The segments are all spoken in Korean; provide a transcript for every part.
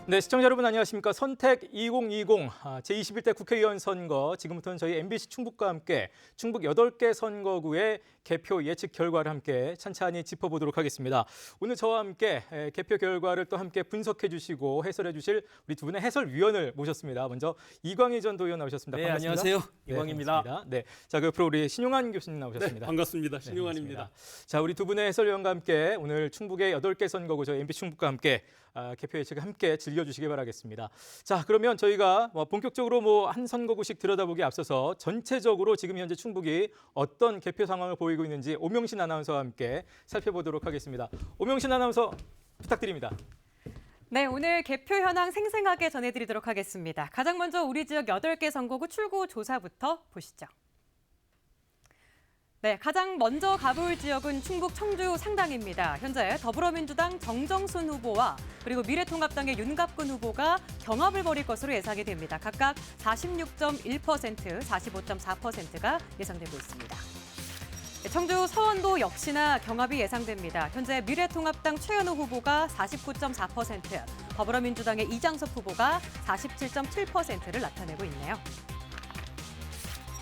네, 시청자 여러분 안녕하십니까. 선택 2020 제21대 국회의원 선거, 지금부터는 저희 MBC 충북과 함께 충북 8개 선거구의 개표 예측 결과를 함께 찬찬히 짚어보도록 하겠습니다. 오늘 저와 함께 개표 결과를 또 함께 분석해 주시고 해설해 주실 우리 두 분의 해설위원을 모셨습니다. 먼저 이광희 전 도의원 나오셨습니다. 네, 반갑습니다. 안녕하세요. 이광희입니다. 반갑습니다. 네, 자, 그 옆으로 우리 신용환 교수님 나오셨습니다. 네, 반갑습니다. 네, 신용환입니다. 반갑습니다. 자, 우리 두 분의 해설위원과 함께 오늘 충북의 8개 선거구 저희 MBC 충북과 함께 개표 예측을 함께 즐겨주시기 바라겠습니다. 자, 그러면 저희가 본격적으로 한 선거구씩 들여다보기 앞서서 전체적으로 지금 현재 충북이 어떤 개표 상황을 보이고 있는지 오명신 아나운서와 함께 살펴보도록 하겠습니다. 오명신 아나운서 부탁드립니다. 네, 오늘 개표 현황 생생하게 전해드리도록 하겠습니다. 가장 먼저 우리 지역 8개 선거구 출구 조사부터 보시죠. 네, 가장 먼저 가볼 지역은 충북 청주 상당입니다. 현재 더불어민주당 정정순 후보와 그리고 미래통합당의 윤갑근 후보가 경합을 벌일 것으로 예상이 됩니다. 각각 46.1%, 45.4%가 예상되고 있습니다. 청주 서원도 역시나 경합이 예상됩니다. 현재 미래통합당 최현우 후보가 49.4%, 더불어민주당의 이장섭 후보가 47.7%를 나타내고 있네요.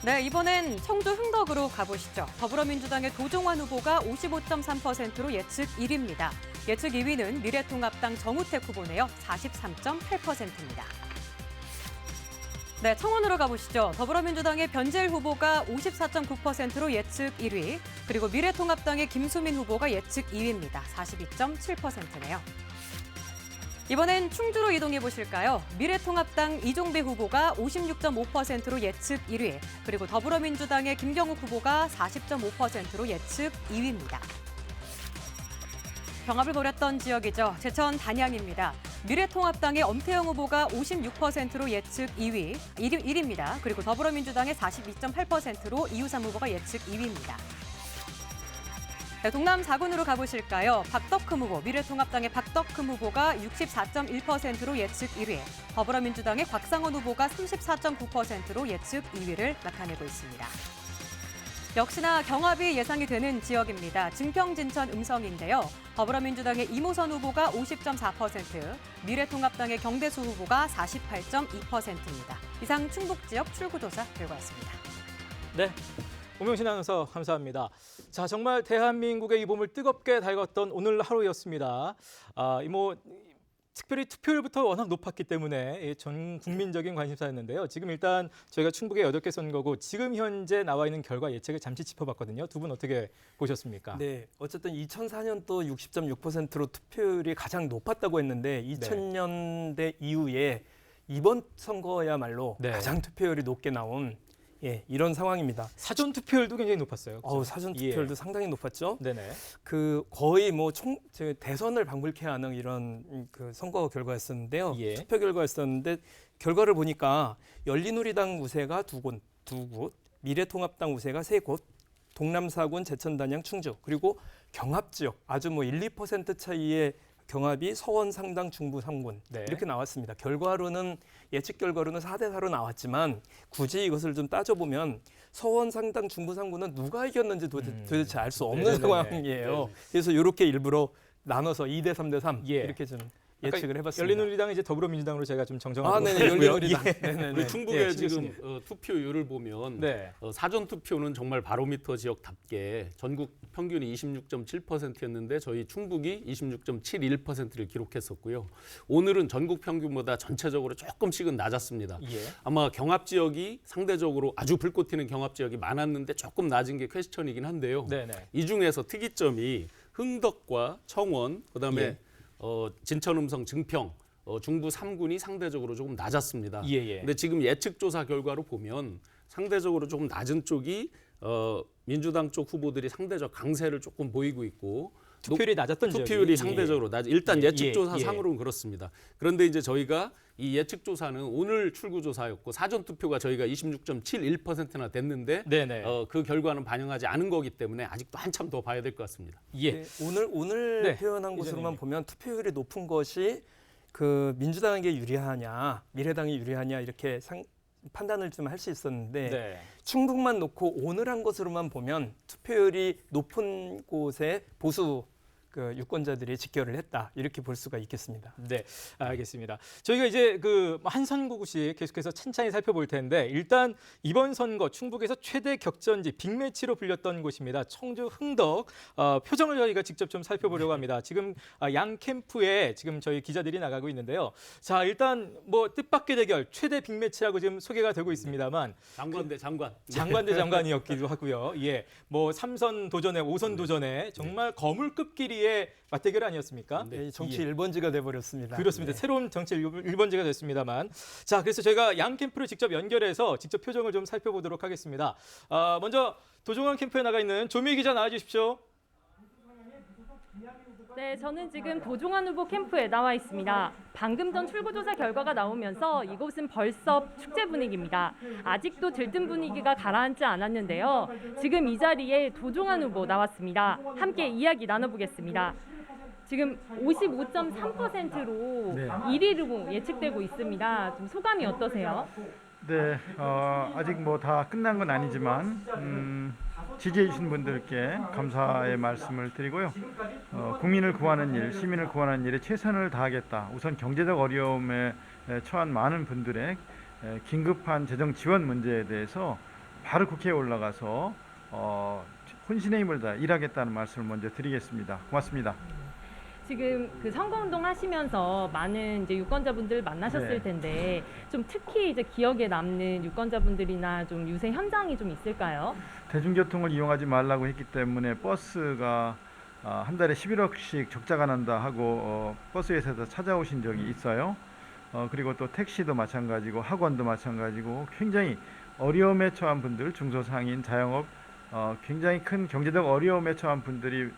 네, 이번엔 청주 흥덕으로 가보시죠. 더불어민주당의 도종환 후보가 55.3%로 예측 1위입니다. 예측 2위는 미래통합당 정우택 후보네요. 43.8%입니다. 네, 청원으로 가보시죠. 더불어민주당의 변재일 후보가 54.9%로 예측 1위, 그리고 미래통합당의 김수민 후보가 예측 2위입니다. 42.7%네요. 이번엔 충주로 이동해 보실까요? 미래통합당 이종배 후보가 56.5%로 예측 1위, 그리고 더불어민주당의 김경욱 후보가 40.5%로 예측 2위입니다. 경합을 벌였던 지역이죠. 제천 단양입니다. 미래통합당의 엄태영 후보가 56%로 예측 1위입니다. 그리고 더불어민주당의 42.8%로 이우삼 후보가 예측 2위입니다. 네, 동남 4군으로 가보실까요? 박덕흠 후보, 미래통합당의 박덕흠 후보가 64.1%로 예측 1위, 더불어민주당의 곽상원 후보가 34.9%로 예측 2위를 나타내고 있습니다. 역시나 경합이 예상이 되는 지역입니다. 증평진천 음성인데요. 더불어민주당의 이모선 후보가 50.4%, 미래통합당의 경대수 후보가 48.2%입니다. 이상 충북 지역 출구조사 결과였습니다. 네. 오명신 아나운서 감사합니다. 자, 정말 대한민국의 이 봄을 뜨겁게 달궜던 오늘 하루였습니다. 특별히 투표율부터 워낙 높았기 때문에 전 국민적인 관심사였는데요. 지금 일단 저희가 충북의 8개 선거구 지금 현재 나와 있는 결과 예측을 잠시 짚어봤거든요. 두 분 어떻게 보셨습니까? 네, 어쨌든 2004년도 60.6%로 투표율이 가장 높았다고 했는데 2000년대 이후에 이번 선거야말로 네. 가장 투표율이 높게 나온 이런 상황입니다. 사전 투표율도 굉장히 높았어요. 사전 투표율도 상당히 높았죠. 네네. 거의 대선을 방불케 하는 이런 그 선거 결과였었는데요. 예. 투표 결과였었는데 결과를 보니까 열린우리당 우세가 두 곳, 미래통합당 우세가 3곳, 동남 4군 제천, 단양, 충주, 그리고 경합 지역 아주 1, 2% 차이의 경합이 서원, 상당, 중부 3군 네. 이렇게 나왔습니다. 예측 결과로는 4대4로 나왔지만 굳이 이것을 좀 따져보면 서원, 상당, 중부 3군은 누가 이겼는지 도대체 알 수 없는 네네네. 상황이에요. 네네. 그래서 이렇게 일부러 나눠서 2대 3대 3 예. 이렇게 좀 예측을 해봤습니다. 열린우리당은 이제 더불어민주당으로 제가 좀 정정하도록 네네, 하고요. 열린우리당. 예. 네네네. 우리 충북의 예, 지금 투표율을 보면 네. 사전 투표는 정말 바로미터 지역답게 전국 평균이 26.7%였는데 저희 충북이 26.71%를 기록했었고요. 오늘은 전국 평균보다 전체적으로 조금씩은 낮았습니다. 예. 아마 경합 지역이 상대적으로 아주 불꽃 튀는 경합 지역이 많았는데 조금 낮은 게 퀘스천이긴 한데요. 네네. 이 중에서 특이점이 흥덕과 청원, 그다음에 예. 진천음성, 증평, 중부 3군이 상대적으로 조금 낮았습니다. 예. 근데 지금 예측 조사 결과로 보면 상대적으로 조금 낮은 쪽이 민주당 쪽 후보들이 상대적 강세를 조금 보이고 있고 투표율이 낮았던 투표율이 지역이. 상대적으로 낮. 일단 예, 예측 예, 조사상으로는 그렇습니다. 그런데 이제 저희가 이 예측 조사는 오늘 출구 조사였고 사전 투표가 저희가 26.71%나 됐는데 네네. 그 결과는 반영하지 않은 거기 때문에 아직도 한참 더 봐야 될 것 같습니다. 예. 네, 오늘 네, 표현한 것으로만 이전에. 보면 투표율이 높은 것이 그 민주당에게 유리하냐, 미래당이 유리하냐 이렇게 판단을 좀 할 수 있었는데 네. 충북만 놓고 오늘 한 것으로만 보면 투표율이 높은 곳에 보수 그 유권자들이 직결을 했다 이렇게 볼 수가 있겠습니다. 네, 알겠습니다. 저희가 이제 그 한 선거구씩 계속해서 찬찬히 살펴볼 텐데 일단 이번 선거 충북에서 최대 격전지 빅매치로 불렸던 곳입니다. 청주 흥덕 표정을 저희가 직접 좀 살펴보려고 합니다. 지금 양 캠프에 지금 저희 기자들이 나가고 있는데요. 자, 일단 뭐 뜻밖의 대결 최대 빅매치라고 지금 소개가 되고 있습니다만 장관 대 장관. 장관 대 장관이었기도 하고요. 예, 뭐 3선 도전에 5선 도전에 정말 거물급 끼리의 맞대결 아니었습니까? 네, 정치 예. 1번지가 돼버렸습니다. 그렇습니다. 네. 새로운 정치 1번지가 됐습니다만. 자, 그래서 저희가 양 캠프를 직접 연결해서 직접 표정을 좀 살펴보도록 하겠습니다. 먼저 도종환 캠프에 나가 있는 조미 기자 나와주십시오. 네, 저는 지금 도종환 후보 캠프에 나와 있습니다. 방금 전 출구조사 결과가 나오면서 이곳은 벌써 축제 분위기입니다. 아직도 들뜬 분위기가 가라앉지 않았는데요. 지금 이 자리에 도종환 후보 나왔습니다. 함께 이야기 나눠보겠습니다. 지금 55.3%로 네. 1위로 예측되고 있습니다. 좀 소감이 어떠세요? 네, 아직 뭐 다 끝난 건 아니지만 지지해 주신 분들께 감사의 말씀을 드리고요. 국민을 구하는 일, 시민을 구하는 일에 최선을 다하겠다. 우선 경제적 어려움에 처한 많은 분들의 긴급한 재정 지원 문제에 대해서 바로 국회에 올라가서 혼신의 힘을 다 일하겠다는 말씀을 먼저 드리겠습니다. 고맙습니다. 지금 그 선거운동 하시면서 많은 이제 유권자분들 만나셨을 네. 텐데 좀 특히 이제 기억에 남는 유권자분들이나 좀 유세 현장이 좀 있을까요? 대중교통을 이용하지 말라고 했기 때문에 버스가 한 달에 11억씩 적자가 난다 하고 버스 회사에서 찾아오신 적이 있어요. 그리고 또 택시도 마찬가지고 학원도 마찬가지고 굉장히 어려움에 처한 분들, 중소상인, 자영업 굉장히 큰 경제적 어려움에 처한 분들이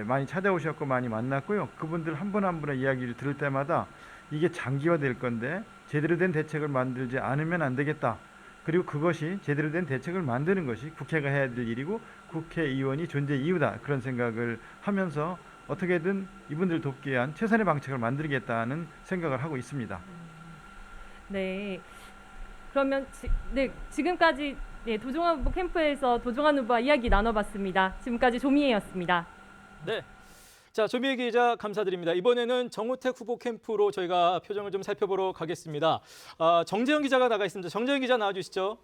많이 찾아오셨고 많이 만났고요. 그분들 한 분 한 분의 이야기를 들을 때마다 이게 장기화될 건데 제대로 된 대책을 만들지 않으면 안 되겠다. 그리고 그것이 제대로 된 대책을 만드는 것이 국회가 해야 될 일이고 국회의원이 존재 이유다. 그런 생각을 하면서 어떻게든 이분들 돕기 위한 최선의 방책을 만들겠다는 생각을 하고 있습니다. 네. 그러면 지금까지 도종환 후보 캠프에서 도종환 후보와 이야기 나눠봤습니다. 지금까지 조미애였습니다. 네. 자, 조미애 기자 감사드립니다. 이번에는 정우택 후보 캠프로 저희가 표정을 좀 살펴보러 가겠습니다. 정재영 기자가 나가 있습니다. 정재영 기자 나와주시죠.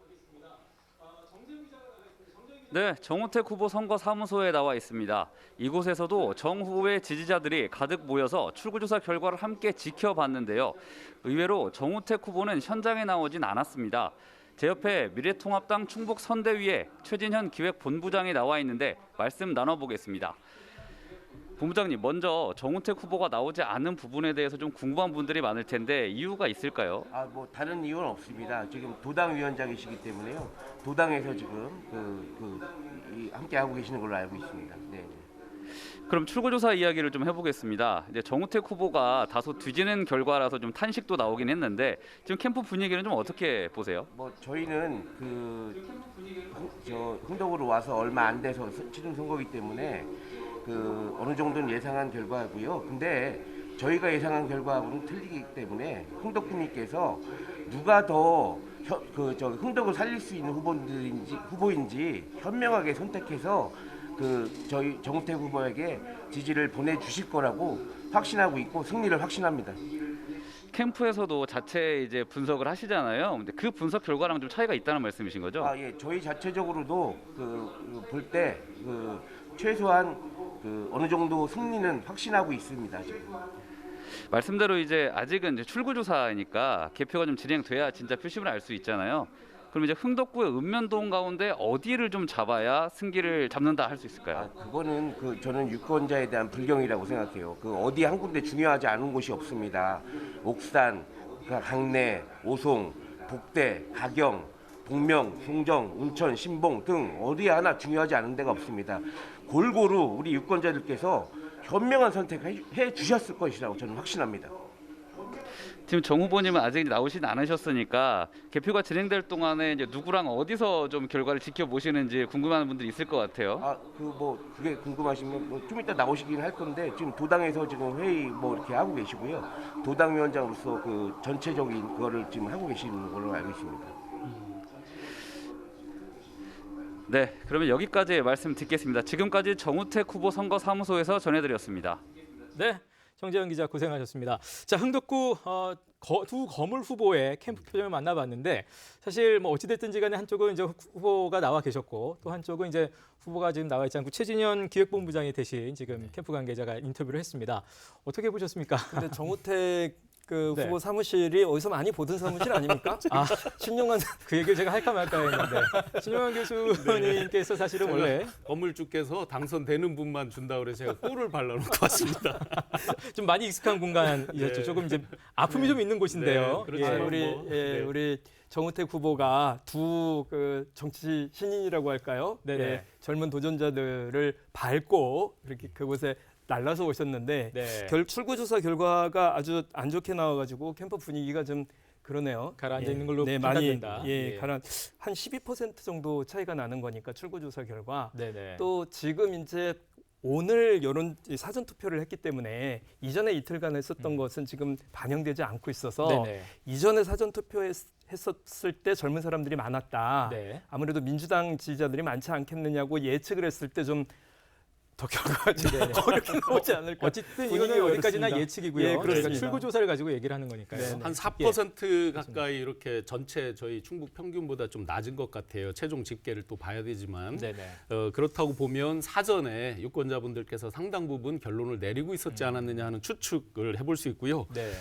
네, 정우택 후보 선거 사무소에 나와 있습니다. 이곳에서도 정 후보의 지지자들이 가득 모여서 출구조사 결과를 함께 지켜봤는데요. 의외로 정우택 후보는 현장에 나오진 않았습니다. 제 옆에 미래통합당 충북 선대위에 최진현 기획본부장이 나와 있는데 말씀 나눠보겠습니다. 본부장님, 먼저 정우택 후보가 나오지 않은 부분에 대해서 좀 궁금한 분들이 많을 텐데 이유가 있을까요? 뭐 다른 이유는 없습니다. 지금 도당 위원장이시기 때문에요. 도당에서 지금 함께 하고 계시는 걸로 알고 있습니다. 네. 그럼 출구조사 이야기를 좀 해보겠습니다. 이제 정우택 후보가 다소 뒤지는 결과라서 좀 탄식도 나오긴 했는데 지금 캠프 분위기는 좀 어떻게 보세요? 뭐 저희는 흥덕으로 와서 얼마 안 돼서 치른 선거이기 때문에 어느 정도는 예상한 결과고요. 근데 저희가 예상한 결과하고는 틀리기 때문에 흥덕군님께서 누가 더 흥덕을 살릴 수 있는 후보인지 현명하게 선택해서 저희 정우택 후보에게 지지를 보내주실 거라고 확신하고 있고 승리를 확신합니다. 캠프에서도 자체 이제 분석을 하시잖아요. 근데 그 분석 결과랑 좀 차이가 있다는 말씀이신 거죠? 예, 저희 자체적으로도 볼 때 최소한 어느 정도 승리는 확신하고 있습니다. 지금. 말씀대로 이제 아직은 이제 출구조사니까 개표가 좀 진행돼야 진짜 표심을 알 수 있잖아요. 그럼 이제 흥덕구의 읍면동 가운데 어디를 좀 잡아야 승기를 잡는다 할 수 있을까요? 그거는 저는 유권자에 대한 불경이라고 생각해요. 어디 한 군데 중요하지 않은 곳이 없습니다. 옥산, 강내, 오송, 복대, 가경, 동명, 송정, 운천, 신봉 등 어디 하나 중요하지 않은 데가 없습니다. 골고루 우리 유권자들께서 현명한 선택해 주셨을 것이라고 저는 확신합니다. 지금 정 후보님은 아직 나오진 않으셨으니까 개표가 진행될 동안에 이제 누구랑 어디서 좀 결과를 지켜보시는지 궁금한 분들이 있을 것 같아요. 그게 궁금하시면 좀 이따 나오시긴 할 건데 지금 도당에서 지금 회의 이렇게 하고 계시고요. 도당 위원장으로서 전체적인 그거를 지금 하고 계시는 걸로 알고 있습니다. 네, 그러면 여기까지 말씀 듣겠습니다. 지금까지 정우택 후보 선거사무소에서 전해드렸습니다. 네, 정재현 기자 고생하셨습니다. 자, 흥덕구 두 거물 후보의 캠프 표정을 만나봤는데 사실 뭐 어찌됐든지 간에 한쪽은 이제 후보가 나와 계셨고 또 한쪽은 이제 후보가 지금 나와 있지 않고 최진현 기획본부장이 대신 지금 캠프 관계자가 인터뷰를 했습니다. 어떻게 보셨습니까? 근데 정우택 그 네. 후보 사무실이 어디서 많이 보던 사무실 아닙니까? 아, 신용한 그 얘기를 제가 할까 말까 했는데 신용환 교수님께서 사실은 원래 건물주께서 당선되는 분만 준다 그래서 제가 꿀을 발라놓고 왔습니다. 좀 많이 익숙한 공간이었죠. 네. 조금 이제 아픔이 좀 있는 곳인데요. 네, 그렇죠. 아, 예. 네. 우리 정우택 후보가 두 그 정치 신인이라고 할까요? 네네. 예, 젊은 도전자들을 밟고 이렇게 그곳에 날라서 오셨는데 네. 출구조사 결과가 아주 안 좋게 나와가지고 캠프 분위기가 좀 그러네요. 가라앉아 있는 걸로 많이 판단된다. 예, 한 12% 정도 차이가 나는 거니까 출구조사 결과. 네네. 또 지금 이제 오늘 여론 사전 투표를 했기 때문에 이전에 이틀간 했었던 것은 지금 반영되지 않고 있어서 네네. 이전에 사전 투표했었을 때 젊은 사람들이 많았다. 네. 아무래도 민주당 지지자들이 많지 않겠느냐고 예측을 했을 때 좀 더 결과가 좀 네네. 어렵게 나오지 않을까. 어쨌든 분위기가 이거는 어디까지나 어렵습니다. 예측이고요. 예, 그러니까 그렇습니다. 출구 조사를 가지고 얘기를 하는 거니까요. 네, 네. 한 4% 가까이 이렇게 전체 저희 충북 평균보다 좀 낮은 것 같아요. 최종 집계를 또 봐야 되지만 네네. 그렇다고 보면 사전에 유권자분들께서 상당 부분 결론을 내리고 있었지 않았느냐 하는 추측을 해볼 수 있고요. 네.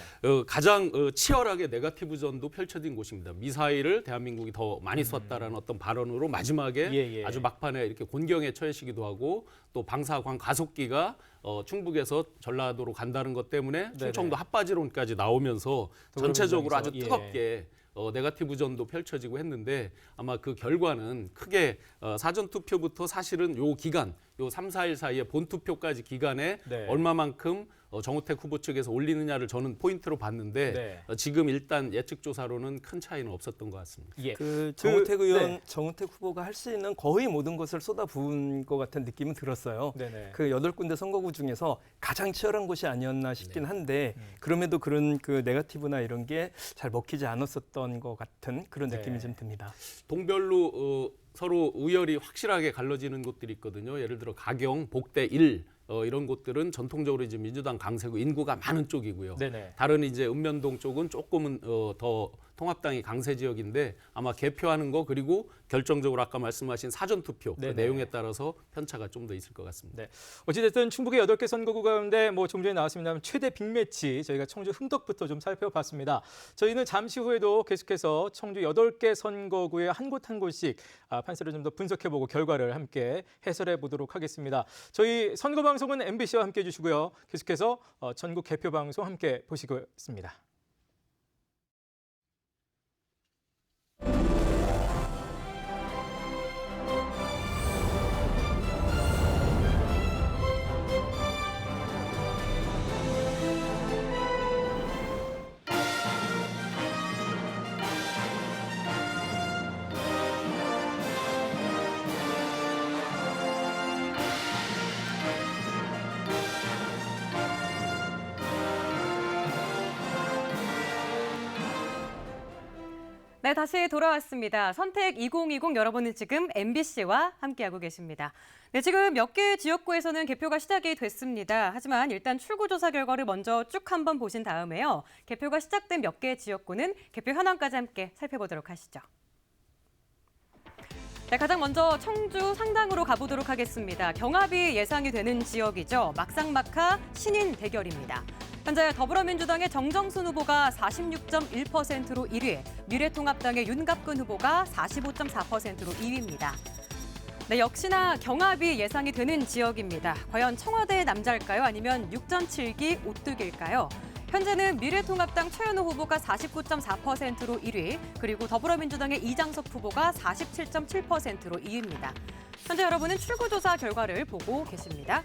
가장 치열하게 네거티브전도 펼쳐진 곳입니다. 미사일을 대한민국이 더 많이 쐈다라는 어떤 발언으로 마지막에 예, 예. 아주 막판에 이렇게 곤경에 처해시기도 하고 또 방사광 가속기가 충북에서 전라도로 간다는 것 때문에 충청도 핫바지론까지 나오면서 전체적으로 아주 예. 뜨겁게 네거티브전도 펼쳐지고 했는데 아마 그 결과는 크게 사전 투표부터 사실은 요 기간, 요 3, 4일 사이에 본 투표까지 기간에 네. 얼마만큼 정우택 후보 측에서 올리느냐를 저는 포인트로 봤는데 네. 지금 일단 예측 조사로는 큰 차이는 없었던 것 같습니다. 예. 그 정우택 의원, 네. 정우택 후보가 할 수 있는 거의 모든 것을 쏟아부은 것 같은 느낌은 들었어요. 네네. 그 8군데 선거구 중에서 가장 치열한 곳이 아니었나 싶긴 한데 그럼에도 그런 그 네거티브나 이런 게 잘 먹히지 않았었던 것 같은 그런 네. 느낌이 좀 듭니다. 동별로 서로 의열이 확실하게 갈라지는 곳들이 있거든요. 예를 들어 가경, 복대 1 이런 곳들은 전통적으로 이제 민주당 강세고 인구가 많은 쪽이고요. 네네. 다른 이제 읍면동 쪽은 조금은 더 통합당이 강세 지역인데 아마 개표하는 거 그리고 결정적으로 아까 말씀하신 사전 투표 그 네네. 내용에 따라서 편차가 좀 더 있을 것 같습니다. 네. 어찌됐든 충북의 8개 선거구 가운데 뭐 좀 전에 나왔습니다만 최대 빅매치 저희가 청주 흥덕부터 좀 살펴봤습니다. 저희는 잠시 후에도 계속해서 청주 8개 선거구의 한 곳 한 곳씩 판세를 좀 더 분석해보고 결과를 함께 해설해 보도록 하겠습니다. 저희 선거 방송은 MBC와 함께 해주시고요. 계속해서 전국 개표 방송 함께 보시고 있습니다. 네, 다시 돌아왔습니다. 선택 2020 여러분은 지금 MBC와 함께하고 계십니다. 네, 지금 몇 개의 지역구에서는 개표가 시작이 됐습니다. 하지만 일단 출구조사 결과를 먼저 쭉 한번 보신 다음에요. 개표가 시작된 몇 개의 지역구는 개표 현황까지 함께 살펴보도록 하시죠. 네, 가장 먼저 청주 상당으로 가보도록 하겠습니다. 경합이 예상이 되는 지역이죠. 막상막하 신인 대결입니다. 현재 더불어민주당의 정정순 후보가 46.1%로 1위, 미래통합당의 윤갑근 후보가 45.4%로 2위입니다. 네, 역시나 경합이 예상이 되는 지역입니다. 과연 청와대의 남자일까요? 아니면 6.7기 오뚜기일까요? 현재는 미래통합당 최현우 후보가 49.4%로 1위, 그리고 더불어민주당의 이장석 후보가 47.7%로 2위입니다. 현재 여러분은 출구조사 결과를 보고 계십니다.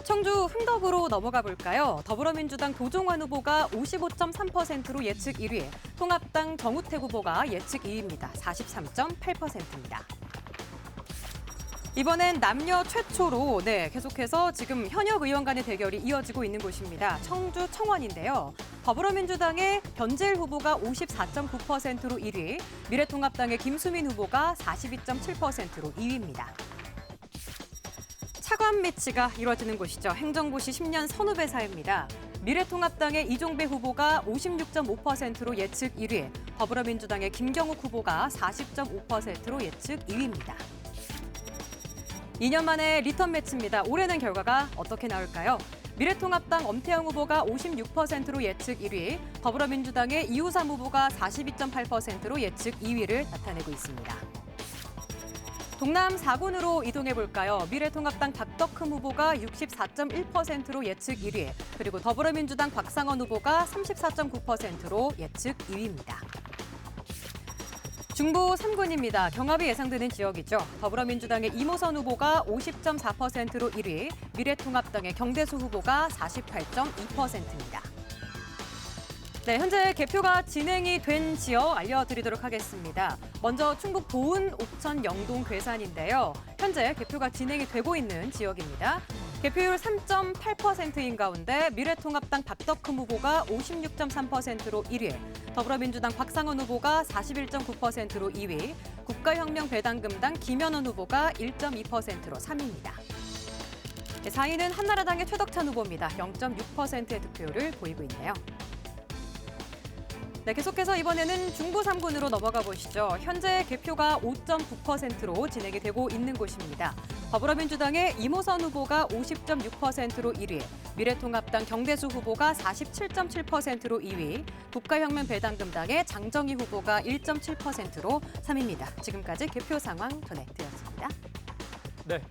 청주 흥덕으로 넘어가 볼까요? 더불어민주당 도종환 후보가 55.3%로 예측 1위, 통합당 정우택 후보가 예측 2위입니다. 43.8%입니다. 이번엔 남녀 최초로 계속해서 지금 현역 의원 간의 대결이 이어지고 있는 곳입니다. 청주 청원인데요. 더불어민주당의 변재일 후보가 54.9%로 1위, 미래통합당의 김수민 후보가 42.7%로 2위입니다. 차관 매치가 이루어지는 곳이죠. 행정고시 10년 선후배사입니다. 미래통합당의 이종배 후보가 56.5%로 예측 1위, 더불어민주당의 김경욱 후보가 40.5%로 예측 2위입니다. 2년 만에 리턴 매치입니다. 올해는 결과가 어떻게 나올까요? 미래통합당 엄태영 후보가 56%로 예측 1위, 더불어민주당의 이우삼 후보가 42.8%로 예측 2위를 나타내고 있습니다. 동남 4군으로 이동해 볼까요? 미래통합당 박덕흠 후보가 64.1%로 예측 1위, 그리고 더불어민주당 박상원 후보가 34.9%로 예측 2위입니다. 중부 3군입니다. 경합이 예상되는 지역이죠. 더불어민주당의 이모선 후보가 50.4%로 1위, 미래통합당의 경대수 후보가 48.2%입니다. 네, 현재 개표가 진행이 된 지역 알려드리도록 하겠습니다. 먼저 충북 보은, 옥천, 영동, 괴산인데요. 현재 개표가 진행이 되고 있는 지역입니다. 개표율 3.8%인 가운데 미래통합당 박덕흠 후보가 56.3%로 1위, 더불어민주당 박상원 후보가 41.9%로 2위, 국가혁명배당금당 김현원 후보가 1.2%로 3위입니다. 4위는 한나라당의 최덕찬 후보입니다. 0.6%의 득표율을 보이고 있네요. 네, 계속해서 이번에는 중부 3군으로 넘어가 보시죠. 현재 개표가 5.9%로 진행이 되고 있는 곳입니다. 더불어민주당의 이모선 후보가 50.6%로 1위, 미래통합당 경대수 후보가 47.7%로 2위, 국가혁명배당금당의 장정희 후보가 1.7%로 3위입니다. 지금까지 개표 상황 전해드렸습니다. 네.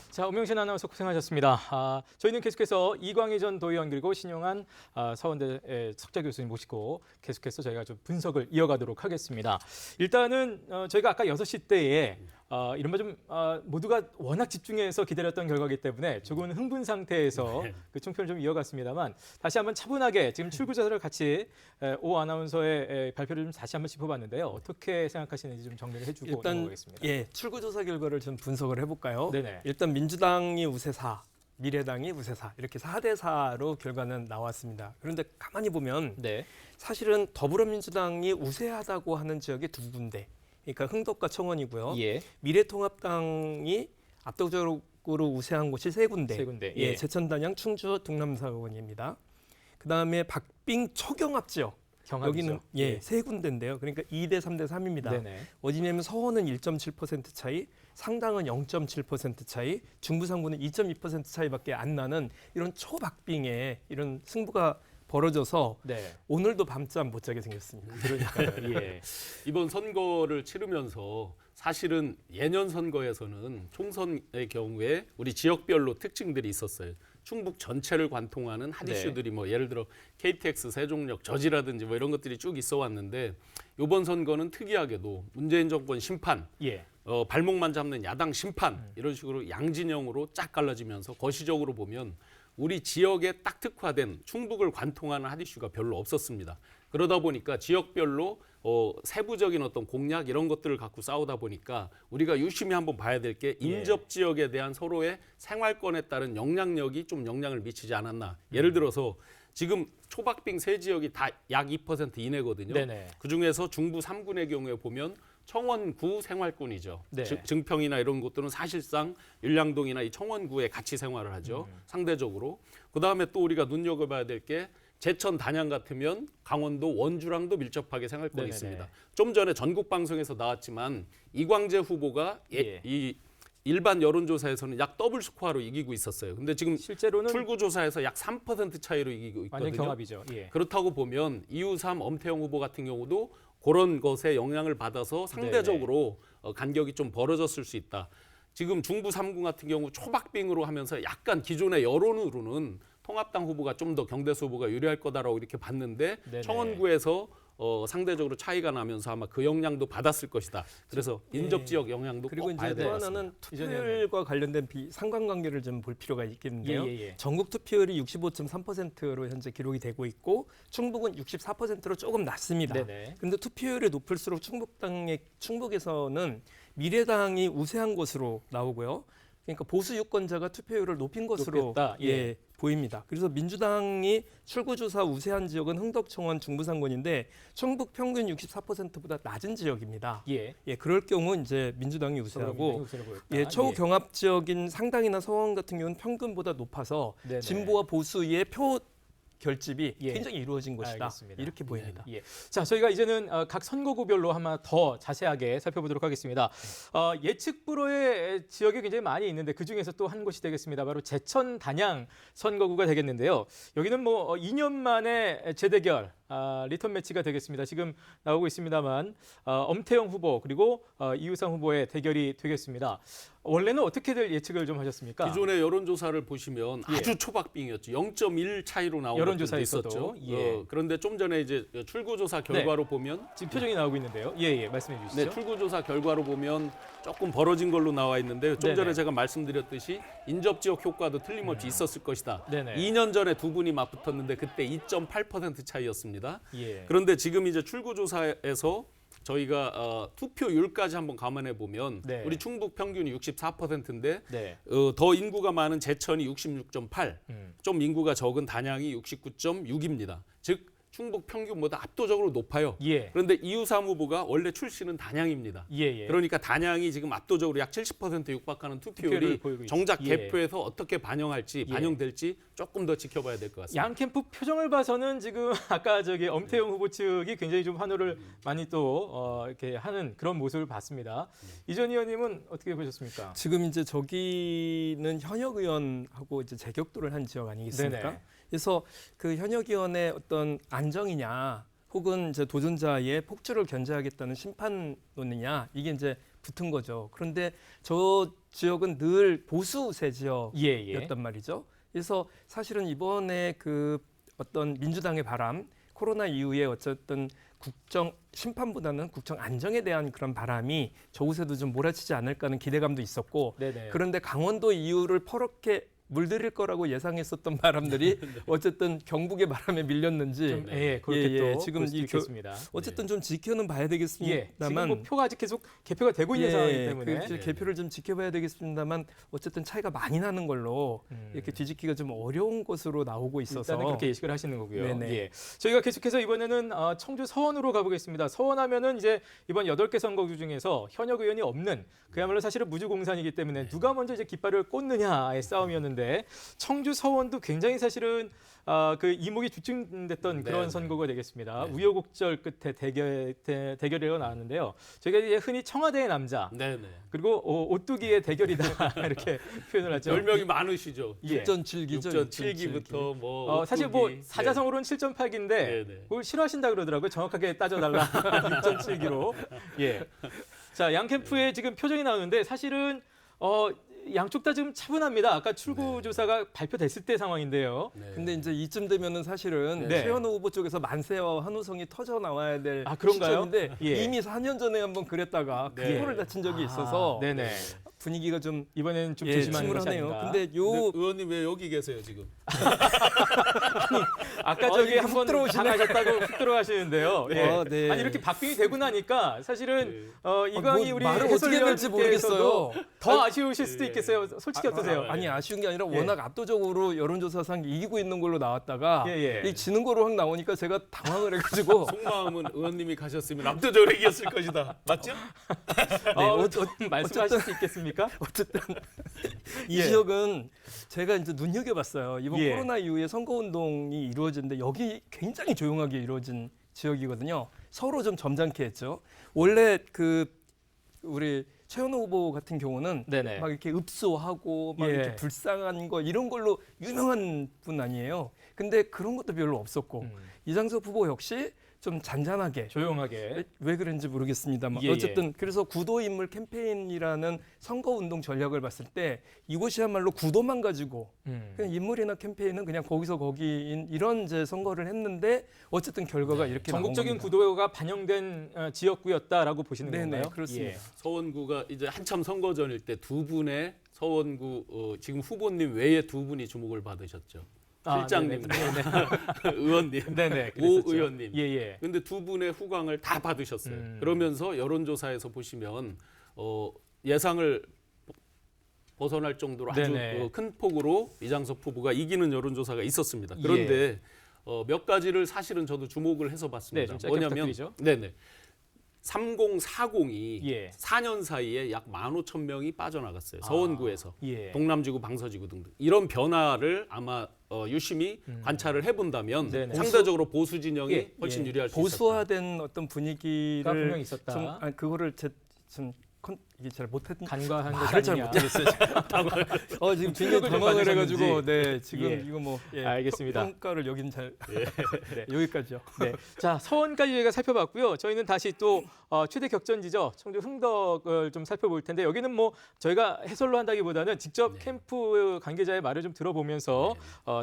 자, 오명신 아나운서 고생하셨습니다. 저희는 계속해서 이광희 전 도의원 그리고 신용한 서원대 석좌 교수님 모시고 계속해서 저희가 좀 분석을 이어가도록 하겠습니다. 일단은 저희가 아까 6시 때에 이른바 좀 모두가 워낙 집중해서 기다렸던 결과이기 때문에 조금 흥분 상태에서 그 총평을 좀 이어갔습니다만 다시 한번 차분하게 지금 출구조사를 같이 오 아나운서의 발표를 좀 다시 한번 짚어봤는데요. 어떻게 생각하시는지 좀 정리를 해주고 일단 넘어가겠습니다. 예, 출구조사 결과를 좀 분석을 해볼까요? 네네. 일단 민주당이 우세 4, 미래당이 우세 4 이렇게 4대 4로 결과는 나왔습니다. 그런데 가만히 보면 네. 사실은 더불어민주당이 우세하다고 하는 지역이 두 군데. 그러니까 흥덕과 청원이고요. 예. 미래통합당이 압도적으로 우세한 곳이 세 군데. 세 군데. 예, 예. 제천, 단양, 충주, 동남사원입니다. 그다음에 박빙 초경합 지역. 경합이죠. 여기는 예, 세 군데인데요. 그러니까 2대 3대 3입니다. 네네. 어디냐면 서원은 1.7% 차이, 상당은 0.7% 차이, 중부 상부는 2.2% 차이밖에 안 나는 이런 초박빙의 이런 승부가 벌어져서 네. 오늘도 밤잠 못 자게 생겼습니다. 그러니까요. 예. 이번 선거를 치르면서 사실은 예년 선거에서는 총선의 경우에 우리 지역별로 특징들이 있었어요. 충북 전체를 관통하는 핫 네. 이슈들이 뭐 예를 들어 KTX, 세종역, 저지라든지 뭐 이런 것들이 쭉 있어 왔는데 이번 선거는 특이하게도 문재인 정권 심판, 예. 발목만 잡는 야당 심판 이런 식으로 양진영으로 쫙 갈라지면서 거시적으로 보면 우리 지역에 딱 특화된 충북을 관통하는 핫 이슈가 별로 없었습니다. 그러다 보니까 지역별로 세부적인 어떤 공약 이런 것들을 갖고 싸우다 보니까 우리가 유심히 한번 봐야 될 게 인접 지역에 대한 서로의 생활권에 따른 영향력이 좀 영향을 미치지 않았나. 예를 들어서 지금 초박빙 세 지역이 다 약 2% 이내거든요. 네네. 그중에서 중부 3군의 경우에 보면 청원구 생활권이죠. 네. 증평이나 이런 곳들은 사실상 율량동이나 이 청원구에 같이 생활을 하죠. 상대적으로. 그다음에 또 우리가 눈여겨봐야 될 게 제천, 단양 같으면 강원도, 원주랑도 밀접하게 생활권이 네네네. 있습니다. 좀 전에 전국 방송에서 나왔지만 이광재 후보가 예. 이 일반 여론조사에서는 약 더블 스코어로 이기고 있었어요. 근데 지금 실제로는 출구조사에서 약 3% 차이로 이기고 완전 있거든요. 경합이죠. 예. 그렇다고 보면 이우삼 엄태영 후보 같은 경우도 그런 것에 영향을 받아서 상대적으로 간격이 좀 벌어졌을 수 있다. 지금 중부 3군 같은 경우 초박빙으로 하면서 약간 기존의 여론으로는 통합당 후보가 좀 더 경대수 후보가 유리할 거다라고 이렇게 봤는데 네네. 청원구에서 상대적으로 차이가 나면서 아마 그 영향도 받았을 것이다. 그래서 인접 지역 영향도 그리고 꼭 봐야 이제 될 또 것 같습니다. 하나는 투표율과 관련된 상관관계를 좀 볼 필요가 있겠는데요. 예. 전국 투표율이 65.3%로 현재 기록이 되고 있고 충북은 64%로 조금 낮습니다. 네네. 그런데 투표율이 높을수록 충북에서는 미래당이 우세한 것으로 나오고요. 그러니까 보수 유권자가 투표율을 높인 것으로 높였다. 예. 보입니다. 그래서 민주당이 출구조사 우세한 지역은 흥덕청원 중부상권인데 충북 평균 64%보다 낮은 지역입니다. 예. 그럴 경우 이제 민주당이 우세하고 우세를 보였다. 초경합 지역인 상당이나 서원 같은 경우는 평균보다 높아서 네네. 진보와 보수의 표 결집이 예. 굉장히 이루어진 것이다. 알겠습니다. 이렇게 보입니다. 예. 자, 저희가 이제는 각 선거구별로 한번 더 자세하게 살펴보도록 하겠습니다. 예측 불허의 지역이 굉장히 많이 있는데 그 중에서 또 한 곳이 되겠습니다. 바로 제천 단양 선거구가 되겠는데요. 여기는 뭐 2년 만에 재대결 리턴 매치가 되겠습니다. 지금 나오고 있습니다만 엄태영 후보 그리고 이유상 후보의 대결이 되겠습니다. 원래는 어떻게들 예측을 좀 하셨습니까? 기존의 여론조사를 보시면 예. 아주 초박빙이었죠. 0.1 차이로 나온 여론조사에서도, 것들도 있었죠. 예. 그런데 좀 전에 이제 출구조사 결과로 보면 지금 표정이 나오고 있는데요. 예, 말씀해 주시죠. 네, 출구조사 결과로 보면 조금 벌어진 걸로 나와 있는데요. 좀 네네. 전에 제가 말씀드렸듯이 인접지역 효과도 틀림없이 있었을 것이다. 네네. 2년 전에 두 분이 맞붙었는데 그때 2.8% 차이였습니다. 예. 그런데 지금 이제 출구조사에서 저희가 투표율까지 한번 감안해 보면 네. 우리 충북 평균이 64%인데 네. 더 인구가 많은 제천이 66.8, 음. 좀 인구가 적은 단양이 69.6입니다. 즉 충북 평균보다 압도적으로 높아요. 예. 그런데 이유삼 후보가 원래 출신은 단양입니다. 예. 그러니까 단양이 지금 압도적으로 약 70% 육박하는 투표율을 투표율이 보이고 정작 예. 개표에서 어떻게 반영할지 예. 반영될지 조금 더 지켜봐야 될 것 같습니다. 양 캠프 표정을 봐서는 지금 아까 엄태영 후보 측이 굉장히 좀 환호를 많이 또 이렇게 하는 그런 모습을 봤습니다. 이전 의원님은 어떻게 보셨습니까? 지금 이제 저기는 현역 의원하고 이제 재격도를 한 지역 아니겠습니까? 네네. 그래서 그 현역 의원의 어떤 안정이냐, 혹은 이제 도전자의 폭주를 견제하겠다는 심판론이냐, 이게 이제 붙은 거죠. 그런데 저 지역은 늘 보수 우세 지역이었단 말이죠. 그래서 사실은 이번에 그 어떤 민주당의 바람, 코로나 이후에 어쨌든 국정 심판보다는 국정 안정에 대한 그런 바람이 저곳에도 좀 몰아치지 않을까 하는 기대감도 있었고, 네네. 그런데 강원도 이후를 퍼렇게 물들일 거라고 예상했었던 바람들이 어쨌든 경북의 바람에 밀렸는지 좀, 그렇게 또 지금 지금 이 있겠습니다. 어쨌든 좀 지켜는 봐야 예, 지금 되겠습니다만 뭐 표가 아직 계속 개표가 되고 있는 상황이기 때문에 그 개표를 좀 지켜봐야 되겠습니다만 어쨌든 차이가 많이 나는 걸로 이렇게 뒤집기가 좀 어려운 것으로 나오고 있어서 일단은 그렇게 예측을 하시는 거고요. 네네. 예. 저희가 계속해서 이번에는 청주 서원으로 가보겠습니다. 서원하면은 이제 이번 8개 선거구 중에서 현역 의원이 없는 그야말로 사실은 무주공산이기 때문에 누가 먼저 이제 깃발을 꽂느냐의 싸움이었는데 청주 서원도 굉장히 사실은 그 이목이 집중됐던 그런 선거가 되겠습니다. 우여곡절 끝에 대결이 나왔는데요. 저희가 이제 흔히 청와대의 남자 그리고 오뚜기의 대결이다 이렇게 표현을 하죠. 별명이 많으시죠. 6.7기죠. 6.7기부터 뭐 사실 뭐 사자성어로는 7.8기인데 네네. 그걸 싫어하신다 그러더라고요. 정확하게 따져달라 6.7기로. 예. 자, 양 캠프의 지금 표정이 나오는데 사실은 양쪽 다 지금 차분합니다. 아까 출구 조사가 발표됐을 때 상황인데요. 근데 이제 이쯤 되면은 사실은 네. 최현우 후보 쪽에서 만세와 환호성이 터져 나와야 될 그런가요? 시점인데 예. 이미 4년 전에 한번 그랬다가 큰 코를 다친 적이 있어서 네네. 분위기가 좀 이번에는 좀 조심하는 것이 침울하네요. 아닌가. 근데 요 의원님 왜 여기 계세요 지금? 아까 저기 이게 훅 한번 들어오시네. 당하셨다고 훅 들어가시는데요. 예. 네. 아니 이렇게 박빙이 되고 나니까 사실은 이광희 우리 말을 어떻게 해야 될지 모르겠어요. 더 아쉬우실 수도 있겠어요. 솔직히 어떠세요? 아니 아쉬운 게 아니라 예. 워낙 압도적으로 여론조사상 이기고 있는 걸로 나왔다가 예. 이 지는 거로 확 나오니까 제가 당황을 해가지고 속마음은 의원님이 가셨으면 압도적으로 이겼을 것이다. 맞죠? 말씀하실 수 있겠습니까? 어쨌든 이 예. 지역은 제가 이제 눈여겨봤어요. 이번 예. 코로나 이후에 선거운동이 이루어지는데 여기 굉장히 조용하게 이루어진 지역이거든요. 서로 좀 점잖게 했죠. 원래 그 우리 최현우 후보 같은 경우는 네네. 막 이렇게 읍소하고 막 예. 이렇게 불쌍한 거 이런 걸로 유명한 분 아니에요. 근데 그런 것도 별로 없었고 이장석 후보 역시 좀 잔잔하게 조용하게. 왜 그런지 모르겠습니다만 예, 어쨌든 그래서 구도인물 캠페인이라는 선거운동 전략을 봤을 때 이곳이야말로 구도만 가지고 그냥 인물이나 캠페인은 그냥 거기서 거기인 이런 이제 선거를 했는데 어쨌든 결과가 이렇게 전국적인 나온 겁니다. 구도가 반영된 지역구였다라고 보시는 네네, 건가요? 그렇습니다. 예. 서원구가 이제 한참 선거전일 때 두 분의 서원구 지금 후보님 외에 두 분이 주목을 받으셨죠. 실장님, 의원님, 네네. 오 그랬었죠. 의원님. 예. 근데 두 분의 후광을 다 받으셨어요. 그러면서 여론조사에서 보시면 예상을 벗어날 정도로 아주 네네. 큰 폭으로 이장섭 후보가 이기는 여론조사가 있었습니다. 그런데 몇 가지를 사실은 저도 주목을 해서 네, 봤습니다. 좀 짧게 뭐냐면 부탁드리죠. 네네. 3040이 예. 4년 사이에 약 15,000명이 빠져나갔어요. 서원구에서. 예. 동남지구, 방서지구 등등. 이런 변화를 아마 유심히 관찰을 해본다면 네네. 상대적으로 보수 진영이 예. 훨씬 예. 유리할 수 있었다. 보수화된 어떤 가 분위기를 분명히 있었다. 좀 그거를 이게 잘 못했 간과한 것이 말을 잘 아니냐. 못하겠어요. 지금 굉장히 좀 당황을 해가지고 받으셨는지. 네 지금 예. 이거 뭐 알겠습니다. 평가를 여긴 잘 네. 여기까지요. 네. 자, 서원까지 저희가 살펴봤고요. 저희는 다시 또 최대 격전지죠. 청주 흥덕을 좀 살펴볼 텐데 여기는 뭐 저희가 해설로 한다기보다는 직접 캠프 관계자의 말을 좀 들어보면서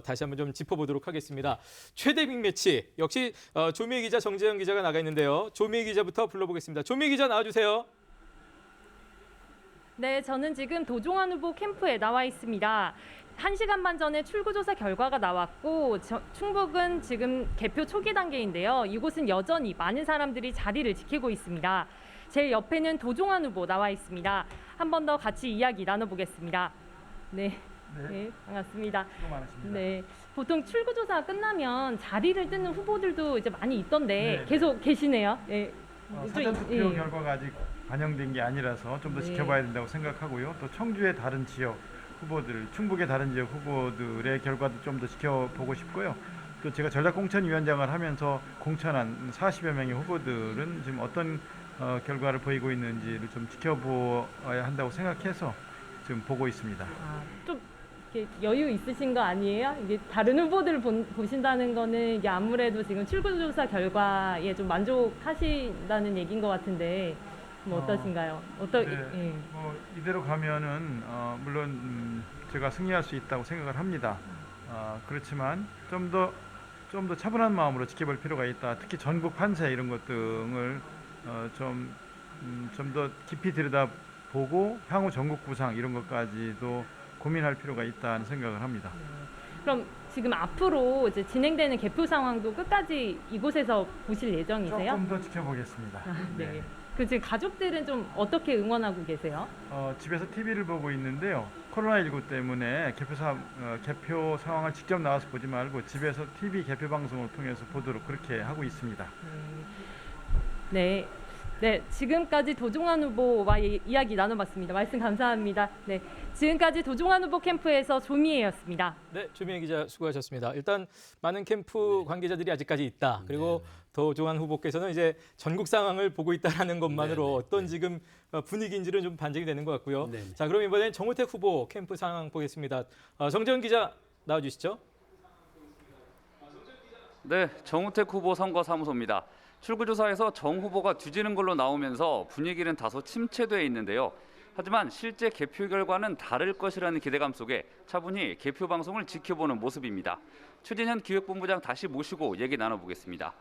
다시 한번 좀 짚어보도록 하겠습니다. 최대 빅매치 역시 조미애 기자, 정재영 기자가 나가 있는데요. 조미애 기자부터 불러보겠습니다. 조미애 기자 나와주세요. 네, 저는 지금 도종환 후보 캠프에 나와 있습니다. 1시간 반 전에 출구조사 결과가 나왔고 충북은 지금 개표 초기 단계인데요. 이곳은 여전히 많은 사람들이 자리를 지키고 있습니다. 제 옆에는 도종환 후보 나와 있습니다. 한 번 더 같이 이야기 나눠보겠습니다. 네, 반갑습니다. 수고 많으십니다. 네, 보통 출구조사 끝나면 자리를 뜨는 후보들도 이제 많이 있던데 계속 계시네요. 네. 사전 투표 결과가 아직 반영된 게 아니라서 좀 더 지켜봐야 된다고 생각하고요. 또 청주의 다른 지역 후보들, 충북의 다른 지역 후보들의 결과도 좀 더 지켜보고 싶고요. 또 제가 전략공천위원장을 하면서 공천한 40여 명의 후보들은 지금 어떤 결과를 보이고 있는지를 좀 지켜보아야 한다고 생각해서 지금 보고 있습니다. 좀 이렇게 여유 있으신 거 아니에요? 이게 다른 후보들을 보신다는 거는 이게 아무래도 지금 출구조사 결과에 좀 만족하신다는 얘기인 것 같은데 뭐 어떠신가요? 네, 뭐 이대로 가면은 물론 제가 승리할 수 있다고 생각을 합니다. 그렇지만 좀 더 차분한 마음으로 지켜볼 필요가 있다. 특히 전국 판세 이런 것 등을 좀 더 깊이 들여다보고 향후 전국 구상 이런 것까지도 고민할 필요가 있다는 생각을 합니다. 그럼 지금 앞으로 이제 진행되는 개표 상황도 끝까지 이곳에서 보실 예정이세요? 조금 더 지켜보겠습니다. 네. 그 지금 가족들은 좀 어떻게 응원하고 계세요? 집에서 TV를 보고 있는데요. 코로나19 때문에 개표 상황을 직접 나와서 보지 말고 집에서 TV 개표 방송을 통해서 보도록 그렇게 하고 있습니다. 네. 네, 지금까지 도종환 후보와 이야기 나눠봤습니다. 말씀 감사합니다. 네, 지금까지 도종환 후보 캠프에서 조미애였습니다. 네, 조미애 기자 수고하셨습니다. 일단 많은 캠프 관계자들이 아직까지 있다. 그리고 도종환 후보께서는 이제 전국 상황을 보고 있다라는 것만으로 어떤 지금 분위기인지는 좀 반증이 되는 것 같고요. 자, 그럼 이번엔 정우택 후보 캠프 상황 보겠습니다. 정재영 기자 나와주시죠. 네, 정우택 후보 선거사무소입니다. 출구조사에서 정 후보가 뒤지는 걸로 나오면서 분위기는 다소 침체돼 있는데요. 하지만 실제 개표 결과는 다를 것이라는 기대감 속에 차분히 개표 방송을 지켜보는 모습입니다. 추진현 기획본부장 다시 모시고 얘기 나눠보겠습니다.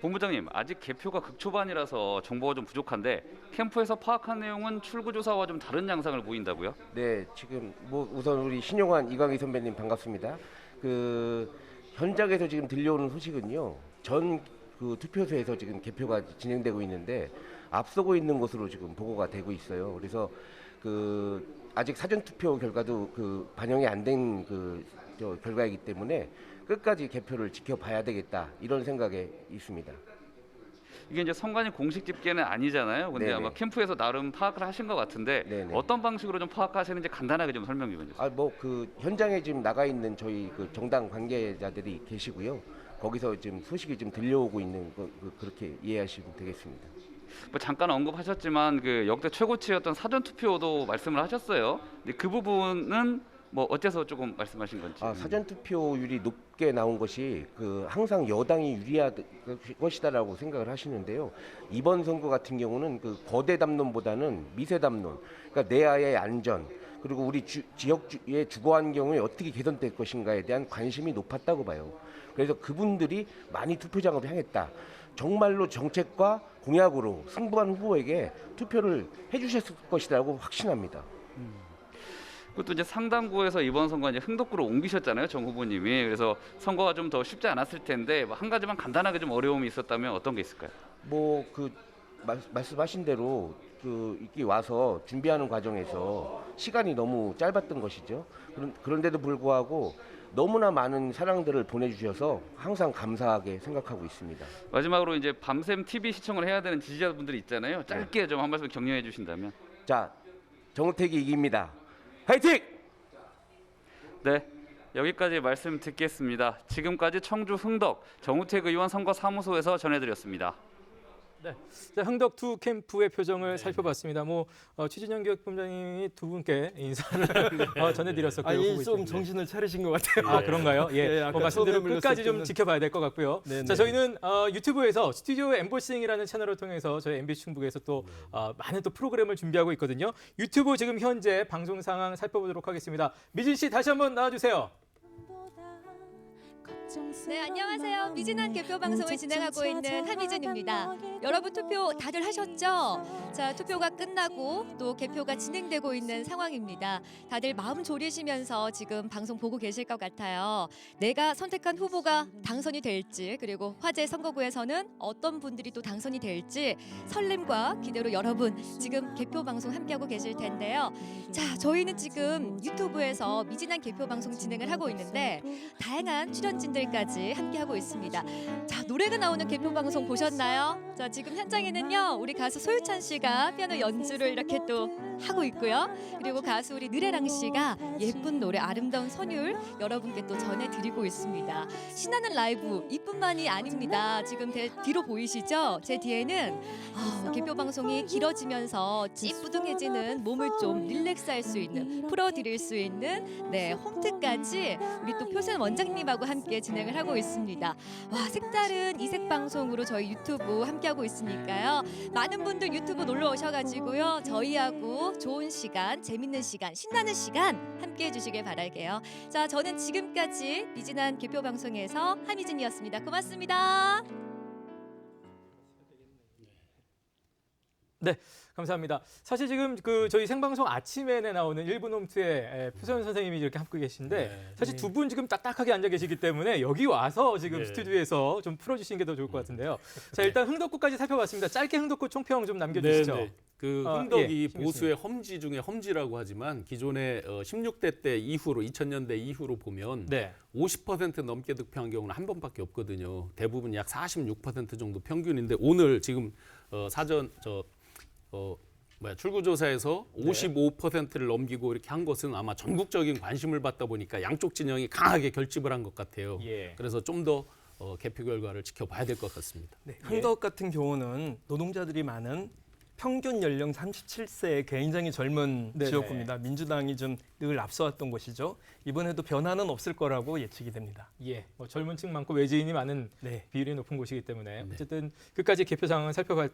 본부장님, 아직 개표가 극초반이라서 정보가 좀 부족한데 캠프에서 파악한 내용은 출구조사와 좀 다른 양상을 보인다고요? 네, 지금 뭐 우선 우리 신용환 이광희 선배님 반갑습니다. 그 현장에서 지금 들려오는 소식은요. 전 그 투표소에서 지금 개표가 진행되고 있는데 앞서고 있는 것으로 지금 보고가 되고 있어요. 그래서 그 아직 사전 투표 결과도 그 반영이 안 된 그 결과이기 때문에 끝까지 개표를 지켜봐야 되겠다 이런 생각에 있습니다. 이게 이제 선관위 공식 집계는 아니잖아요. 근데 네네. 아마 캠프에서 나름 파악을 하신 것 같은데 네네. 어떤 방식으로 좀 파악하시는지 간단하게 좀 설명 좀 해주세요. 뭐 그 현장에 지금 나가 있는 저희 그 정당 관계자들이 계시고요. 거기서 지금 소식이 좀 들려오고 있는 그렇게 이해하시면 되겠습니다. 뭐 잠깐 언급하셨지만 그 역대 최고치였던 사전 투표도 말씀을 하셨어요. 근데 그 부분은 뭐 어째서 조금 말씀하신 건지. 사전 투표율이 높게 나온 것이 그 항상 여당이 유리할 것이다라고 생각을 하시는데요. 이번 선거 같은 경우는 그 거대 담론보다는 미세 담론, 그러니까 내야의 안전 그리고 우리 지역의 주거 환경이 어떻게 개선될 것인가에 대한 관심이 높았다고 봐요. 그래서 그분들이 많이 투표장으로 향했다. 정말로 정책과 공약으로 승부한 후보에게 투표를 해주셨을 것이라고 확신합니다. 그것도 이제 상당구에서 이번 선거 이제 흥덕구로 옮기셨잖아요, 정 후보님이. 그래서 선거가 좀 더 쉽지 않았을 텐데 한 가지만 간단하게 좀 어려움이 있었다면 어떤 게 있을까요? 뭐 그 말씀하신 대로 이렇게 와서 준비하는 과정에서 시간이 너무 짧았던 것이죠. 그런데도 불구하고 너무나 많은 사랑들을 보내주셔서 항상 감사하게 생각하고 있습니다. 마지막으로 이제 밤샘 TV 시청을 해야 되는 지지자분들이 있잖아요. 짧게 좀 한 말씀 격려해 주신다면. 자, 정우택이 이깁니다. 화이팅! 네, 여기까지 말씀 듣겠습니다. 지금까지 청주 흥덕 정우택 의원 선거사무소에서 전해드렸습니다. 네, 자, 흥덕 두 캠프의 표정을 살펴봤습니다. 최진영 기획본부장님이 두 분께 인사를 전해드렸었고요. 아니 보고 좀 있습니다. 정신을 차리신 것 같아요. 아 그런가요? 예, 네, 아까 말씀대로 손을 끝까지 좀 물렸을 때는- 지켜봐야 될 것 같고요. 네네. 자, 저희는 유튜브에서 스튜디오 엠보싱이라는 채널을 통해서 저희 MBC 충북에서 또 많은 또 프로그램을 준비하고 있거든요. 유튜브 지금 현재 방송 상황 살펴보도록 하겠습니다. 미진 씨 다시 한번 나와주세요. 네, 안녕하세요. 미진한 개표 방송을 진행하고 있는 한미진입니다. 여러분 투표 다들 하셨죠? 자, 투표가 끝나고 또 개표가 진행되고 있는 상황입니다. 다들 마음 졸이시면서 지금 방송 보고 계실 것 같아요. 내가 선택한 후보가 당선이 될지, 그리고 화재 선거구에서는 어떤 분들이 또 당선이 될지 설렘과 기대로 여러분 지금 개표 방송 함께하고 계실 텐데요. 자, 저희는 지금 유튜브에서 미진한 개표 방송 진행을 하고 있는데 다양한 출연진들까지 함께하고 있습니다. 자, 노래가 나오는 개표 방송 보셨나요? 자, 지금 현장에는요 우리 가수 소유찬 씨가 피아노 연주를 이렇게 또 하고 있고요. 그리고 가수 우리 느레랑 씨가 예쁜 노래 아름다운 선율 여러분께 또 전해드리고 있습니다. 신나는 라이브 이뿐만이 아닙니다. 지금 뒤로 보이시죠? 제 뒤에는 개표 방송이 길어지면서 찌뿌둥해지는 몸을 좀 릴렉스할 수 있는 풀어드릴 수 있는 홈트까지 우리 또 표선 원장님하고 함께 진행을 하고 있습니다. 와, 색다른 이색 방송으로 저희 유튜브 함께하고 있으니까요. 많은 분들 유튜브 놀러 오셔가지고요. 저희하고 좋은 시간, 재밌는 시간, 신나는 시간 함께해 주시길 바랄게요. 자, 저는 지금까지 미진한 개표 방송에서 한미진이었습니다. 고맙습니다. 네, 감사합니다. 사실 지금 저희 생방송 아침에 나오는 1분 홈트에 표선 선생님이 이렇게 함께 계신데 사실 두 분 지금 딱딱하게 앉아 계시기 때문에 여기 와서 지금 스튜디오에서 좀 풀어주시는 게 더 좋을 것 같은데요. 자, 일단 흥덕구까지 살펴봤습니다. 짧게 흥덕구 총평 좀 남겨주시죠. 네. 흥덕이 예, 보수의 험지 중에 험지라고 하지만 기존의 16대 때 이후로 2000년대 이후로 보면 네. 50% 넘게 득표한 경우는 한 번밖에 없거든요. 대부분 약 46% 정도 평균인데 오늘 지금 출구조사에서 55%를 넘기고 이렇게 한 것은 아마 전국적인 관심을 받다 보니까 양쪽 진영이 강하게 결집을 한 것 같아요. 예. 그래서 좀 더 개표 결과를 지켜봐야 될 것 같습니다. 네, 흥덕 같은 경우는 노동자들이 많은 평균 연령 37세의 굉장히 젊은 네네. 지역구입니다. 민주당이 좀 늘 앞서왔던 곳이죠. 이번에도 변화는 없을 거라고 예측이 됩니다. 예, 젊은 층 많고 외지인이 많은 네. 비율이 높은 곳이기 때문에 어쨌든 끝까지 개표 상황을 살펴봐야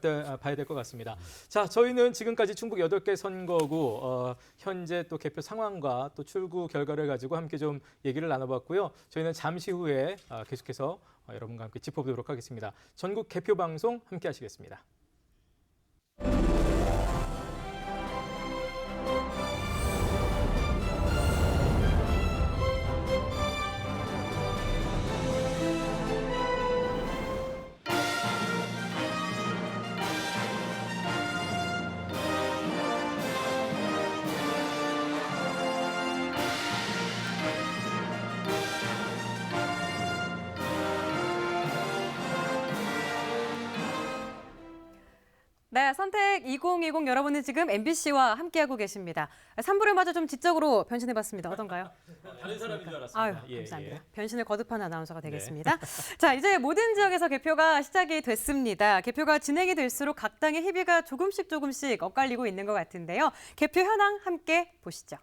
될 것 같습니다. 자, 저희는 지금까지 충북 8개 선거구 현재 또 개표 상황과 또 출구 결과를 가지고 함께 좀 얘기를 나눠봤고요. 저희는 잠시 후에 계속해서 여러분과 함께 짚어보도록 하겠습니다. 전국 개표 방송 함께 하시겠습니다. 네, 선택 2020 여러분은 지금 MBC와 함께하고 계십니다. 3부를 마저 좀 지적으로 변신해봤습니다. 어떤가요? 다른 사람인 줄 알았습니다. 아유, 감사합니다. 변신을 거듭하는 아나운서가 되겠습니다. 자, 이제 모든 지역에서 개표가 시작이 됐습니다. 개표가 진행이 될수록 각 당의 희비가 조금씩 엇갈리고 있는 것 같은데요. 개표 현황 함께 보시죠.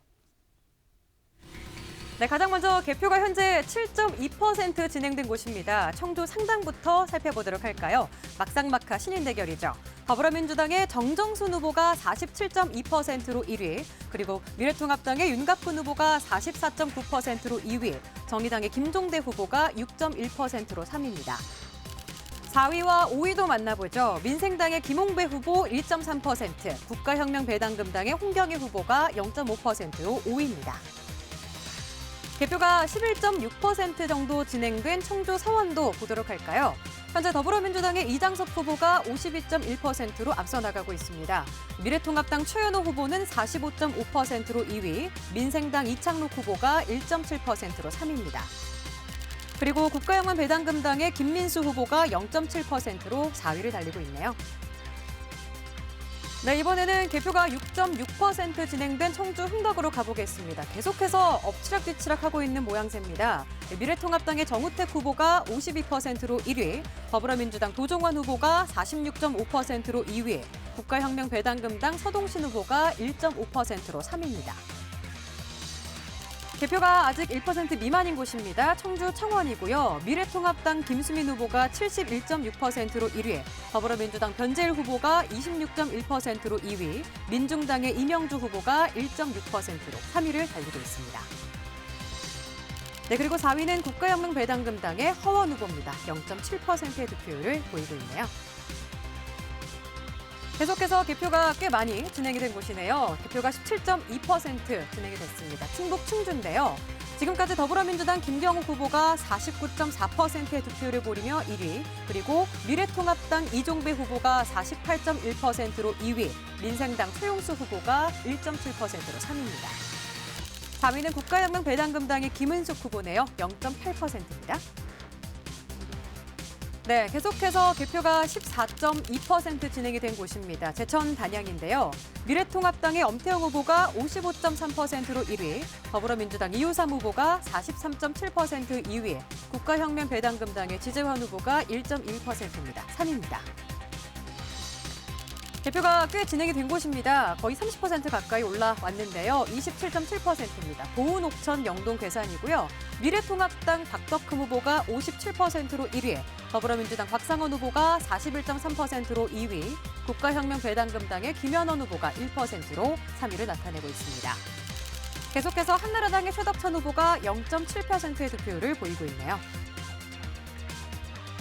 네, 가장 먼저 개표가 현재 7.2% 진행된 곳입니다. 청주 상당부터 살펴보도록 할까요? 막상막하 신인 대결이죠. 더불어민주당의 정정순 후보가 47.2%로 1위, 그리고 미래통합당의 윤갑근 후보가 44.9%로 2위, 정의당의 김종대 후보가 6.1%로 3위입니다. 4위와 5위도 만나보죠. 민생당의 김홍배 후보 1.3%, 국가혁명배당금당의 홍경희 후보가 0.5%로 5위입니다. 개표가 11.6% 정도 진행된 청주 서원도 보도록 할까요? 현재 더불어민주당의 이장섭 후보가 52.1%로 앞서 나가고 있습니다. 미래통합당 최현호 후보는 45.5%로 2위, 민생당 이창록 후보가 1.7%로 3위입니다. 그리고 국가영화 배당금당의 김민수 후보가 0.7%로 4위를 달리고 있네요. 네, 이번에는 개표가 6.6% 진행된 청주 흥덕으로 가보겠습니다. 계속해서 엎치락뒤치락하고 있는 모양새입니다. 미래통합당의 정우택 후보가 52%로 1위, 더불어민주당 도종환 후보가 46.5%로 2위, 국가혁명배당금당 서동신 후보가 1.5%로 3위입니다. 개표가 아직 1% 미만인 곳입니다. 청주 청원이고요. 미래통합당 김수민 후보가 71.6%로 1위, 더불어민주당 변재일 후보가 26.1%로 2위, 민중당의 이명주 후보가 1.6%로 3위를 달리고 있습니다. 네, 그리고 4위는 국가혁명배당금당의 허원 후보입니다. 0.7%의 득표율을 보이고 있네요. 계속해서 개표가 꽤 많이 진행이 된 곳이네요. 개표가 17.2% 진행이 됐습니다. 충북 충주인데요. 지금까지 더불어민주당 김경욱 후보가 49.4%의 득표율을 보이며 1위, 그리고 미래통합당 이종배 후보가 48.1%로 2위, 민생당 최용수 후보가 1.7%로 3위입니다. 4위는 국가혁명배당금당의 김은숙 후보네요. 0.8%입니다. 네, 계속해서 개표가 14.2% 진행이 된 곳입니다. 제천 단양인데요. 미래통합당의 엄태영 후보가 55.3%로 1위, 더불어민주당 이호삼 후보가 43.7% 2위, 국가혁명배당금당의 지재환 후보가 1.1%입니다. 3위입니다. 개표가 꽤 진행이 된 곳입니다. 거의 30% 가까이 올라왔는데요. 27.7%입니다. 보은 옥천 영동 괴산이고요. 미래통합당 박덕흠 후보가 57%로 1위, 더불어민주당 박상원 후보가 41.3%로 2위, 국가혁명배당금당의 김현원 후보가 1%로 3위를 나타내고 있습니다. 계속해서 한나라당의 최덕천 후보가 0.7%의 득표율을 보이고 있네요.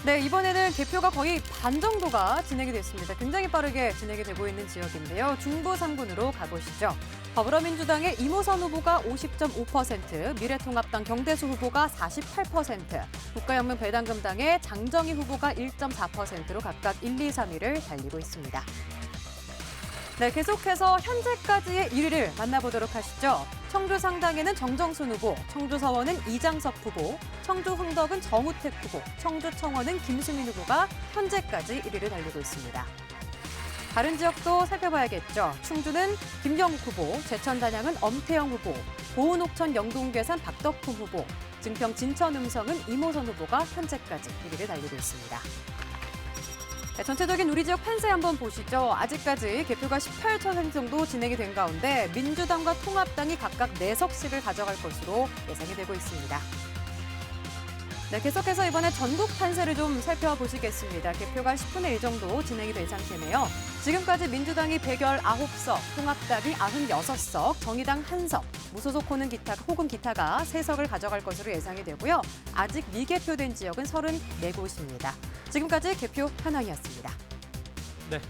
네, 이번에는 개표가 거의 반 정도가 진행이 됐습니다. 굉장히 빠르게 진행이 되고 있는 지역인데요. 중부 3군으로 가보시죠. 더불어민주당의 이모선 후보가 50.5%, 미래통합당 경대수 후보가 48%, 국가혁명배당금당의 장정희 후보가 1.4%로 각각 1, 2, 3위를 달리고 있습니다. 네, 계속해서 현재까지의 1위를 만나보도록 하시죠. 청주 상당에는 정정순 후보, 청주 서원은 이장섭 후보, 청주 흥덕은 정우택 후보, 청주 청원은 김수민 후보가 현재까지 1위를 달리고 있습니다. 다른 지역도 살펴봐야겠죠. 충주는 김경욱 후보, 제천 단양은 엄태영 후보, 보은 옥천 영동괴산 박덕흠 후보, 증평 진천 음성은 이모선 후보가 현재까지 1위를 달리고 있습니다. 네, 전체적인 우리 지역 판세 한번 보시죠. 아직까지 개표가 18% 정도 진행이 된 가운데 민주당과 통합당이 각각 4석씩을 가져갈 것으로 예상이 되고 있습니다. 네, 계속해서 이번에 전국 판세를 좀 살펴보시겠습니다. 개표가 10분의 1 정도 진행이 된 상태네요. 지금까지 민주당이 119석, 통합당이 96석, 정의당 1석, 무소속 혹은 기타가 3석을 가져갈 것으로 예상이 되고요. 아직 미개표된 지역은 34곳입니다. 지금까지 개표 현황이었습니다. 네.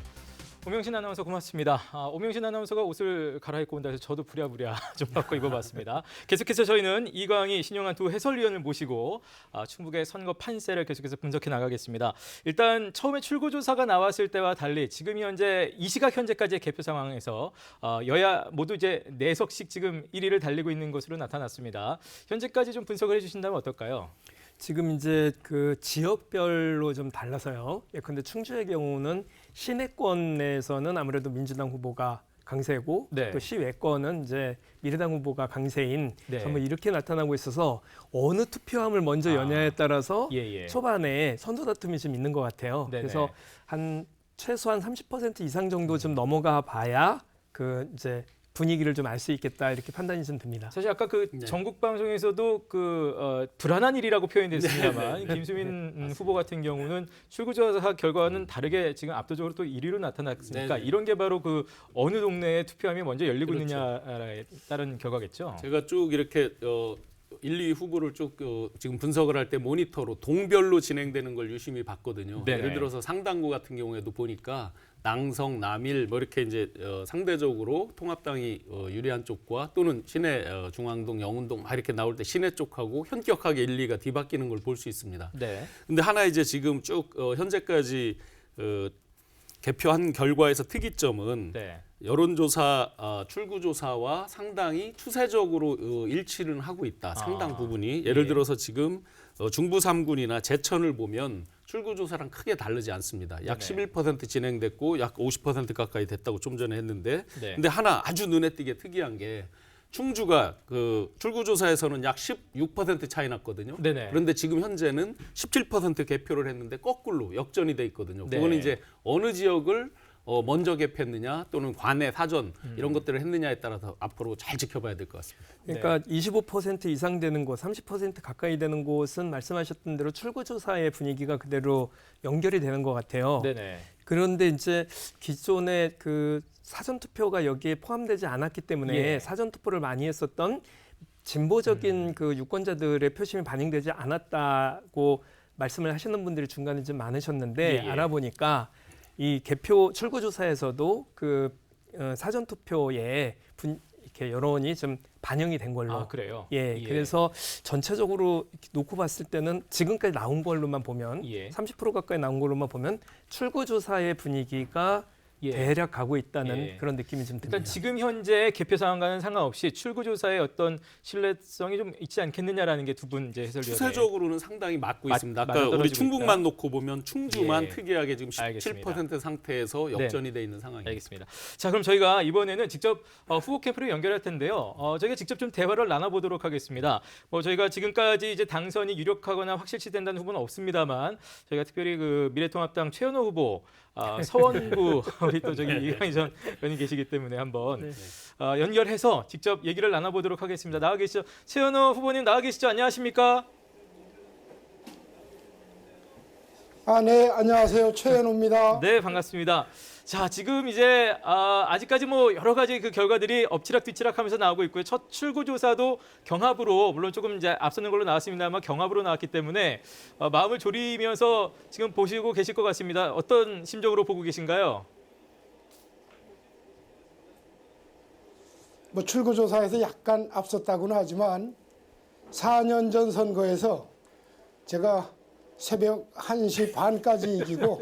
오명신 아나운서 고맙습니다. 오명신 아나운서가 옷을 갈아입고 온다 해서 저도 부랴부랴 좀 바꿔 입어봤습니다. 계속해서 저희는 이광희, 신영한 두 해설위원을 모시고 충북의 선거 판세를 계속해서 분석해 나가겠습니다. 일단 처음에 출구조사가 나왔을 때와 달리 지금 현재 이 시각 현재까지의 개표 상황에서 여야 모두 이제 4석씩 지금 1위를 달리고 있는 것으로 나타났습니다. 현재까지 좀 분석을 해주신다면 어떨까요? 지금 이제 그 지역별로 좀 달라서요. 예컨대 충주의 경우는 시내권에서는 아무래도 민주당 후보가 강세고 네. 또 시외권은 이제 미래당 후보가 강세인 네. 정말 이렇게 나타나고 있어서 어느 투표함을 먼저 여냐에 따라서 예. 초반에 선두 다툼이 좀 있는 것 같아요. 네네. 그래서 한 최소한 30% 이상 정도 좀 넘어가 봐야 그 이제 분위기를 좀 알 수 있겠다 이렇게 판단이 좀 듭니다. 사실 아까 그 네. 전국 방송에서도 불안한 일이라고 표현됐습니다만 네, 네. 김수민 후보 같은 경우는 출구조사 결과는 다르게 지금 압도적으로 또 1위로 나타났으니까 네, 네. 이런 게 바로 그 어느 동네에 투표함이 먼저 열리고 그렇죠. 있느냐에 따른 결과겠죠. 제가 쭉 이렇게 1, 2 후보를 쭉 지금 분석을 할 때 모니터로 동별로 진행되는 걸 유심히 봤거든요. 네네. 예를 들어서 상당구 같은 경우에도 보니까 낭성, 남일 뭐 이렇게 이제 상대적으로 통합당이 유리한 쪽과 또는 시내 중앙동, 영운동 막 이렇게 나올 때 시내 쪽하고 현격하게 1, 2가 뒤바뀌는 걸 볼 수 있습니다. 네. 근데 하나 이제 지금 쭉 현재까지 개표한 결과에서 특이점은 네. 여론조사 출구조사와 상당히 추세적으로 일치를 하고 있다. 상당 부분이 예를 예. 들어서 지금 중부 3군이나 제천을 보면 출구조사랑 크게 다르지 않습니다. 약 네네. 11% 진행됐고 약 50% 가까이 됐다고 좀 전에 했는데 네. 근데 하나 아주 눈에 띄게 특이한 게 충주가 그 출구조사에서는 약 16% 차이 났거든요. 네네. 그런데 지금 현재는 17% 개표를 했는데 거꾸로 역전이 돼 있거든요. 네. 그거는 이제 어느 지역을 먼저 개표했느냐 또는 관내 사전 이런 것들을 했느냐에 따라서 앞으로 잘 지켜봐야 될 것 같습니다. 그러니까 25% 이상 되는 곳, 30% 가까이 되는 곳은 말씀하셨던 대로 출구조사의 분위기가 그대로 연결이 되는 것 같아요. 네네. 그런데 이제 기존의 그 사전 투표가 여기에 포함되지 않았기 때문에 예. 사전 투표를 많이 했었던 진보적인 그 유권자들의 표심이 반영되지 않았다고 말씀을 하시는 분들이 중간에 좀 많으셨는데 예, 예. 알아보니까 이 개표 출구조사에서도 그 사전 투표에 이렇게 여론이 좀 반영이 된 걸로. 아, 그래요? 예, 그래서 전체적으로 이렇게 놓고 봤을 때는 지금까지 나온 걸로만 보면 예. 30% 가까이 나온 걸로만 보면 출구조사의 분위기가 예. 대략 가고 있다는 예. 그런 느낌이 좀 듭니다. 일단 지금 현재 개표 상황과는 상관없이 출구조사의 어떤 신뢰성이 좀 있지 않겠느냐라는 게 두 분 이제 해설위원회. 추세적으로 상당히 맞고 있습니다. 아까 맞아떨어지고 우리 있다. 충북만 놓고 보면 충주만 예. 특이하게 지금 17% 알겠습니다. 상태에서 역전이 돼 있는 상황입니다. 알겠습니다. 자, 그럼 저희가 이번에는 직접 후보 캠프를 연결할 텐데요. 저희가 직접 좀 대화를 나눠보도록 하겠습니다. 저희가 지금까지 이제 당선이 유력하거나 확실시된다는 후보는 없습니다만 저희가 특별히 그 미래통합당 최현호 후보, 서원구 우리 또 저기 이강희 전 의원이 계시기 때문에 한번 연결해서 직접 얘기를 나눠보도록 하겠습니다. 나와 계시죠? 최현호 후보님 나와 계시죠? 안녕하십니까? 네, 안녕하세요. 최현우입니다. 네, 반갑습니다. 자, 지금 이제 아직까지 뭐 여러 가지 그 결과들이 엎치락뒤치락하면서 나오고 있고요. 첫 출구조사도 경합으로 물론 조금 이제 앞서는 걸로 나왔습니다만 경합으로 나왔기 때문에 마음을 졸이면서 지금 보시고 계실 것 같습니다. 어떤 심정으로 보고 계신가요? 뭐 출구조사에서 약간 앞섰다고는 하지만 4년 전 선거에서 제가 새벽 1시 반까지 이기고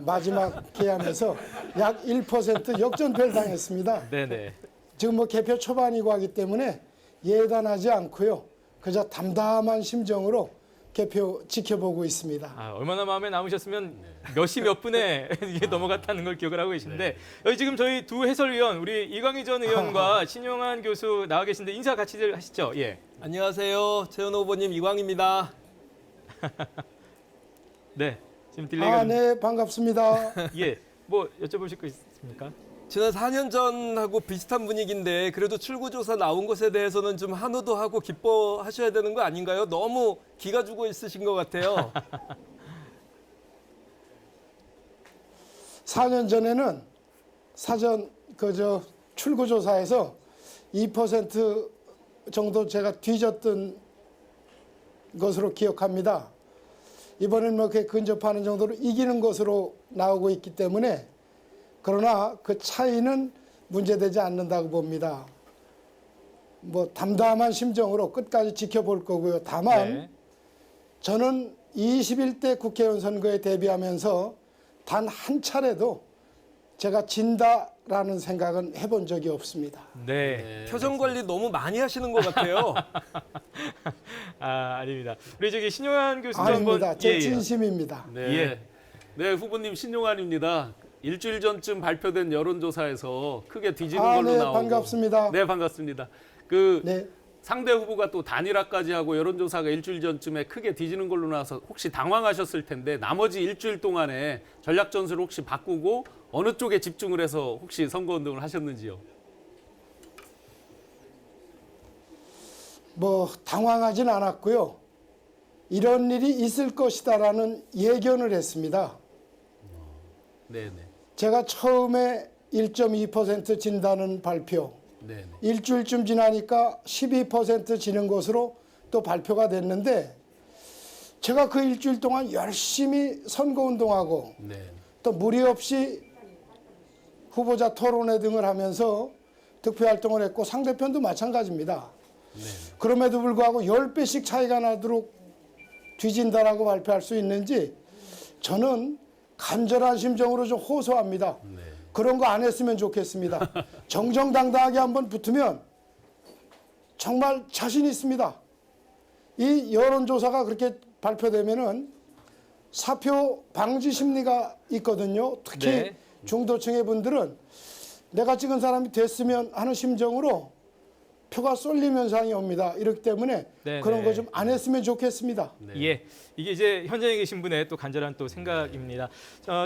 마지막 개항에서 약 1% 역전패를 당했습니다. 네네. 지금 뭐 개표 초반이고 하기 때문에 예단하지 않고요. 그저 담담한 심정으로 개표 지켜보고 있습니다. 얼마나 마음에 남으셨으면 몇 시 몇 분에 이게 넘어갔다는 걸 기억을 하고 계신데 여기 지금 저희 두 해설위원 우리 이광희 전 의원과 신용환 교수 나와 계신데 인사 같이 하시죠. 예. 안녕하세요. 최현호 후보님 이광입니다. 네. 지금 딜레이가 네, 반갑습니다. 예. 뭐 여쭤보실 거 있습니까? 지난 4년 전하고 비슷한 분위기인데 그래도 출구조사 나온 것에 대해서는 좀 한호도 하고 기뻐하셔야 되는 거 아닌가요? 너무 기가 죽어 있으신 것 같아요. 4년 전에는 사전 출구조사에서 2% 정도 제가 뒤졌던 것으로 기억합니다. 이번에는 이렇게 근접하는 정도로 이기는 것으로 나오고 있기 때문에 그러나 그 차이는 문제되지 않는다고 봅니다. 뭐 담담한 심정으로 끝까지 지켜볼 거고요. 다만 네. 저는 21대 국회의원 선거에 대비하면서 단 한 차례도 제가 진다라는 생각은 해본 적이 없습니다. 네. 표정 관리 너무 많이 하시는 것 같아요. 아닙니다. 우리 저기 신용환 교수도 아닙니다. 한번 제 진심입니다. 네. 예. 네, 후보님 신용환입니다. 일주일 전쯤 발표된 여론조사에서 크게 뒤지는 걸로 네, 나오고. 반갑습니다. 네, 반갑습니다. 네. 상대 후보가 또 단일화까지 하고 여론조사가 일주일 전쯤에 크게 뒤지는 걸로 나와서 혹시 당황하셨을 텐데 나머지 일주일 동안에 전략 전술을 혹시 바꾸고 어느 쪽에 집중을 해서 혹시 선거운동을 하셨는지요? 뭐 당황하진 않았고요. 이런 일이 있을 것이다라는 예견을 했습니다. 네네. 제가 처음에 1.2% 진다는 발표, 네네. 일주일쯤 지나니까 12% 지는 것으로 또 발표가 됐는데 제가 그 일주일 동안 열심히 선거운동하고 네. 또 무리 없이 후보자 토론회 등을 하면서 득표 활동을 했고 상대편도 마찬가지입니다. 그럼에도 불구하고 10배씩 차이가 나도록 뒤진다라고 발표할 수 있는지 저는 간절한 심정으로 좀 호소합니다. 그런 거 안 했으면 좋겠습니다. 정정당당하게 한번 붙으면 정말 자신 있습니다. 이 여론조사가 그렇게 발표되면은 사표 방지 심리가 있거든요. 특히 네. 중도층의 분들은 내가 찍은 사람이 됐으면 하는 심정으로 표가 쏠림 현상이 옵니다. 이렇기 때문에 네, 그런 네. 거 좀 안 했으면 좋겠습니다. 예, 이게 이제 현장에 계신 분의 또 간절한 또 생각입니다.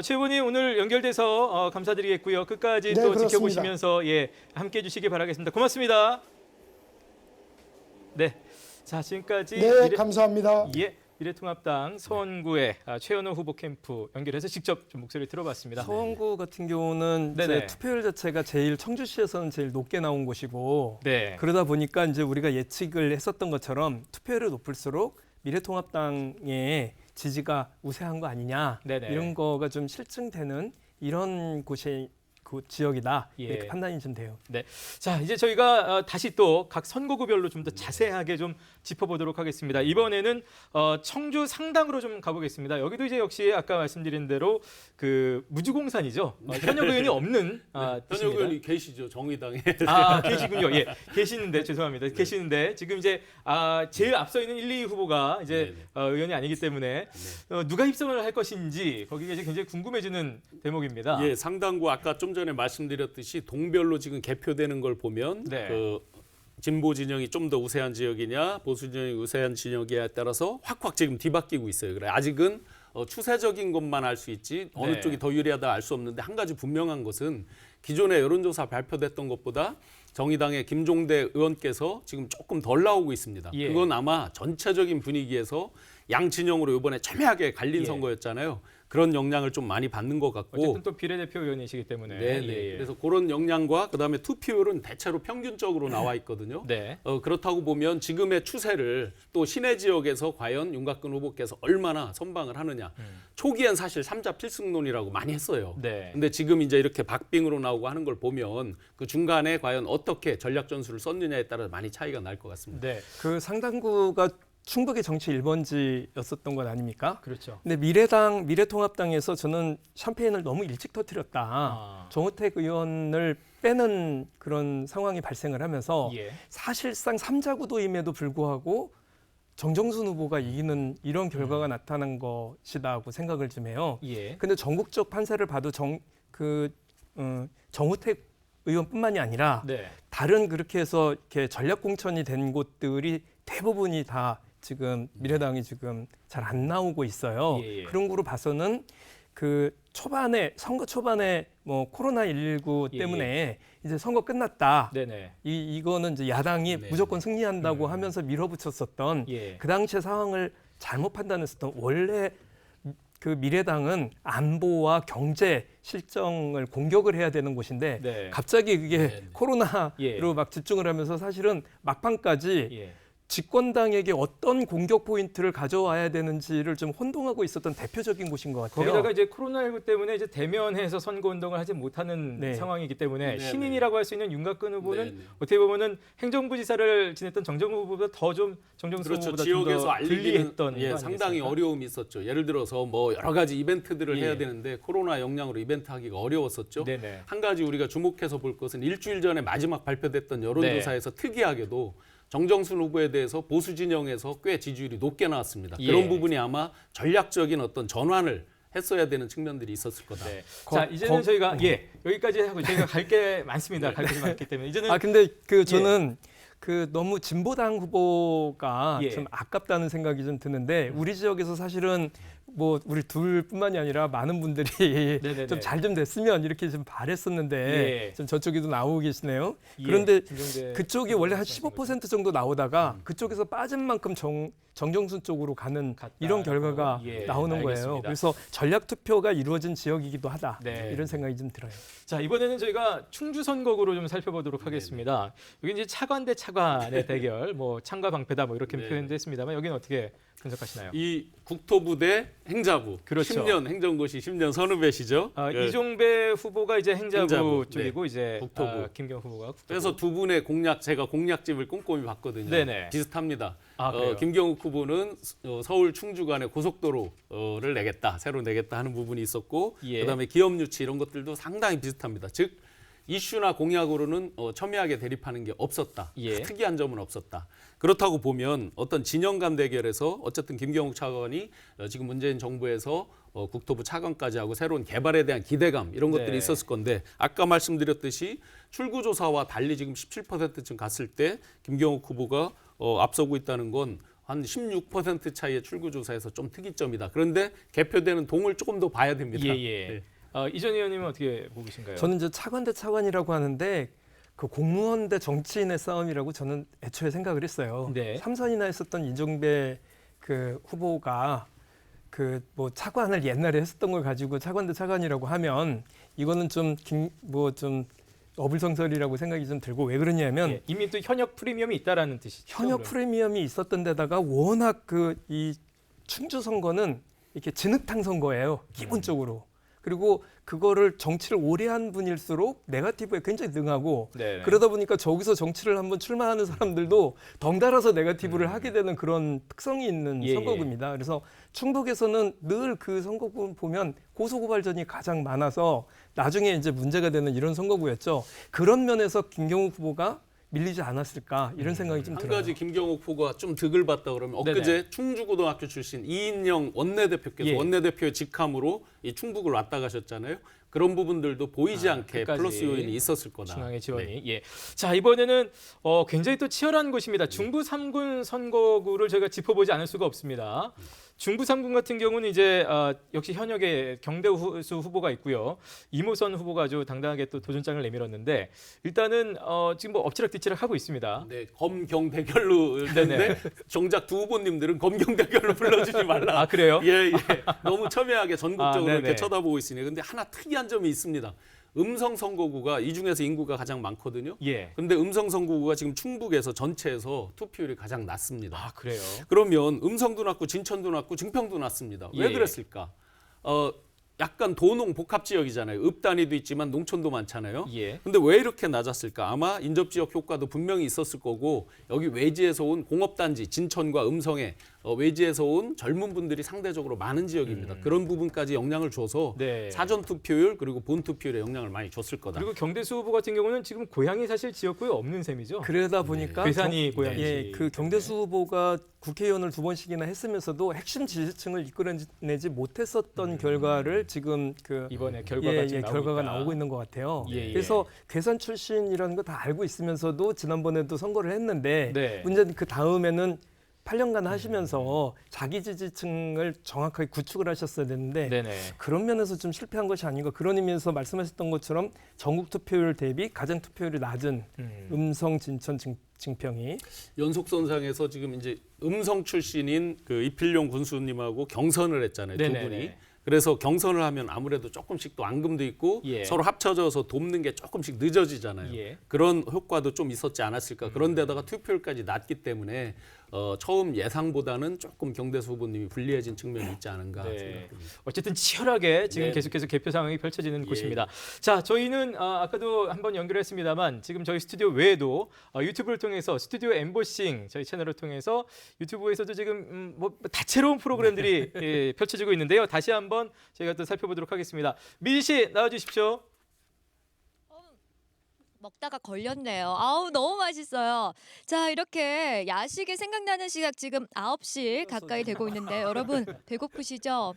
최 의원님 오늘 연결돼서 감사드리겠고요. 끝까지 네, 또 그렇습니다. 지켜보시면서 예, 함께해 주시기 바라겠습니다. 고맙습니다. 네, 자 지금까지 네, 감사합니다. 예, 미래통합당 서원구의 최현호 후보 캠프 연결해서 직접 좀 목소리 들어봤습니다. 서원구 같은 경우는 이제 네네. 투표율 자체가 제일 청주시에서는 제일 높게 나온 곳이고 네, 그러다 보니까 이제 우리가 예측을 했었던 것처럼 투표율이 높을수록 미래통합당의 지지가 우세한 거 아니냐 네네. 이런 거가 좀 실증되는 이런 곳이 그 지역이다 예. 이렇게 판단이 좀 돼요. 자 이제 저희가 다시 또 각 선거구별로 좀 더 자세하게 좀 짚어보도록 하겠습니다. 이번에는 청주 상당으로 좀 가보겠습니다. 여기도 이제 역시 아까 말씀드린 대로 그 무주공산이죠. 현역 의원이 없는 현역 뜻입니다. 의원이 계시죠, 정의당에. 계시군요. 예, 계시는데 죄송합니다. 계시는데 지금 이제 제일 앞서 있는 1, 2 후보가 이제 의원이 아니기 때문에 누가 입성을 할 것인지 거기가 이제 굉장히 궁금해지는 대목입니다. 예, 상당구 아까 좀 전에 말씀드렸듯이 동별로 지금 개표되는 걸 보면 네. 그 진보 진영이 좀 더 우세한 지역이냐 보수 진영이 우세한 지역이냐에 따라서 확확 지금 뒤바뀌고 있어요. 그래 아직은 추세적인 것만 알 수 있지 어느 네. 쪽이 더 유리하다 알 수 없는데 한 가지 분명한 것은 기존의 여론조사 발표됐던 것보다 정의당의 김종대 의원께서 지금 조금 덜 나오고 있습니다. 예. 그건 아마 전체적인 분위기에서 양 진영으로 이번에 첨예하게 갈린 예. 선거였잖아요. 그런 영향을 좀 많이 받는 것 같고 어쨌든 또 비례대표 의원이시기 때문에 네, 예, 예. 그래서 그런 영향과 그다음에 투표율은 대체로 평균적으로 나와 있거든요. 네. 그렇다고 보면 지금의 추세를 또 시내 지역에서 과연 윤곽근 후보께서 얼마나 선방을 하느냐. 초기엔 사실 3자 필승론이라고 많이 했어요. 네. 근데 지금 이제 이렇게 박빙으로 나오고 하는 걸 보면 그 중간에 과연 어떻게 전략 전술을 썼느냐에 따라 많이 차이가 날 것 같습니다. 네. 그 상당구가 충북의 정치 1번지였었던 것 아닙니까? 그렇죠. 근데 미래통합당에서 저는 샴페인을 너무 일찍 터뜨렸다. 정우택 의원을 빼는 그런 상황이 발생을 하면서 예. 사실상 3자 구도임에도 불구하고 정정순 후보가 이기는 이런 결과가 나타난 것이다고 생각을 좀 해요. 예. 근데 전국적 판세를 봐도 정우택 의원뿐만이 아니라 네. 다른 그렇게 해서 이렇게 전략 공천이 된 곳들이 대부분이 다 지금 미래당이 지금 잘 안 나오고 있어요. 예, 예. 그런 거로 봐서는 그 초반에 선거 초반에 뭐 코로나19 예, 때문에 이제 선거 끝났다. 네네. 이거는 이제 야당이 네. 무조건 승리한다고 하면서 밀어붙였었던 예. 그 당시의 상황을 잘못 판단했었던 원래 그 미래당은 안보와 경제 실정을 공격을 해야 되는 곳인데 네. 갑자기 그게 네. 코로나로 예. 막 집중을 하면서 사실은 막판까지 예. 집권당에게 어떤 공격 포인트를 가져와야 되는지를 좀 혼동하고 있었던 대표적인 곳인 것 같아요. 거기다가 이제 코로나19 때문에 이제 대면해서 선거 운동을 하지 못하는 네. 상황이기 때문에 네, 신인이라고 할 수 있는 윤곽근 후보는 네, 네. 어떻게 보면은 행정부지사를 지냈던 정정후 후보보다 더 좀 정정수 그렇죠. 후보보다 지역에서 좀더 알리기는 불리했던 거 상당히 아니겠습니까? 어려움이 있었죠. 예를 들어서 뭐 여러 가지 이벤트들을 예. 해야 되는데 코로나 영향으로 이벤트 하기가 어려웠었죠. 네네. 한 가지 우리가 주목해서 볼 것은 일주일 전에 마지막 발표됐던 여론조사에서 특이하게도 정정순 후보에 대해서 보수 진영에서 꽤 지지율이 높게 나왔습니다. 예. 그런 부분이 아마 전략적인 어떤 전환을 했어야 되는 측면들이 있었을 거다. 네. 자 이제는 저희가 여기까지 하고 저희가 갈 게 많습니다. 갈 게 많기 때문에 이제는 근데 그 저는 그 너무 진보당 후보가 예. 좀 아깝다는 생각이 좀 드는데 우리 지역에서 사실은 뭐 우리 둘뿐만이 아니라 많은 분들이 네네네. 좀 잘 좀 됐으면 이렇게 좀 바랬었는데 예. 좀 저쪽에도 나오고 계시네요. 예, 그런데 김종대 그쪽이 원래 한 말씀하신 거죠. 15% 정도 나오다가 그쪽에서 빠진 만큼 정정순 쪽으로 가는 이런 결과가 예, 나오는 알겠습니다. 거예요. 그래서 전략 투표가 이루어진 지역이기도 하다. 네. 이런 생각이 좀 들어요. 자 이번에는 저희가 충주 선거구로 좀 살펴보도록 하겠습니다. 여기 이제 차관 대 차관의 대결, 뭐 창과 방패다 뭐 이렇게 네. 표현됐습니다만 여기는 어떻게 분석하시나요? 이 국토부 대 행자부. 그렇죠. 10년 행정고시 10년 선후배시죠. 이종배 후보가 이제 행자부 행자부, 쪽이고 이제 국토부. 김경 후보가 국토부. 그래서 두 분의 공약 제가 공약집을 꼼꼼히 봤거든요. 네네. 비슷합니다. 그래요? 김경욱 후보는 서울 충주 간에 고속도로를 내겠다, 새로 내겠다 하는 부분이 있었고, 예. 그다음에 기업 유치 이런 것들도 상당히 비슷합니다. 즉 이슈나 공약으로는 첨예하게 대립하는 게 없었다. 예. 특이한 점은 없었다. 그렇다고 보면 어떤 진영 간 대결에서 어쨌든 김경욱 차관이 지금 문재인 정부에서 국토부 차관까지 하고 새로운 개발에 대한 기대감 이런 것들이 네. 있었을 건데 아까 말씀드렸듯이 출구조사와 달리 지금 17%쯤 갔을 때 김경욱 후보가 앞서고 있다는 건 한 16% 차이의 출구조사에서 좀 특이점이다. 그런데 개표되는 동을 조금 더 봐야 됩니다. 예. 네. 이전 의원님은 어떻게 보고 계신가요? 저는 이제 차관 대 차관이라고 하는데 그 공무원 대 정치인의 싸움이라고 저는 애초에 생각을 했어요. 네. 3선이나 했었던 이종배 그 후보가 그 뭐 차관을 옛날에 했었던 걸 가지고 차관 대 차관이라고 하면 이거는 좀 어불성설이라고 생각이 좀 들고 왜 그러냐면 예, 이미 또 현역 프리미엄이 있다라는 뜻이죠. 현역 그러면. 프리미엄이 있었던 데다가 워낙 그 이 충주 선거는 이렇게 진흙탕 선거예요. 기본적으로. 그리고 그거를 정치를 오래 한 분일수록 네거티브에 굉장히 능하고 네네. 그러다 보니까 저기서 정치를 한번 출마하는 사람들도 덩달아서 네거티브를 하게 되는 그런 특성이 있는 예, 선거구입니다. 그래서 충북에서는 늘 그 선거구 보면 고소고발전이 가장 많아서 나중에 이제 문제가 되는 이런 선거구였죠. 그런 면에서 김경욱 후보가 밀리지 않았을까 이런 생각이 좀 한 들어요. 가지 김경욱 후보가 좀 득을 봤다 그러면 엊그제 네네. 충주고등학교 출신 이인영 원내대표께서 예. 원내대표의 직함으로 이 충북을 왔다 가셨잖아요. 그런 부분들도 보이지 않게 끝까지 플러스 요인이 있었을 거다. 중앙의 지원이. 네. 예. 자, 이번에는 굉장히 또 치열한 곳입니다. 중부 3군 선거구를 저희가 짚어보지 않을 수가 없습니다. 중부 3군 같은 경우는 이제 역시 현역의 경대수 후보가 있고요. 이모선 후보가 아주 당당하게 또 도전장을 내밀었는데 일단은 지금 뭐 엎치락뒤치락 하고 있습니다. 네, 검경 대결로 네네. 했는데 정작 두 후보님들은 검경 대결로 불러주지 말라. 그래요? 예. 너무 첨예하게 전국적으로 네네. 이렇게 쳐다보고 있으니. 근데 하나 특이한 점이 있습니다. 음성 선거구가 이 중에서 인구가 가장 많거든요. 예. 근데 음성 선거구가 지금 충북에서 전체에서 투표율이 가장 낮습니다. 그래요? 그러면 음성도 낮고 진천도 낮고 증평도 낮습니다. 왜 예. 그랬을까? 약간 도농 복합 지역이잖아요. 읍 단위도 있지만 농촌도 많잖아요. 예. 근데 왜 이렇게 낮았을까? 아마 인접 지역 효과도 분명히 있었을 거고 여기 외지에서 온 공업단지 진천과 음성에 외지에서 온 젊은 분들이 상대적으로 많은 지역입니다. 그런 부분까지 영향을 줘서 네. 사전 투표율 그리고 본 투표율에 영향을 많이 줬을 거다. 그리고 경대수 후보 같은 경우는 지금 고향이 사실 지역구에 없는 셈이죠. 그러다 보니까 괴산이 고향이지. 예, 그 경대수 후보가 국회의원을 2번씩이나 했으면서도 핵심 지지층을 이끌어내지 못했었던 결과를 지금 그 이번에 결과가 지금 결과가 나오니까. 나오고 있는 것 같아요. 예. 그래서 괴산 출신이라는 거 다 알고 있으면서도 지난번에도 선거를 했는데 네. 문제는 그 다음에는 8년간 하시면서 자기 지지층을 정확하게 구축을 하셨어야 되는데 네네. 그런 면에서 좀 실패한 것이 아닌가 그런 의미에서 말씀하셨던 것처럼 전국 투표율 대비 가장 투표율이 낮은 음성, 진천, 증평이 연속선상에서 지금 이제 음성 출신인 그 이필용 군수님하고 경선을 했잖아요. 네네네. 두 분이. 그래서 경선을 하면 아무래도 조금씩 또 앙금도 있고 예. 서로 합쳐져서 돕는 게 조금씩 늦어지잖아요. 예. 그런 효과도 좀 있었지 않았을까. 그런데다가 투표율까지 낮기 때문에 처음 예상보다는 조금 경대수 후보님이 불리해진 측면이 있지 않은가 네. 생각합니다. 어쨌든 치열하게 지금 네. 계속해서 개표 상황이 펼쳐지는 예. 곳입니다. 자, 저희는 아까도 한번 연결했습니다만 지금 저희 스튜디오 외에도 유튜브를 통해서 스튜디오 엠보싱 저희 채널을 통해서 유튜브에서도 지금 뭐 다채로운 프로그램들이 예, 펼쳐지고 있는데요. 다시 한번 저희가 또 살펴보도록 하겠습니다. 미지 씨 나와주십시오. 먹다가 걸렸네요. 아우 너무 맛있어요. 자 이렇게 야식이 생각나는 시각 지금 9시 가까이 되고 있는데 여러분 배고프시죠?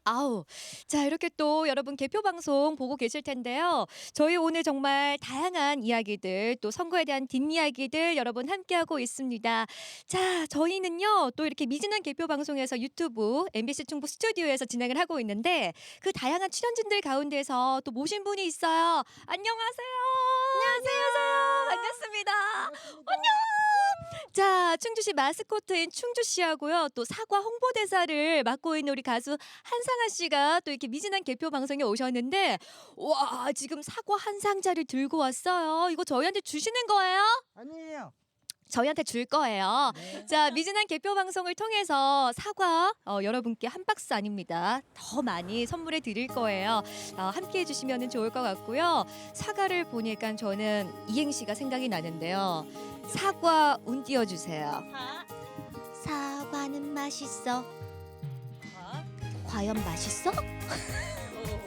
아우 자 이렇게 또 여러분 개표 방송 보고 계실 텐데요. 저희 오늘 정말 다양한 이야기들 또 선거에 대한 뒷이야기들 여러분 함께하고 있습니다. 자 저희는요 또 이렇게 미진한 개표 방송에서 유튜브 MBC 충북 스튜디오에서 진행을 하고 있는데 그 다양한 출연진들 가운데서 또 모신 분이 있어요. 안녕하세요. 안녕하세요. 반갑습니다. 안녕. 자 충주시 마스코트인 충주시하고요 또 사과 홍보대사를 맡고 있는 우리 가수 한상아 씨가 또 이렇게 미진한 개표 방송에 오셨는데 와 지금 사과 한 상자를 들고 왔어요. 이거 저희한테 주시는 거예요? 아니에요. 저희한테 줄 거예요. 자, 미진한 개표 방송을 통해서 사과 여러분께 한 박스 아닙니다. 더 많이 선물해 드릴 거예요. 함께 해주시면 좋을 것 같고요. 사과를 보니까 저는 이행시가 생각이 나는데요. 사과 운 띄워주세요. 사과는 맛있어. 과연 맛있어?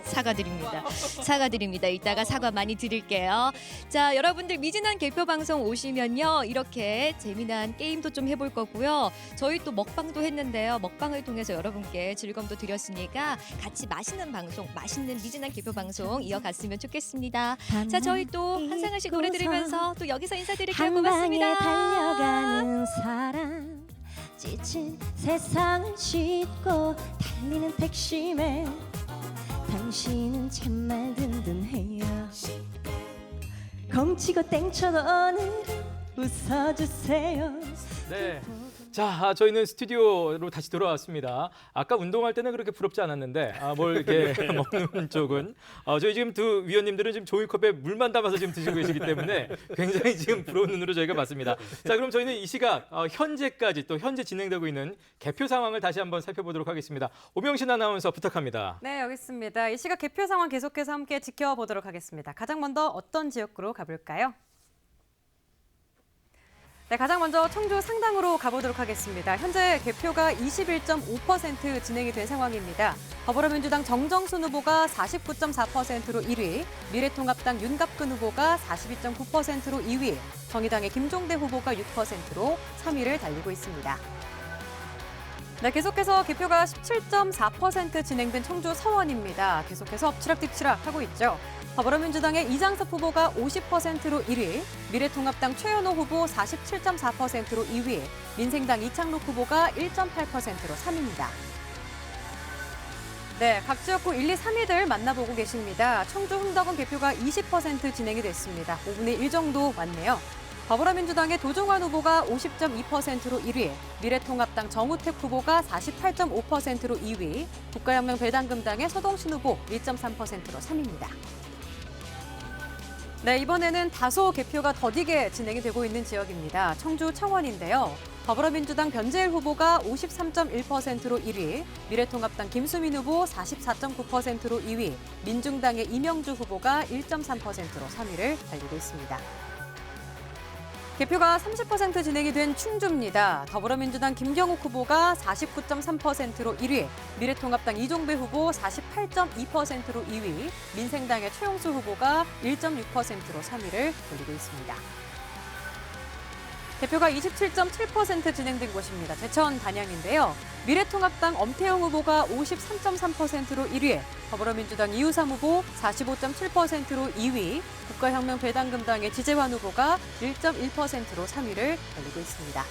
사과드립니다. 사과드립니다. 이따가 사과 많이 드릴게요. 자, 여러분들 미진한 개표 방송 오시면요. 이렇게 재미난 게임도 좀 해볼 거고요. 저희 또 먹방도 했는데요. 먹방을 통해서 여러분께 즐거움도 드렸으니까 같이 맛있는 방송, 맛있는 미진한 개표 방송 이어갔으면 좋겠습니다. 자, 저희 또 한상아 씨 노래 들으면서 또 여기서 인사드릴게요. 고맙습니다. 달려가는 사람 지친 세상을 싣고 달리는 택시맨 당신은 참말 든든해요 공치고 땡쳐도 오늘은 웃어주세요 네. 자, 저희는 스튜디오로 다시 돌아왔습니다. 아까 운동할 때는 그렇게 부럽지 않았는데 뭘 이렇게 먹는 쪽은 저희 지금 두 위원님들은 지금 종이컵에 물만 담아서 지금 드시고 계시기 때문에 굉장히 지금 부러운 눈으로 저희가 봤습니다. 자, 그럼 저희는 이 시각 현재까지 또 현재 진행되고 있는 개표 상황을 다시 한번 살펴보도록 하겠습니다. 오명신 아나운서 부탁합니다. 네, 여기 있습니다. 이 시각 개표 상황 계속해서 함께 지켜보도록 하겠습니다. 가장 먼저 어떤 지역구로 가볼까요? 네, 가장 먼저 청주 상당으로 가보도록 하겠습니다. 현재 개표가 21.5% 진행이 된 상황입니다. 더불어민주당 정정순 후보가 49.4%로 1위, 미래통합당 윤갑근 후보가 42.9%로 2위, 정의당의 김종대 후보가 6%로 3위를 달리고 있습니다. 네, 계속해서 개표가 17.4% 진행된 청주 서원입니다. 계속해서 엎치락뒤치락 하고 있죠. 더불어민주당의 이장섭 후보가 50%로 1위, 미래통합당 최현호 후보 47.4%로 2위, 민생당 이창록 후보가 1.8%로 3위입니다. 네, 각 지역구 1, 2, 3위들 만나보고 계십니다. 청주 흥덕은 개표가 20% 진행이 됐습니다. 5분의 1 정도 왔네요. 더불어민주당의 도종환 후보가 50.2%로 1위, 미래통합당 정우택 후보가 48.5%로 2위, 국가혁명 배당금당의 서동신 후보 1.3%로 3위입니다. 네, 이번에는 다소 개표가 더디게 진행이 되고 있는 지역입니다. 청주 청원인데요. 더불어민주당 변재일 후보가 53.1%로 1위, 미래통합당 김수민 후보 44.9%로 2위, 민중당의 이명주 후보가 1.3%로 3위를 달리고 있습니다. 개표가 30% 진행이 된 충주입니다. 더불어민주당 김경욱 후보가 49.3%로 1위, 미래통합당 이종배 후보 48.2%로 2위, 민생당의 최용수 후보가 1.6%로 3위를 돌리고 있습니다. 개표가 27.7% 진행된 곳입니다. 제천 단양인데요. 미래통합당 엄태영 후보가 53.3%로 1위, 더불어민주당 이우삼 후보 45.7%로 2위, 국가혁명 배당금당의 지재환 후보가 1.1%로 3위를 달리고 있습니다.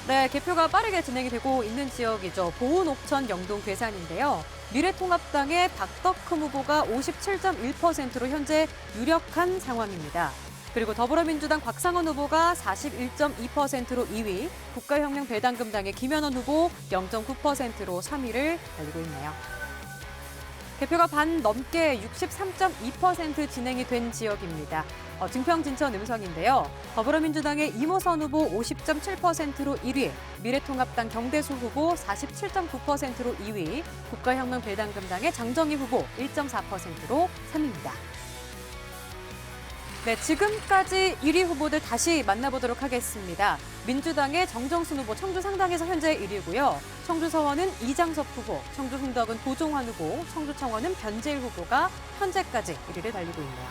네, 개표가 빠르게 진행이 되고 있는 지역이죠. 보은 옥천 영동 괴산인데요. 미래통합당의 박덕흠 후보가 57.1%로 현재 유력한 상황입니다. 그리고 더불어민주당 곽상원 후보가 41.2%로 2위, 국가혁명 배당금당의 김현원 후보 0.9%로 3위를 달리고 있네요. 개표가 반 넘게 63.2% 진행이 된 지역입니다. 증평 진천 음성인데요. 더불어민주당의 이모선 후보 50.7%로 1위, 미래통합당 경대수 후보 47.9%로 2위, 국가혁명 배당금당의 장정희 후보 1.4%로 3위입니다. 네, 지금까지 1위 후보들 다시 만나보도록 하겠습니다. 민주당의 정정순 후보 청주 상당에서 현재 1위고요. 청주 서원은 이장섭 후보, 청주 흥덕은 도종환 후보, 청주 청원은 변재일 후보가 현재까지 1위를 달리고 있네요.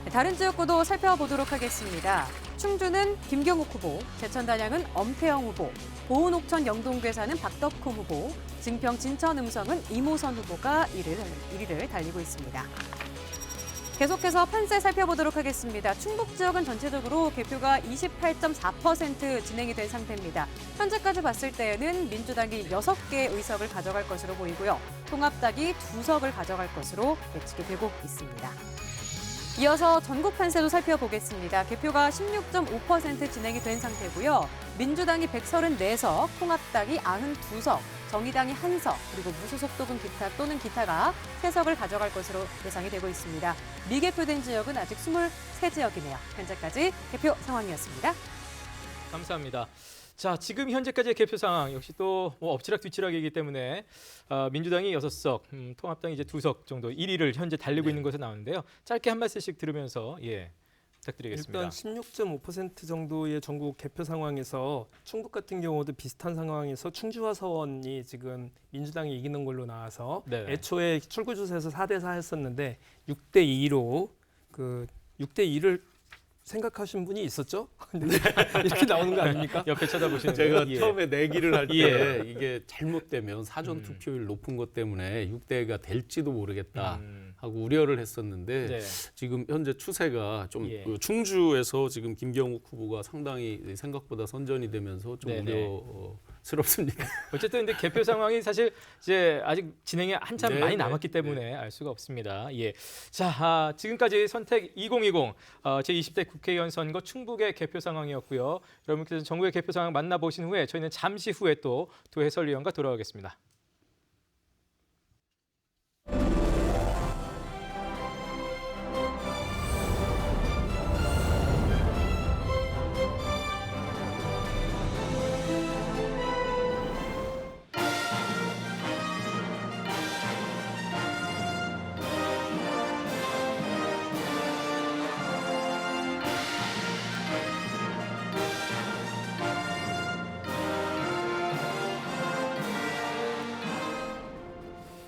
네, 다른 지역구도 살펴보도록 하겠습니다. 충주는 김경욱 후보, 제천 단양은 엄태영 후보, 보은 옥천 영동 괴산은 박덕흠 후보, 증평 진천 음성은 이모선 후보가 1위를 달리고 있습니다. 계속해서 판세 살펴보도록 하겠습니다. 충북 지역은 전체적으로 개표가 28.4% 진행이 된 상태입니다. 현재까지 봤을 때에는 민주당이 6개 의석을 가져갈 것으로 보이고요. 통합당이 2석을 가져갈 것으로 예측이 되고 있습니다. 이어서 전국 판세도 살펴보겠습니다. 개표가 16.5% 진행이 된 상태고요. 민주당이 134석, 통합당이 92석, 정의당이 한 석, 그리고 무소속 또는 기타가 3석을 가져갈 것으로 예상이 되고 있습니다. 미개표된 지역은 아직 23지역이네요. 현재까지 개표 상황이었습니다. 감사합니다. 자, 지금 현재까지의 개표 상황 역시 또 엎치락뒤치락이기 때문에 민주당이 6석, 통합당이 이제 2석 정도 1위를 현재 달리고 있는 것으로 나오는데요. 짧게 한 말씀씩 들으면서 부탁드리겠습니다. 일단 16.5% 정도의 전국 개표 상황에서 충북 같은 경우도 비슷한 상황에서 충주와 서원이 지금 민주당이 이기는 걸로 나와서 네. 애초에 출구조사에서 4대4 했었는데 6대2로 그 6대2를 생각하신 분이 있었죠? 이렇게 나오는 거 아닙니까? 옆에 쳐다보시는 제가 거예요. 처음에 내기를 할 때 이게 잘못되면 사전 투표율 높은 것 때문에 6대가 될지도 모르겠다 하고 우려를 했었는데 네. 지금 현재 추세가 좀 예. 그 충주에서 지금 김경욱 후보가 상당히 생각보다 선전이 되면서 좀 네네. 우려스럽습니다. 어쨌든 근데 개표 상황이 사실 이제 아직 진행이 한참 네, 많이 네, 남았기 때문에 알 수가 없습니다. 자, 지금까지 선택 2020 제20대 국회의원 선거 충북의 개표 상황이었고요. 여러분께서 전국의 개표 상황 만나보신 후에 저희는 잠시 후에 또 두 해설위원과 돌아오겠습니다.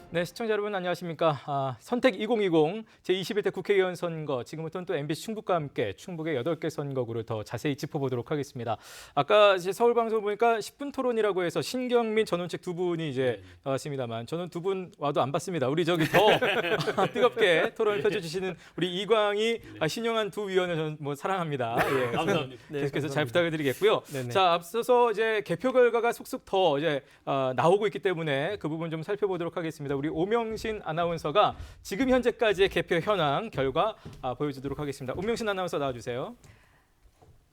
네, 시청자 여러분 안녕하십니까? 선택 2020 제21대 국회의원 선거 지금부터는 또 MBC 충북과 함께 충북의 8개 선거구를 더 자세히 짚어보도록 하겠습니다. 아까 이제 서울 방송 보니까 10분 토론이라고 해서 신경민 전원책 두 분이 이제 나왔습니다만 저는 두 분 와도 안 봤습니다. 우리 저기 더 뜨겁게 토론을 펼쳐주시는 우리 이광희 신용한 두 위원을 저는 뭐 사랑합니다. 예, 감사합니다. 계속해서 잘 부탁드리겠고요. 네네. 자, 앞서서 이제 개표 결과가 속속 더 이제 나오고 있기 때문에 그 부분 좀 살펴보도록 하겠습니다. 우리 오명신 아나운서가 지금 현재까지의 개표 현황 결과 보여주도록 하겠습니다. 오명신 아나운서 나와주세요.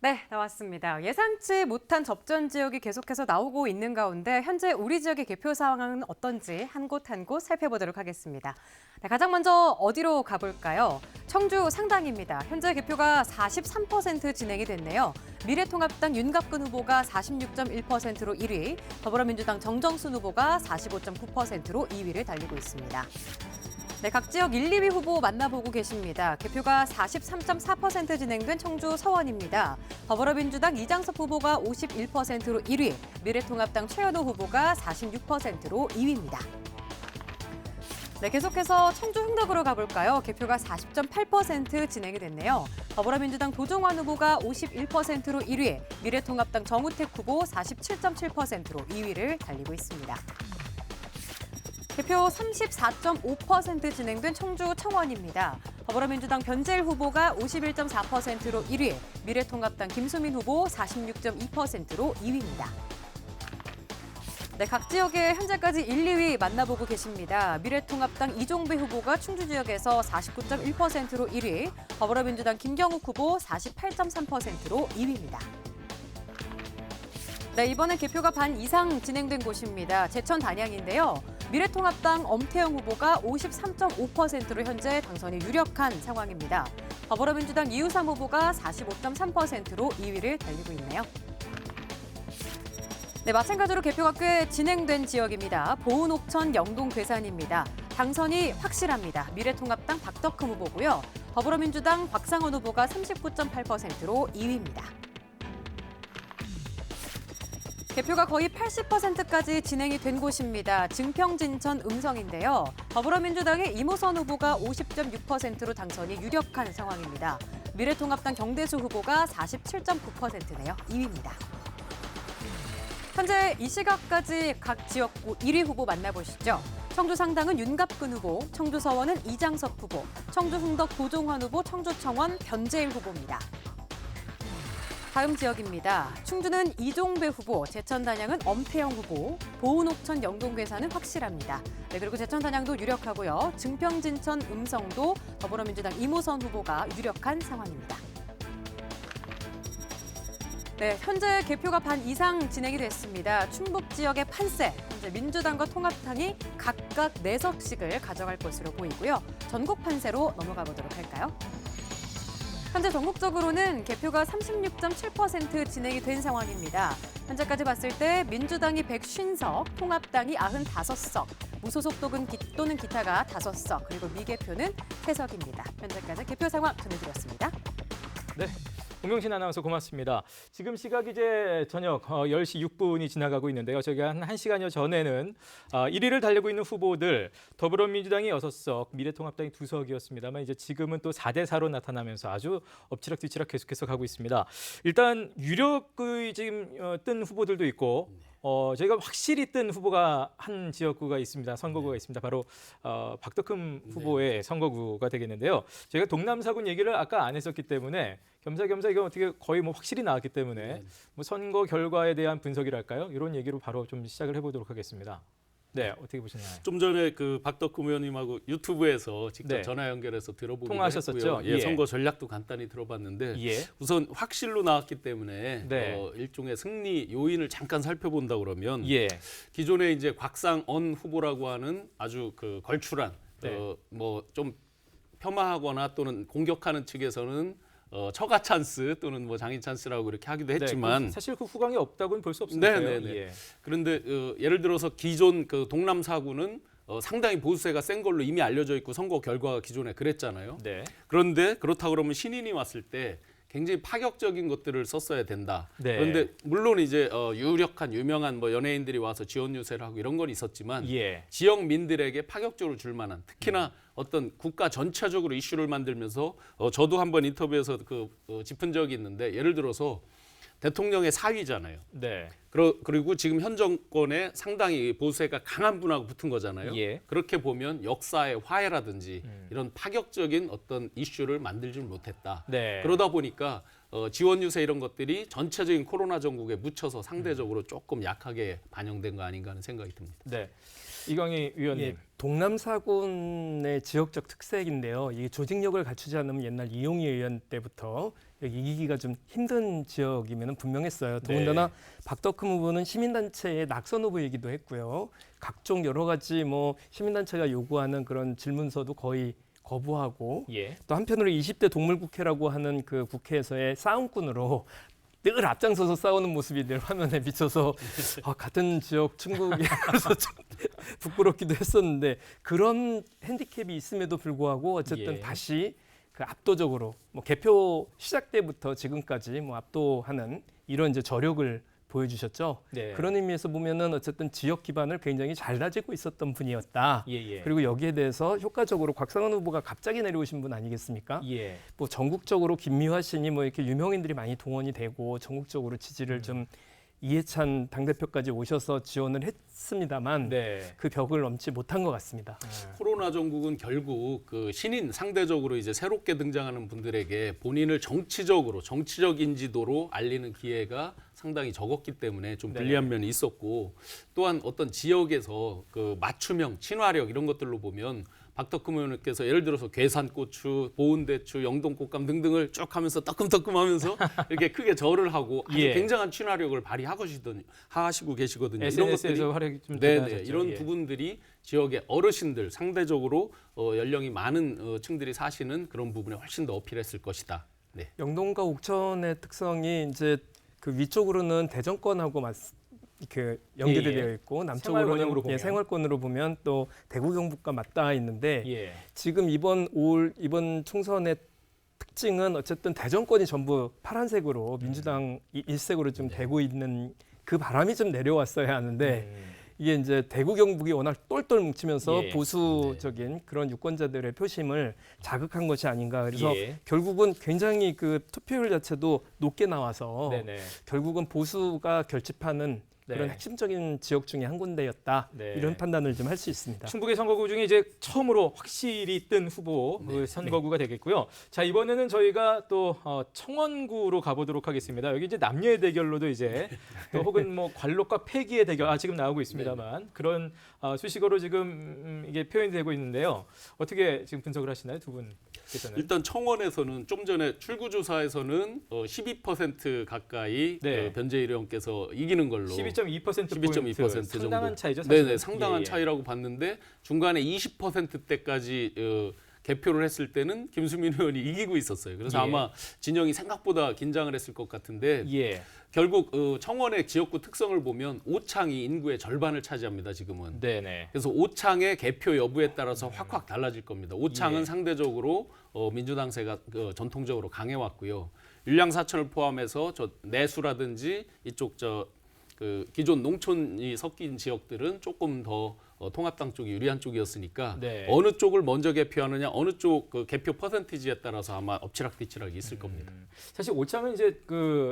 네, 나왔습니다. 예상치 못한 접전 지역이 계속해서 나오고 있는 가운데 현재 우리 지역의 개표 상황은 어떤지 한 곳 한 곳 살펴보도록 하겠습니다. 네, 가장 먼저 어디로 가볼까요? 청주 상당입니다. 현재 개표가 43% 진행이 됐네요. 미래통합당 윤갑근 후보가 46.1%로 1위, 더불어민주당 정정순 후보가 45.9%로 2위를 달리고 있습니다. 네, 각 지역 1, 2위 후보 만나보고 계십니다. 개표가 43.4% 진행된 청주 서원입니다. 더불어민주당 이장섭 후보가 51%로 1위, 미래통합당 최현호 후보가 46%로 2위입니다. 네, 계속해서 청주 흥덕으로 가볼까요? 개표가 40.8% 진행이 됐네요. 더불어민주당 도종환 후보가 51%로 1위, 미래통합당 정우택 후보 47.7%로 2위를 달리고 있습니다. 개표 34.5% 진행된 청주 청원입니다. 더불어민주당 변재일 후보가 51.4%로 1위, 미래통합당 김수민 후보 46.2%로 2위입니다. 네, 각 지역의 현재까지 1, 2위 만나보고 계십니다. 미래통합당 이종배 후보가 충주 지역에서 49.1%로 1위, 더불어민주당 김경욱 후보 48.3%로 2위입니다. 네, 이번엔 개표가 반 이상 진행된 곳입니다. 제천 단양인데요. 미래통합당 엄태영 후보가 53.5%로 현재 당선이 유력한 상황입니다. 더불어민주당 이우삼 후보가 45.3%로 2위를 달리고 있네요. 네, 마찬가지로 개표가 꽤 진행된 지역입니다. 보은, 옥천, 영동, 괴산입니다. 당선이 확실합니다. 미래통합당 박덕흠 후보고요. 더불어민주당 박상원 후보가 39.8%로 2위입니다. 개표가 거의 80%까지 진행이 된 곳입니다. 증평진천 음성인데요. 더불어민주당의 이모선 후보가 50.6%로 당선이 유력한 상황입니다. 미래통합당 경대수 후보가 47.9%네요. 2위입니다. 현재 이 시각까지 각 지역구 1위 후보 만나보시죠. 청주 상당은 윤갑근 후보, 청주 서원은 이장섭 후보, 청주 흥덕 도종환 후보, 청주 청원 변재일 후보입니다. 다음 지역입니다. 충주는 이종배 후보, 제천 단양은 엄태영 후보, 보은, 옥천, 영동, 괴산은 확실합니다. 네, 그리고 제천 단양도 유력하고요. 증평진천 음성도 더불어민주당 이모선 후보가 유력한 상황입니다. 네, 현재 개표가 반 이상 진행이 됐습니다. 충북 지역의 판세, 현재 민주당과 통합당이 각각 4석씩을 가져갈 것으로 보이고요. 전국 판세로 넘어가 보도록 할까요? 현재 전국적으로는 개표가 36.7% 진행이 된 상황입니다. 현재까지 봤을 때 민주당이 150석, 통합당이 95석, 무소속 또는 기타가 5석, 그리고 미개표는 3석입니다. 현재까지 개표 상황 전해드렸습니다. 네. 공명신 아나운서 고맙습니다. 지금 시각 이제 저녁 10시 6분이 지나가고 있는데요. 저희가 한 1시간여 전에는 1위를 달리고 있는 후보들 더불어민주당이 6석, 미래통합당이 2석이었습니다만 이제 지금은 또 4대 4로 나타나면서 아주 엎치락뒤치락 계속해서 가고 있습니다. 일단 유력의 지금 뜬 후보들도 있고 저희가 확실히 뜬 후보가 한 지역구가 있습니다. 선거구가 있습니다. 바로 박덕흠 후보의 선거구가 되겠는데요. 저희가 동남사군 얘기를 아까 안 했었기 때문에 겸사겸사 이거 어떻게 거의 뭐 확실히 나왔기 때문에 뭐 선거 결과에 대한 분석이랄까요? 이런 얘기로 바로 좀 시작을 해보도록 하겠습니다. 네, 어떻게 보시나요? 좀 전에 그 박덕흠 의원님하고 유튜브에서 직접 네. 전화 연결해서 들어보기도 통화하셨었죠? 했고요. 예, 선거 전략도 간단히 들어봤는데 우선 확실로 나왔기 때문에 네. 일종의 승리 요인을 잠깐 살펴본다 그러면 예. 기존에 이제 곽상언 후보라고 하는 아주 그 걸출한 네. 뭐 좀 폄하하거나 또는 공격하는 측에서는 처가 찬스 또는 뭐 장인 찬스라고 이렇게 하기도 했지만 네, 사실 그 후광이 없다고는 볼 수 없습니다. 네네네. 그런데 예를 들어서 기존 그 동남사구는 상당히 보수세가 센 걸로 이미 알려져 있고 선거 결과가 기존에 그랬잖아요. 네. 그런데 그렇다 그러면 신인이 왔을 때 굉장히 파격적인 것들을 썼어야 된다. 네. 그런데 물론 이제 유력한 유명한 뭐 연예인들이 와서 지원 유세를 하고 이런 건 있었지만 지역민들에게 파격적으로 줄 만한 특히나 어떤 국가 전체적으로 이슈를 만들면서 저도 한번 인터뷰에서 짚은 적이 있는데 예를 들어서 대통령의 사위잖아요. 네. 그리고 지금 현 정권에 상당히 보수세가 강한 분하고 붙은 거잖아요. 그렇게 보면 역사의 화해라든지 이런 파격적인 어떤 이슈를 만들지 못했다. 네. 그러다 보니까 지원 유세 이런 것들이 전체적인 코로나 전국에 묻혀서 상대적으로 조금 약하게 반영된 거 아닌가 하는 생각이 듭니다. 네. 이광희 위원님. 예, 동남사군의 지역적 특색인데요. 이 조직력을 갖추지 않으면 옛날 이용희 의원 때부터 여기 이기기가 좀 힘든 지역이면 분명했어요. 더군다나 박덕흠 후보는 시민단체의 낙선 후보이기도 했고요. 각종 여러 가지 뭐 시민단체가 요구하는 그런 질문서도 거의 거부하고 또 한편으로 20대 동물국회라고 하는 그 국회에서의 싸움꾼으로 늘 앞장서서 싸우는 모습이 늘 화면에 비쳐서 같은 지역 충북이라서 좀 부끄럽기도 했었는데 그런 핸디캡이 있음에도 불구하고 어쨌든 다시 그 압도적으로 뭐 개표 시작 때부터 지금까지 뭐 압도하는 이런 이제 저력을 보여주셨죠. 그런 의미에서 보면은 어쨌든 지역 기반을 굉장히 잘 다지고 있었던 분이었다. 그리고 여기에 대해서 효과적으로 곽상원 후보가 갑자기 내려오신 분 아니겠습니까? 뭐 전국적으로 김미화 씨니 뭐 이렇게 유명인들이 많이 동원이 되고 전국적으로 지지를 좀 이해찬 당대표까지 오셔서 지원을 했습니다만 그 벽을 넘지 못한 것 같습니다. 코로나 전국은 결국 그 신인 상대적으로 이제 새롭게 등장하는 분들에게 본인을 정치적 인지도로 알리는 기회가 상당히 적었기 때문에 좀 불리한 면이 있었고 또한 어떤 지역에서 그 맞춤형 친화력 이런 것들로 보면 박덕흠 의원님께서 예를 들어서 괴산고추, 보은대추, 영동꽃감 등등을 쭉 하면서 따끔따끔하면서 이렇게 크게 절을 하고 아주 굉장한 친화력을 발휘하시고 계시거든요. SNS에서 활약이 좀 대단하셨죠. 이런 부분들이 지역의 어르신들 상대적으로 연령이 많은 층들이 사시는 그런 부분에 훨씬 더 어필했을 것이다. 영동과 옥천의 특성이 이제 그 위쪽으로는 대전권하고 이렇게 연결이 되어 있고 남쪽으로는 생활권으로 보면 또 대구 경북과 맞닿아 있는데 지금 이번 총선의 특징은 어쨌든 대전권이 전부 파란색으로 민주당 일색으로 좀 되고 있는 그 바람이 좀 내려왔어야 하는데 이게 이제 대구 경북이 워낙 똘똘 뭉치면서 보수적인 그런 유권자들의 표심을 자극한 것이 아닌가. 그래서 결국은 굉장히 그 투표율 자체도 높게 나와서 결국은 보수가 결집하는 그런 핵심적인 지역 중에 한 군데였다. 이런 판단을 좀 할 수 있습니다. 충북의 선거구 중에 이제 처음으로 확실히 뜬 후보 그 선거구가 되겠고요. 자, 이번에는 저희가 또 청원구로 가보도록 하겠습니다. 여기 이제 남녀의 대결로도 이제 또 혹은 뭐 관록과 패기의 대결 지금 나오고 있습니다만 그런 수식어로 지금 이게 표현되고 있는데요. 어떻게 지금 분석을 하시나요, 두 분? 후보께서는. 일단 청원에서는 좀 전에 출구조사에서는 12% 가까이 네. 변재일 의원께서 이기는 걸로 12.2% 정도. 상당한 차이죠. 사실은. 네네, 상당한 예. 차이라고 봤는데 중간에 20%대까지 개표를 했을 때는 김수민 의원이 이기고 있었어요. 그래서 예. 아마 진영이 생각보다 긴장을 했을 것 같은데 예. 결국 청원의 지역구 특성을 보면 오창이 인구의 절반을 차지합니다. 지금은. 네네. 그래서 오창의 개표 여부에 따라서 확확 달라질 겁니다. 오창은 예. 상대적으로 민주당세가 전통적으로 강해왔고요. 율량사천을 포함해서 저 내수라든지 이쪽 기존 농촌이 섞인 지역들은 조금 더 통합당 쪽이 유리한 쪽이었으니까 네. 어느 쪽을 먼저 개표하느냐, 어느 쪽 개표 퍼센티지에 따라서 아마 엎치락뒤치락이 있을 겁니다. 사실 오창은 이제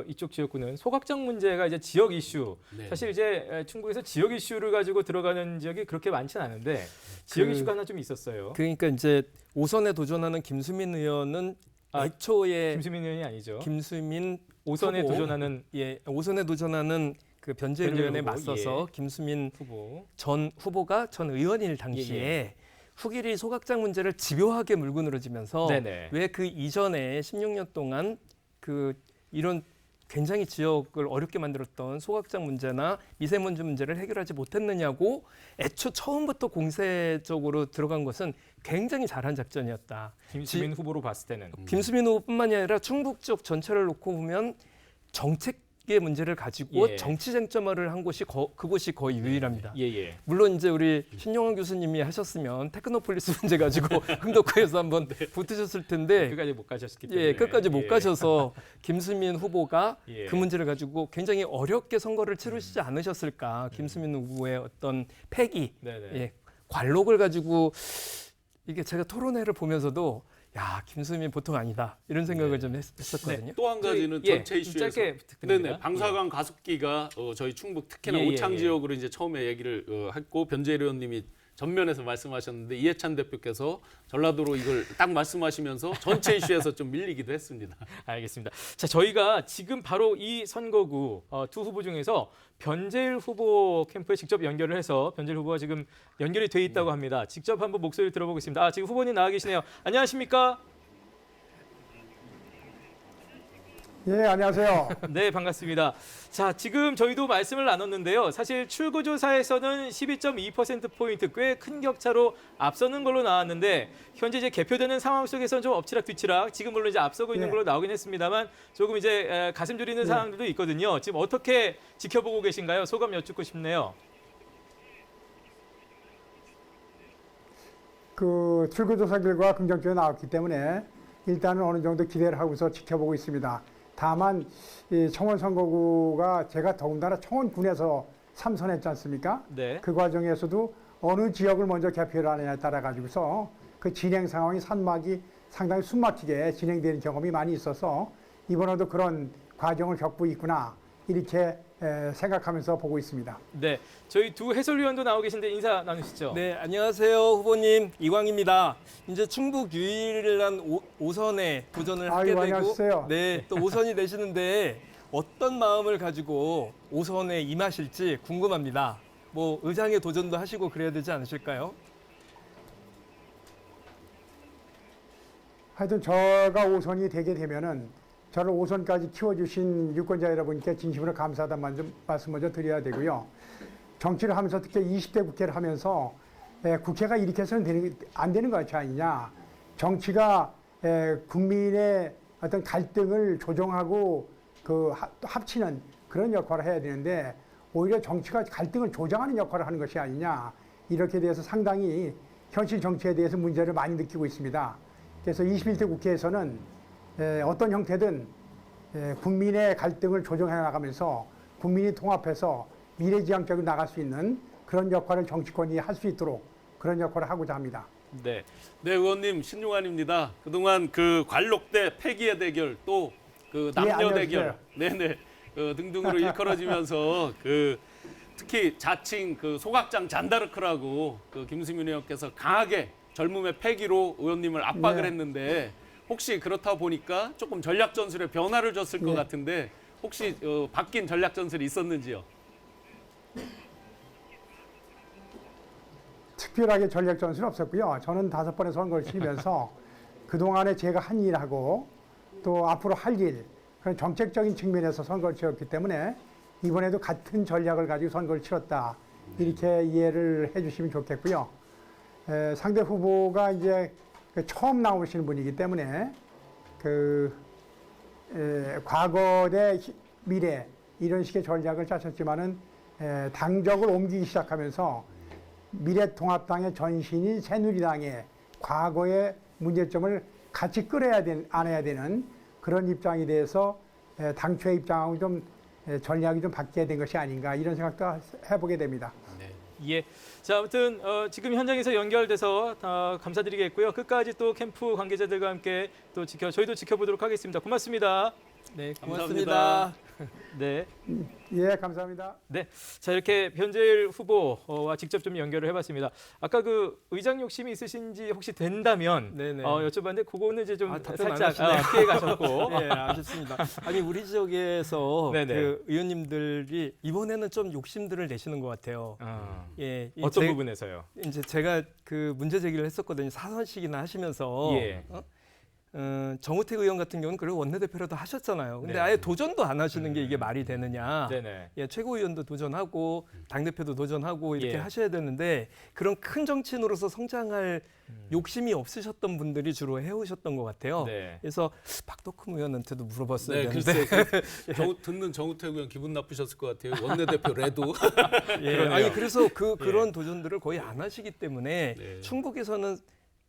이쪽 지역구는 소각장 문제가 이제 지역 이슈. 네. 사실 이제 충북에서 지역 이슈를 가지고 들어가는 지역이 그렇게 많지는 않은데 지역 이슈가 하나 좀 있었어요. 그러니까 이제 5선에 도전하는 김수민 의원은 애초에 김수민 의원이 아니죠. 김수민 5선에 후보, 도전하는 5선에 도전하는 그 변재일 변재일 의원에 후보, 맞서서 예. 김수민 후보. 전 후보가 전 의원일 당시에 예. 후길이 소각장 문제를 집요하게 물고 늘어지면서 네네. 왜 그 이전에 16년 동안 이런 굉장히 지역을 어렵게 만들었던 소각장 문제나 미세먼지 문제를 해결하지 못했느냐고 애초 처음부터 공세적으로 들어간 것은 굉장히 잘한 작전이었다. 김수민 후보로 봤을 때는. 김수민 후보뿐만이 아니라 충북 지역 전체를 놓고 보면 정책의 문제를 가지고 예. 정치 쟁점화를 한 곳이 그곳이 거의 유일합니다. 예예. 물론 이제 우리 신용환 교수님이 하셨으면 테크노폴리스 문제 가지고 흥덕구에서 한번 붙으셨을 텐데 끝까지 못 가셨기 때문에. 예, 끝까지 못 예. 가셔서 김수민 후보가 예. 그 문제를 가지고 굉장히 어렵게 선거를 치르시지 않으셨을까. 김수민 후보의 어떤 패기, 네네. 예, 관록을 가지고 이게 제가 토론회를 보면서도 야, 김수민 보통 아니다. 이런 생각을 좀 했었거든요. 또 한 가지는 예, 전체 이슈에서 짧게 부탁드립니다. 네네, 방사강 가습기가 저희 충북 특히나 예, 예, 오창 예. 지역으로 이제 처음에 얘기를 했고 변재일 의원님이 전면에서 말씀하셨는데 이해찬 대표께서 전라도로 이걸 딱 말씀하시면서 전체 이슈에서 좀 밀리기도 했습니다. 알겠습니다. 자, 저희가 지금 바로 이 선거구 두 후보 중에서 변재일 후보 캠프에 직접 연결을 해서 변재일 후보가 지금 연결이 돼 있다고 합니다. 직접 한번 목소리를 들어보겠습니다. 지금 후보님 나와 계시네요. 안녕하십니까? 예, 안녕하세요. 네, 반갑습니다. 자, 지금 저희도 말씀을 나눴는데요. 사실 출구조사에서는 12.2%포인트 꽤 큰 격차로 앞서는 걸로 나왔는데 현재 이제 개표되는 상황 속에서는 좀 엎치락뒤치락 지금 물론 이제 앞서고 있는 네. 걸로 나오긴 했습니다만 조금 이제 가슴 졸이는 상황들도 있거든요. 지금 어떻게 지켜보고 계신가요? 소감 여쭙고 싶네요. 그 출구조사 결과 긍정적으로 나왔기 때문에 일단은 어느 정도 기대를 하고서 지켜보고 있습니다. 다만 이 청원 선거구가 제가 더군다나 청원군에서 3선했지 않습니까? 네. 그 과정에서도 어느 지역을 먼저 개표를 하느냐에 따라 가지고서 그 진행 상황이 산막이 상당히 숨막히게 진행되는 경험이 많이 있어서 이번에도 그런 과정을 겪고 있구나 이렇게 생각하면서 보고 있습니다. 네, 저희 두 해설위원도 나오고 계신데 인사 나누시죠. 네, 안녕하세요, 후보님. 이광입니다. 이제 충북 유일한 5선에 도전을 하게 아이고, 되고 안녕하세요. 네, 또 5선이 되시는데 어떤 마음을 가지고 5선에 임하실지 궁금합니다. 뭐 의장의 도전도 하시고 그래야 되지 않으실까요? 하여튼 제가 5선이 되게 되면은 저를 5선까지 키워주신 유권자 여러분께 진심으로 감사하다는 말씀 먼저 드려야 되고요. 정치를 하면서 특히 20대 국회를 하면서 국회가 이렇게 해서는 안 되는 것 아니냐. 정치가 국민의 어떤 갈등을 조정하고 합치는 그런 역할을 해야 되는데 오히려 정치가 갈등을 조장하는 역할을 하는 것이 아니냐. 이렇게 대해서 상당히 현실 정치에 대해서 문제를 많이 느끼고 있습니다. 그래서 21대 국회에서는 어떤 형태든 국민의 갈등을 조정해 나가면서 국민이 통합해서 미래지향적으로 나갈 수 있는 그런 역할을 정치권이 할 수 있도록 그런 역할을 하고자 합니다. 네. 네, 의원님 신용환입니다. 그동안 그 관록대 패기의 대결 또 그 남녀 대결, 네네 등등으로 일컬어지면서 특히 자칭 소각장 잔다르크라고 김수민 의원께서 강하게 젊음의 패기로 의원님을 압박을 네. 했는데 혹시 그렇다 보니까 조금 전략 전술에 변화를 줬을 것 같은데 혹시 바뀐 전략 전술이 있었는지요? 특별하게 전략 전술은 없었고요. 저는 5번의 선거를 치르면서 그동안에 제가 한 일하고 또 앞으로 할 일, 그런 정책적인 측면에서 선거를 치렀기 때문에 이번에도 같은 전략을 가지고 선거를 치렀다. 이렇게 이해를 해주시면 좋겠고요. 상대 후보가 이제 처음 나오시는 분이기 때문에 과거 대 미래 이런 식의 전략을 짜셨지만은 당적을 옮기기 시작하면서 미래통합당의 전신인 새누리당의 과거의 문제점을 같이 안아야 되는 그런 입장에 대해서 당초의 입장하고 좀 전략이 좀 바뀌어야 된 것이 아닌가 이런 생각도 해보게 됩니다. 예. 자, 아무튼 지금 현장에서 연결돼서 감사드리겠고요. 끝까지 또 캠프 관계자들과 함께 또 저희도 지켜보도록 하겠습니다. 고맙습니다. 네, 고맙습니다. 네. 예, 감사합니다. 네. 자, 이렇게 변재일 후보와 직접 좀 연결을 해봤습니다. 아까 그 의장 욕심이 있으신지 혹시 된다면 네네. 여쭤봤는데 그거는 이제 좀 답변 안 살짝 하시네요. 피해 가셨고. 네, 아쉽습니다. 아니 우리 지역에서 네네. 그 의원님들이 이번에는 좀 욕심들을 내시는 것 같아요. 예, 어떤 부분에서요? 이제 제가 그 문제 제기를 했었거든요. 4선씩이나 하시면서 예. 정우택 의원 같은 경우는 그리고 원내대표라도 하셨잖아요. 근데 네. 아예 도전도 안 하시는 게 이게 말이 되느냐. 네네. 예, 최고위원도 도전하고 당대표도 도전하고 이렇게 예. 하셔야 되는데 그런 큰 정치인으로서 성장할 욕심이 없으셨던 분들이 주로 해오셨던 것 같아요. 네. 그래서 박덕흠 의원한테도 물어봤어야 네, 되는데 글쎄 듣는 정우택 의원 기분 나쁘셨을 것 같아요. 원내대표 레도. 예, 그러네요. 아니 그래서 그런 도전들을 거의 안 하시기 때문에 네. 충북에서는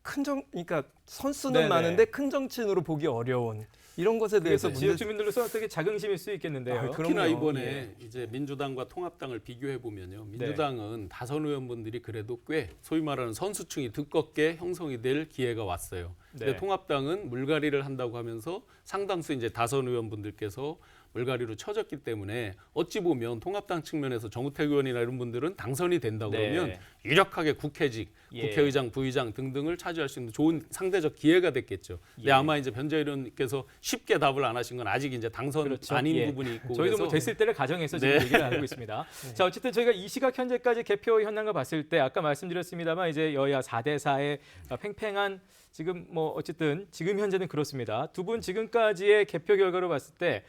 그러니까 선수는 네네. 많은데 큰 정치인으로 보기 어려운 이런 것에 대해서 그래서 지역 주민들로서 어떻게 자긍심일 수 있겠는데요. 아, 특히나 그럼요. 이번에 이제 민주당과 통합당을 비교해 보면요. 민주당은 다선 의원분들이 그래도 꽤 소위 말하는 선수층이 두껍게 형성이 될 기회가 왔어요. 근데 네. 통합당은 물갈이를 한다고 하면서 상당수 이제 다선 의원분들께서 물갈이로 쳐졌기 때문에 어찌 보면 통합당 측면에서 정우택 의원이나 이런 분들은 당선이 된다 그러면 네. 유력하게 국회직, 예. 국회의장, 부의장 등등을 차지할 수 있는 좋은 상대적 기회가 됐겠죠. 근데 예. 아마 이제 변재일 의원께서 쉽게 답을 안 하신 건 아직 이제 당선 그렇죠. 아닌 예. 부분이 있고 저희도 뭐 그래서 됐을 때를 가정해서 지금 네. 얘기를 나누고 있습니다. 자, 어쨌든 저희가 이 시각 현재까지 개표 현황을 봤을 때 아까 말씀드렸습니다만 이제 여야 4대 4의 팽팽한 지금 뭐 어쨌든 지금 현재는 그렇습니다. 두 분 지금까지의 개표 결과로 봤을 때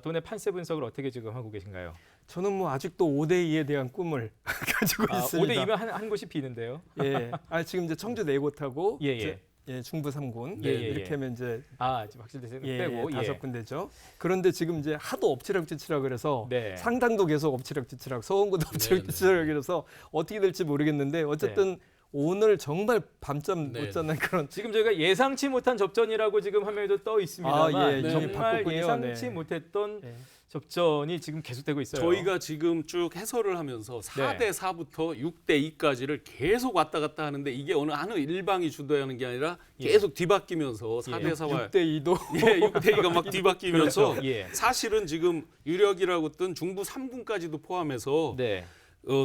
돈의 판세 분석을 어떻게 지금 하고 계신가요? 저는 뭐 아직도 5대2에 대한 꿈을 가지고 있습니다. 5대 2면 한 곳이 비는데요. 예. 지금 이제 청주 4곳하고 예, 예. 예, 중부 3군 예, 예, 이렇게 예. 하면 이제 지금 확실히 예, 빼고 5군데죠. 그런데 지금 이제 하도 엎치락뒤치락 그래서 네. 상당도 계속 엎치락뒤치락, 서원구도 엎치락뒤치락 그래서 어떻게 될지 모르겠는데 어쨌든 오늘 정말 밤잠 네. 못 자는 그런 지금 저희가 예상치 못한 접전이라고 지금 화면에도 떠 있습니다만 예, 정말 바꿨군요. 예상치 네. 못했던 예. 접전이 지금 계속되고 있어요. 저희가 지금 쭉 해설을 하면서 4대 4부터 6대 2까지를 계속 왔다 갔다 하는데 이게 어느 일방이 주도하는 게 아니라 계속 뒤바뀌면서 4대 4와 6대2도 예, 6대 2가 막 뒤바뀌면서 그렇죠. 예. 사실은 지금 유력이라고 했던 중부 3군까지도 포함해서 네.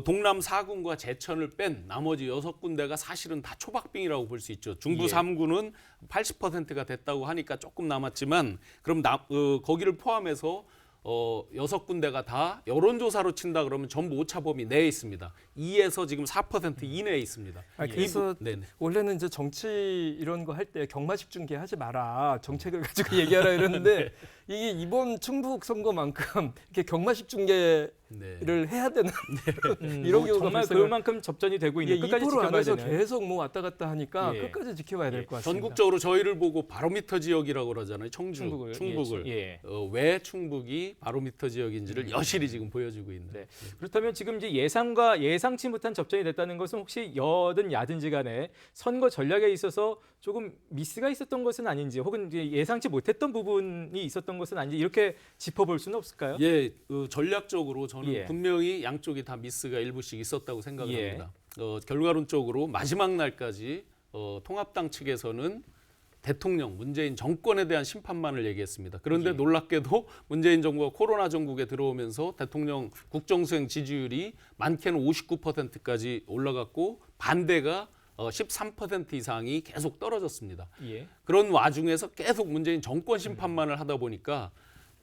동남 4군과 제천을 뺀 나머지 6군데가 사실은 다 초박빙이라고 볼 수 있죠. 중부 예. 3군은 80%가 됐다고 하니까 조금 남았지만 그럼 거기를 포함해서 6군데가 다 여론조사로 친다 그러면 전부 오차범위 내에 있습니다. 2에서 지금 4% 이내에 있습니다. 그래서 네네. 원래는 이제 정치 이런 거 할 때 경마식 중계하지 마라 정책을 가지고 얘기하라 이러는데 이게 이번 충북 선거만큼 이렇게 경마식 중계를 해야 되는 이런 경우가 정말 발생을 그만큼 접전이 되고 있는 끝까지 2% 지켜봐야 안에서 되는. 계속 뭐 왔다 갔다 하니까 예. 끝까지 지켜봐야 될 것 같습니다. 전국적으로 저희를 보고 바로미터 지역이라고 그러잖아요. 충북을. 충북을. 예. 왜 충북이 바로미터 지역인지를 여실히 지금 보여주고 있는. 네. 그렇다면 지금 이제 예상과 예상치 못한 접전이 됐다는 것은 혹시 여든 야든지 간에 선거 전략에 있어서 조금 미스가 있었던 것은 아닌지 혹은 이제 예상치 못했던 부분이 있었던 것은 아닌지 이렇게 짚어볼 수는 없을까요? 예, 전략적으로 저는 예. 분명히 양쪽이 다 미스가 일부씩 있었다고 생각을 예. 합니다. 결과론적으로 마지막 날까지 통합당 측에서는 대통령 문재인 정권에 대한 심판만을 얘기했습니다. 그런데 예. 놀랍게도 문재인 정부가 코로나 정국에 들어오면서 대통령 국정수행 지지율이 많게는 59%까지 올라갔고 반대가 13% 이상이 계속 떨어졌습니다. 예. 그런 와중에서 계속 문재인 정권 심판만을 하다 보니까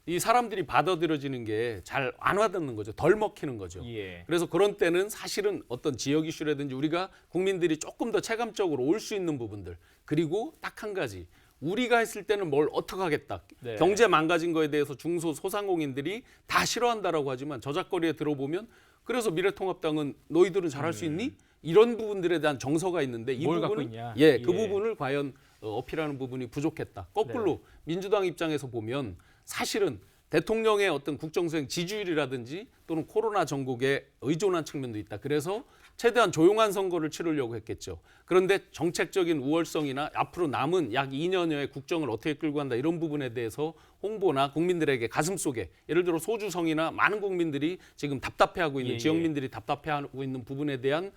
이 사람들이 받아들여지는 게 잘 안 와닿는 거죠. 덜 먹히는 거죠. 예. 그래서 그런 때는 사실은 어떤 지역 이슈라든지 우리가 국민들이 조금 더 체감적으로 올 수 있는 부분들 그리고 딱 한 가지 우리가 했을 때는 뭘 어떻게 하겠다. 네. 경제 망가진 거에 대해서 소상공인들이 다 싫어한다라고 하지만 저작거리에 들어보면 그래서 미래통합당은 너희들은 잘할 수 있니? 이런 부분들에 대한 정서가 있는데 이 뭘 갖고 부분은 있냐? 예, 그 예. 부분을 과연 어필하는 부분이 부족했다. 거꾸로 민주당 입장에서 보면 사실은 대통령의 어떤 국정수행 지지율이라든지 또는 코로나 전국에 의존한 측면도 있다. 그래서 최대한 조용한 선거를 치르려고 했겠죠. 그런데 정책적인 우월성이나 앞으로 남은 약 2년여의 국정을 어떻게 끌고 간다 이런 부분에 대해서 홍보나 국민들에게 가슴속에 예를 들어 소주성이나 많은 국민들이 지금 답답해하고 있는 예, 지역민들이 답답해하고 있는 부분에 대한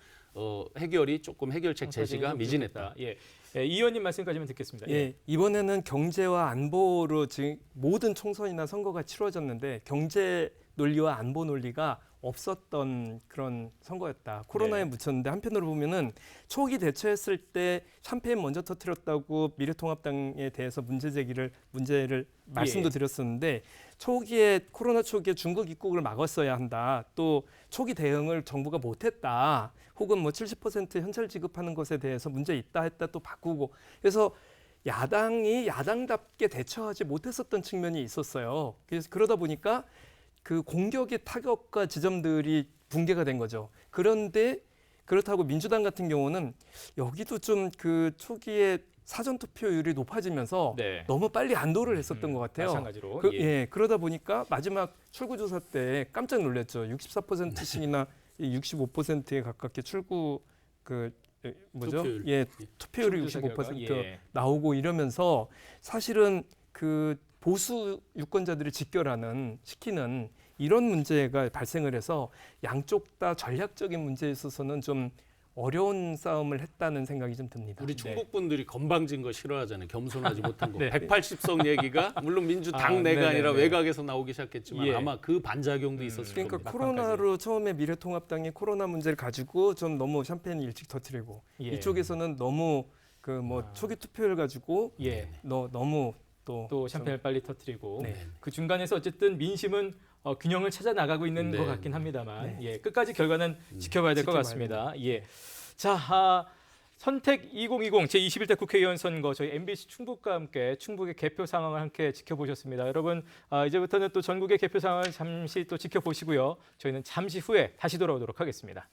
해결이 조금 해결책 제시가 미진했다. 예. 예, 이 의원님 말씀까지만 듣겠습니다. 예, 이번에는 경제와 안보로 지금 모든 총선이나 선거가 치러졌는데 경제 논리와 안보 논리가 없었던 그런 선거였다. 코로나에 묻혔는데 한편으로 보면은 초기 대처했을 때 샴페인 먼저 터뜨렸다고 미래통합당에 대해서 문제를 말씀도 드렸었는데 코로나 초기에 중국 입국을 막았어야 한다. 또 초기 대응을 정부가 못했다. 혹은 뭐 70% 현찰 지급하는 것에 대해서 문제 있다 했다 또 바꾸고 그래서 야당이 야당답게 대처하지 못했었던 측면이 있었어요. 그래서 그러다 보니까 그 공격의 타격과 지점들이 붕괴가 된 거죠. 그런데 그렇다고 민주당 같은 경우는 여기도 좀 그 초기에 사전 투표율이 높아지면서 너무 빨리 안도를 했었던 것 같아요. 마찬가지로. 그러다 보니까 마지막 출구조사 때 깜짝 놀랐죠. 64%씩이나 65%에 가깝게 투표율이 65% 나오고 이러면서 사실은 그 보수 유권자들이 시키는 이런 문제가 발생을 해서 양쪽 다 전략적인 문제에 있어서는 좀 어려운 싸움을 했다는 생각이 좀 듭니다. 우리 충북 분들이 건방진 거 싫어하잖아요. 겸손하지 못한 거. 180석 얘기가 물론 민주당 내가 아니라 외곽에서 나오기 시작했지만 아마 그 반작용도 있었을 겁니다. 그러니까 코로나로 처음에 미래통합당이 코로나 문제를 가지고 좀 너무 샴페인을 일찍 터뜨리고 이쪽에서는 너무 초기 투표를 가지고 너무 또 샴페인을 빨리 터뜨리고 그 중간에서 어쨌든 민심은 균형을 찾아 나가고 있는 것 같긴 합니다만 끝까지 결과는 지켜봐야 될 것 같습니다. 자, 선택 2020 제21대 국회의원 선거 저희 MBC 충북과 함께 충북의 개표 상황을 함께 지켜보셨습니다. 여러분 이제부터는 또 전국의 개표 상황을 잠시 또 지켜보시고요. 저희는 잠시 후에 다시 돌아오도록 하겠습니다.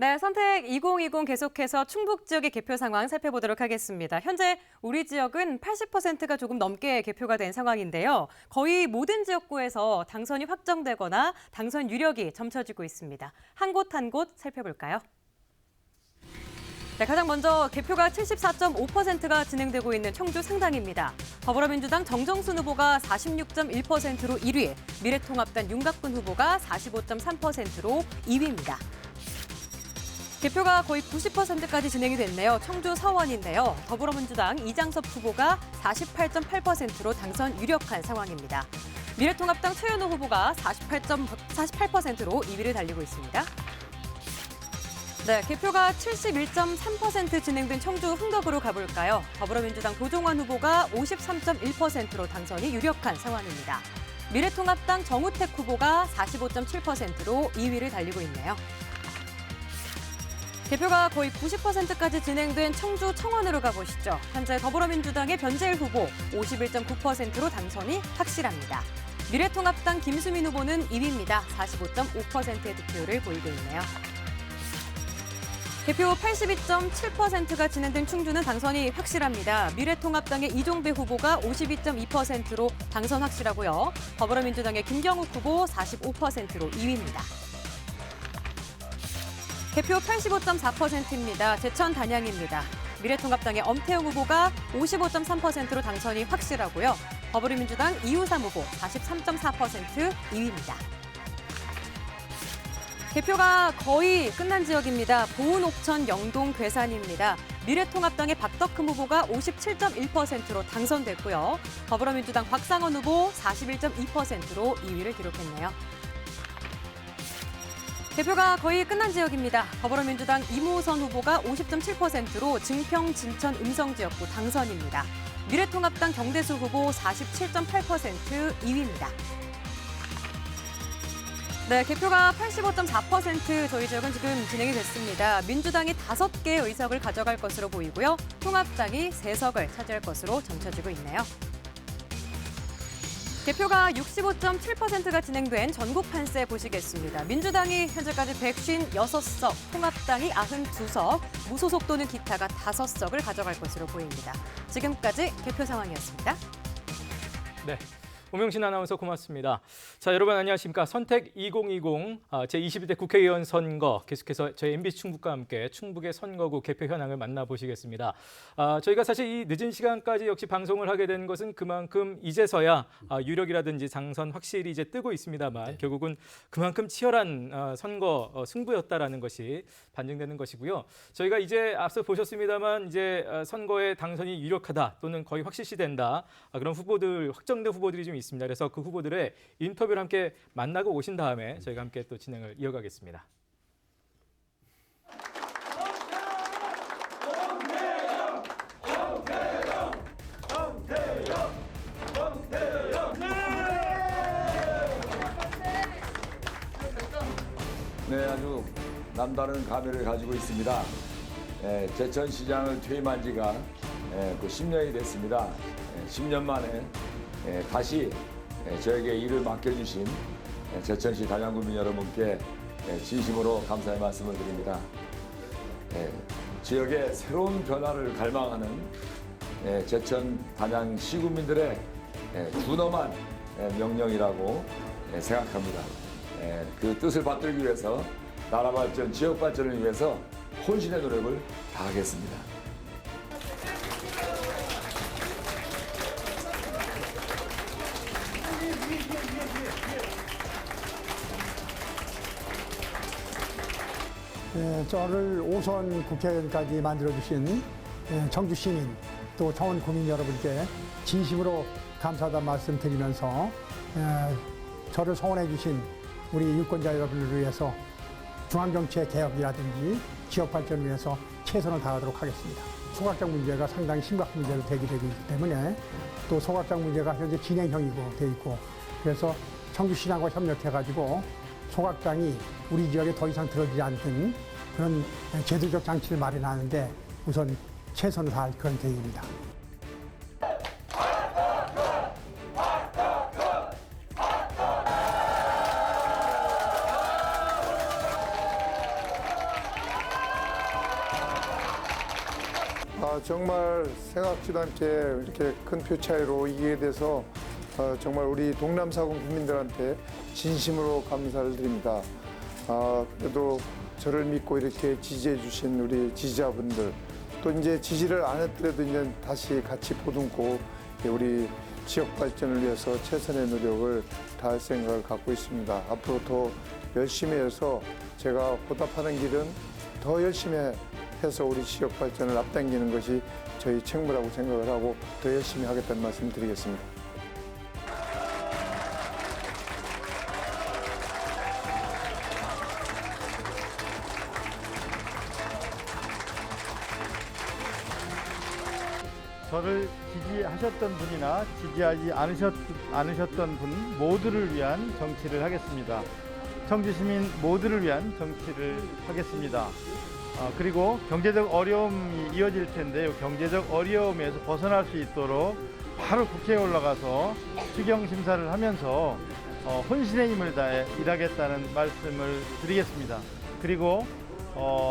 네, 선택 2020 계속해서 충북 지역의 개표 상황 살펴보도록 하겠습니다. 현재 우리 지역은 80%가 조금 넘게 개표가 된 상황인데요. 거의 모든 지역구에서 당선이 확정되거나 당선 유력이 점쳐지고 있습니다. 한 곳 한 곳 살펴볼까요? 네, 가장 먼저 개표가 74.5%가 진행되고 있는 청주 상당입니다. 더불어민주당 정정순 후보가 46.1%로 1위, 미래통합당 윤갑근 후보가 45.3%로 2위입니다. 개표가 거의 90%까지 진행이 됐네요. 청주 서원인데요. 더불어민주당 이장섭 후보가 48.8%로 당선 유력한 상황입니다. 미래통합당 최현호 후보가 48%로 2위를 달리고 있습니다. 네, 개표가 71.3% 진행된 청주 흥덕으로 가볼까요? 더불어민주당 도종환 후보가 53.1%로 당선이 유력한 상황입니다. 미래통합당 정우택 후보가 45.7%로 2위를 달리고 있네요. 개표가 거의 90%까지 진행된 청주 청원으로 가보시죠. 현재 더불어민주당의 변재일 후보 51.9%로 당선이 확실합니다. 미래통합당 김수민 후보는 2위입니다. 45.5%의 득표율을 보이고 있네요. 개표 82.7%가 진행된 충주는 당선이 확실합니다. 미래통합당의 이종배 후보가 52.2%로 당선 확실하고요. 더불어민주당의 김경욱 후보 45%로 2위입니다. 개표 85.4%입니다. 제천 단양입니다. 미래통합당의 엄태웅 후보가 55.3%로 당선이 확실하고요. 더불어민주당 이우삼 후보 43.4% 2위입니다. 개표가 거의 끝난 지역입니다. 보은, 옥천, 영동, 괴산입니다. 미래통합당의 박덕흠 후보가 57.1%로 당선됐고요. 더불어민주당 곽상원 후보 41.2%로 2위를 기록했네요. 개표가 거의 끝난 지역입니다. 더불어민주당 이모선 후보가 50.7%로 증평, 진천, 음성지역구 당선입니다. 미래통합당 경대수 후보 47.8% 2위입니다. 네, 개표가 85.4% 저희 지역은 지금 진행이 됐습니다. 민주당이 5개 의석을 가져갈 것으로 보이고요. 통합당이 3석을 차지할 것으로 점쳐지고 있네요. 개표가 65.7%가 진행된 전국 판세 보시겠습니다. 민주당이 현재까지 156석, 통합당이 92석, 무소속 또는 기타가 5석을 가져갈 것으로 보입니다. 지금까지 개표 상황이었습니다. 네. 오명신 아나운서 고맙습니다. 자, 여러분 안녕하십니까. 선택 2020 제22대 국회의원 선거 계속해서 저희 MBC 충북과 함께 충북의 선거구 개표 현황을 만나보시겠습니다. 저희가 사실 이 늦은 시간까지 역시 방송을 하게 된 것은 그만큼 이제서야 유력이라든지 당선 확실히 이제 뜨고 있습니다만 결국은 그만큼 치열한 선거 승부였다라는 것이 반증되는 것이고요. 저희가 이제 앞서 보셨습니다만 이제 선거의 당선이 유력하다 또는 거의 확실시된다 그런 후보들 확정된 후보들이 좀 있습니다. 그래서 그 후보들의 인터뷰를 함께 만나고 오신 다음에 저희가 함께 또 진행을 이어가겠습니다. 네, 아주 남다른 감회를 가지고 있습니다. 제천시장을 퇴임한 지가 10년이 됐습니다. 10년 만에 다시 저에게 일을 맡겨주신 제천시 단양구민 여러분께 진심으로 감사의 말씀을 드립니다. 지역의 새로운 변화를 갈망하는 제천 단양 시구민들의 준엄한 명령이라고 생각합니다. 그 뜻을 받들기 위해서 나라 발전, 지역 발전을 위해서 혼신의 노력을 다하겠습니다. 저를 5선 국회의원까지 만들어주신 청주 시민 또 청원 구민 여러분께 진심으로 감사하다는 말씀 드리면서 저를 성원해 주신 우리 유권자 여러분을 위해서 중앙정치의 개혁이라든지 지역 발전을 위해서 최선을 다하도록 하겠습니다. 소각장 문제가 상당히 심각한 문제로 대기되고 있기 때문에 또 소각장 문제가 현재 진행형이고 돼 있고 그래서 청주시장과 협력해가지고 소각장이 우리 지역에 더 이상 들어지지 않는 그런 제도적 장치를 마련하는데 우선 최선을 다할 그런 계획입니다. 정말 생각지도 않게 이렇게 큰 표 차이로 이기게 돼서 정말 우리 동남사군 국민들한테 진심으로 감사를 드립니다. 그래도 저를 믿고 이렇게 지지해 주신 우리 지지자분들 또 이제 지지를 안 했더라도 이제 다시 같이 보듬고 우리 지역 발전을 위해서 최선의 노력을 다할 생각을 갖고 있습니다. 앞으로 더 열심히 해서 제가 보답하는 길은 더 열심히 해서 우리 지역 발전을 앞당기는 것이 저희 책무라고 생각을 하고 더 열심히 하겠다는 말씀 드리겠습니다. 저를 지지하셨던 분이나 지지하지 않으셨던 분 모두를 위한 정치를 하겠습니다. 청주 시민 모두를 위한 정치를 하겠습니다. 그리고 경제적 어려움이 이어질 텐데요. 경제적 어려움에서 벗어날 수 있도록 바로 국회에 올라가서 추경 심사를 하면서 혼신의 힘을 다해 일하겠다는 말씀을 드리겠습니다. 그리고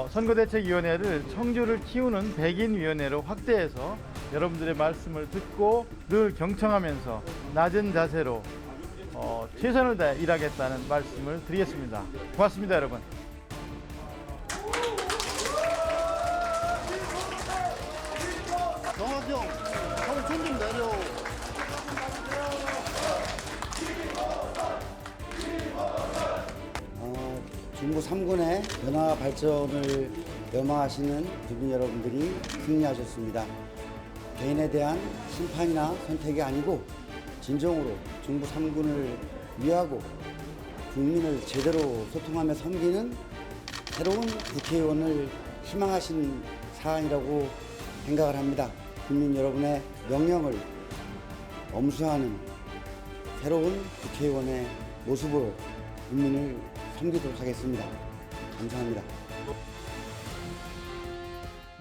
선거대책위원회를 청주를 키우는 백인위원회로 확대해서 여러분들의 말씀을 듣고 늘 경청하면서 낮은 자세로 최선을 다해 일하겠다는 말씀을 드리겠습니다. 고맙습니다, 여러분. 정학이 형, 손 좀 내려. 중구 3군의 변화 발전을 염화하시는 국민 여러분들이 승리하셨습니다. 개인에 대한 심판이나 선택이 아니고 진정으로 중부 3군을 위하고 국민을 제대로 소통하며 섬기는 새로운 국회의원을 희망하신 사안이라고 생각을 합니다. 국민 여러분의 명령을 엄수하는 새로운 국회의원의 모습으로 국민을 섬기도록 하겠습니다. 감사합니다.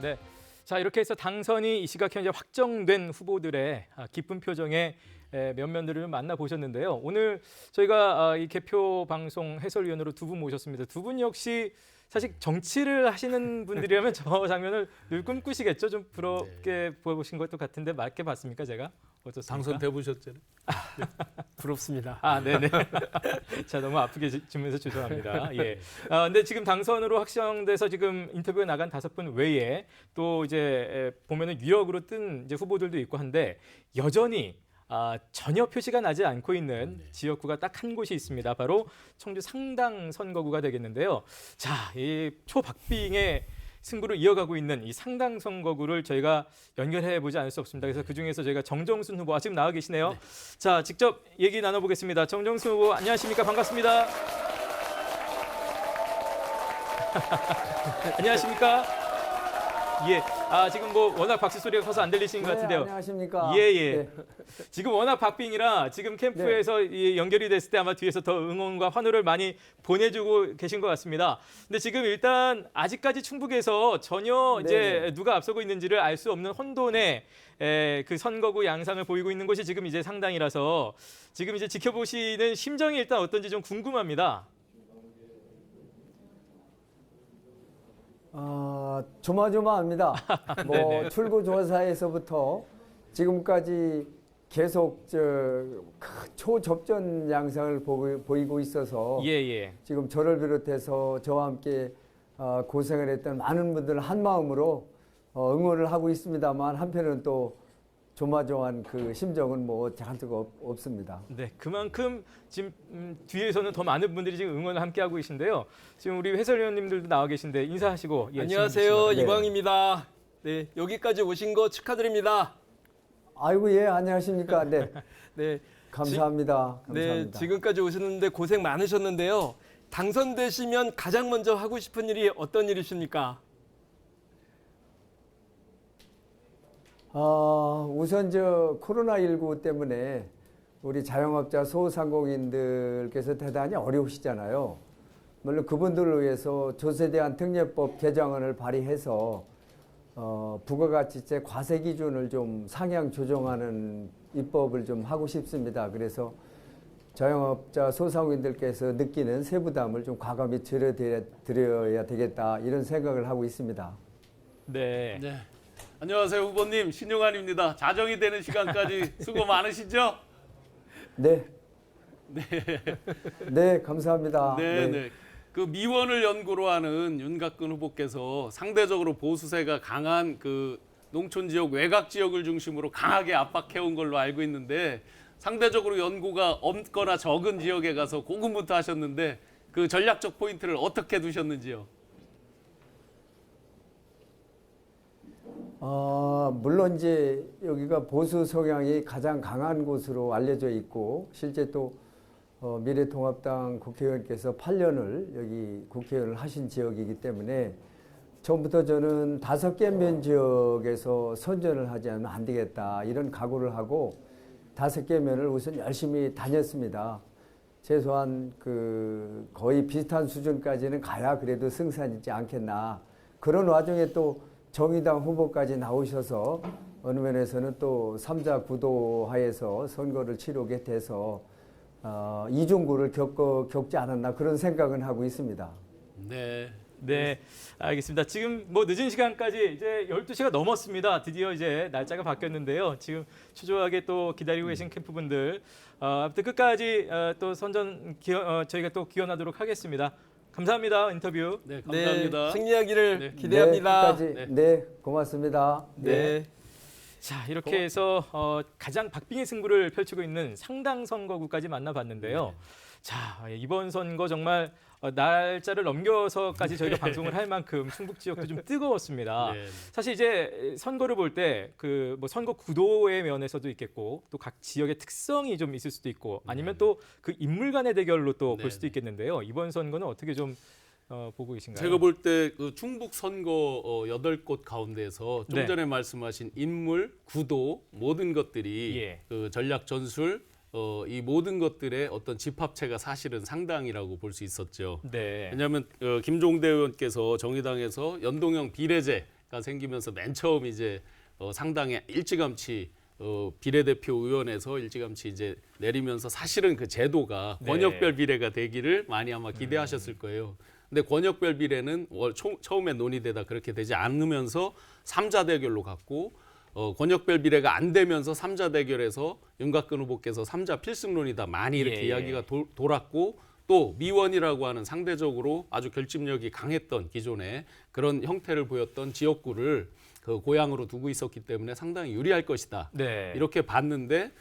네. 자, 이렇게 해서 당선이 이 시각 현재 확정된 후보들의 기쁜 표정의 면면들을 만나보셨는데요. 오늘 저희가 이 개표 방송 해설위원으로 두 분 모셨습니다. 두 분 역시 사실 정치를 하시는 분들이라면 저 장면을 늘 꿈꾸시겠죠? 좀 부럽게 보여보신 것도 같은데 맞게 봤습니까, 제가? 어떻습니까? 당선돼 보셨잖아요. 부럽습니다. 아, 네네. 자, 너무 아프게 주면서 죄송합니다. 예. 근데 지금 당선으로 확정돼서 지금 인터뷰에 나간 5분 외에 또 이제 보면은 유력으로 뜬 이제 후보들도 있고 한데 여전히 전혀 표시가 나지 않고 있는 지역구가 딱 한 곳이 있습니다. 바로 청주 상당 선거구가 되겠는데요. 자, 이 초박빙의 승부를 이어가고 있는 이 상당 선거구를 저희가 연결해 보지 않을 수 없습니다. 그래서 그중에서 저희가 정정순 후보 지금 나와 계시네요. 네. 자, 직접 얘기 나눠보겠습니다. 정정순 후보 안녕하십니까? 반갑습니다. 안녕하십니까? 예. 지금 뭐 워낙 박수 소리가 커서 안 들리시는 것 같은데요. 안녕하십니까? 예, 예. 네. 지금 워낙 박빙이라 지금 캠프에서 이 연결이 됐을 때 아마 뒤에서 더 응원과 환호를 많이 보내주고 계신 것 같습니다. 근데 지금 일단 아직까지 충북에서 전혀 이제 누가 앞서고 있는지를 알 수 없는 혼돈의 그 선거구 양상을 보이고 있는 곳이 지금 이제 상당이라서 지금 이제 지켜보시는 심정이 일단 어떤지 좀 궁금합니다. 조마조마합니다. 뭐 출구조사에서부터 지금까지 계속 초접전 양상을 보이고 있어서 지금 저를 비롯해서 저와 함께 고생을 했던 많은 분들 한 마음으로 응원을 하고 있습니다만 한편은 또 조마조마한 그 심정은 뭐 잔뜩 없습니다. 네, 그만큼 지금 뒤에서는 더 많은 분들이 지금 응원을 함께 하고 계신데요. 지금 우리 해설위원님들도 나와 계신데 인사하시고. 안녕하세요, 이광입니다. 네, 여기까지 오신 거 축하드립니다. 아이고 예, 안녕하십니까? 네, 네, 감사합니다. 네, 지금까지 오셨는데 고생 많으셨는데요. 당선되시면 가장 먼저 하고 싶은 일이 어떤 일이십니까? 우선 코로나19 때문에 우리 자영업자 소상공인들께서 대단히 어려우시잖아요. 물론 그분들을 위해서 조세대한 특례법 개정안을 발의해서 부가가치세 과세 기준을 좀 상향 조정하는 입법을 좀 하고 싶습니다. 그래서 자영업자 소상공인들께서 느끼는 세부담을 좀 과감히 줄여드려야 되겠다 이런 생각을 하고 있습니다. 네. 네. 안녕하세요, 후보님. 신용환입니다. 자정이 되는 시간까지 수고 많으시죠? 네. 네, 감사합니다. 네. 그 미원을 연구로 하는 윤갑근 후보께서 상대적으로 보수세가 강한 그 농촌 지역, 외곽 지역을 중심으로 강하게 압박해온 걸로 알고 있는데 상대적으로 연구가 없거나 적은 지역에 가서 고군분투하셨는데 그 전략적 포인트를 어떻게 두셨는지요? 물론 이제 여기가 보수 성향이 가장 강한 곳으로 알려져 있고 실제 또 미래통합당 국회의원께서 8년을 여기 국회의원을 하신 지역이기 때문에 처음부터 저는 5개 면지역에서 선전을 하지 않으면 안 되겠다 이런 각오를 하고 5개 면을 우선 열심히 다녔습니다. 최소한 거의 비슷한 수준까지는 가야 그래도 승산이지 않겠나. 그런 와중에 또 정의당 후보까지 나오셔서 어느 면에서는 또 3자 구도 하에서 선거를 치르게 돼서 이중구를 겪지 않았나 그런 생각은 하고 있습니다. 네, 알겠습니다. 지금 뭐 늦은 시간까지 이제 12시가 넘었습니다. 드디어 이제 날짜가 바뀌었는데요. 지금 초조하게 또 기다리고 계신 캠프분들 아무튼 끝까지 또 선전 저희가 또 기원하도록 하겠습니다. 감사합니다. 인터뷰. 네, 감사합니다. 네, 승리하기를 기대합니다. 네, 고맙습니다. 네. 자, 이렇게 해서 가장 박빙의 승부를 펼치고 있는 상당 선거구까지 만나봤는데요. 자, 이번 선거 정말 날짜를 넘겨서까지 저희가 방송을 할 만큼 충북 지역도 좀 뜨거웠습니다. 네. 사실 이제 선거를 볼 때 그 뭐 선거 구도의 면에서도 있겠고 또 각 지역의 특성이 좀 있을 수도 있고 아니면 또 그 인물 간의 대결로 또 볼 수도 있겠는데요. 이번 선거는 어떻게 좀 보고 계신가요? 제가 볼 때 그 충북 선거 8곳 가운데에서 좀 네. 전에 말씀하신 인물, 구도 모든 것들이 예. 그 전략 전술 이 모든 것들의 어떤 집합체가 사실은 상당이라고 볼 수 있었죠. 네. 왜냐하면 김종대 의원께서 정의당에서 연동형 비례제가 생기면서 맨 처음 이제 상당히 일찌감치 비례대표 의원에서 일찌감치 이제 내리면서 사실은 그 제도가 네. 권역별 비례가 되기를 많이 아마 기대하셨을 거예요. 근데 권역별 비례는 처음에 논의되다 그렇게 되지 않으면서 3자 대결로 갔고 권역별 비례가 안 되면서 3자 대결에서 윤곽근 후보께서 3자 필승론이다 많이 이렇게 이야기가 돌았고 또 미원이라고 하는 상대적으로 아주 결집력이 강했던 기존에 그런 형태를 보였던 지역구를 그 고향으로 두고 있었기 때문에 상당히 유리할 것이다. 네. 이렇게 봤는데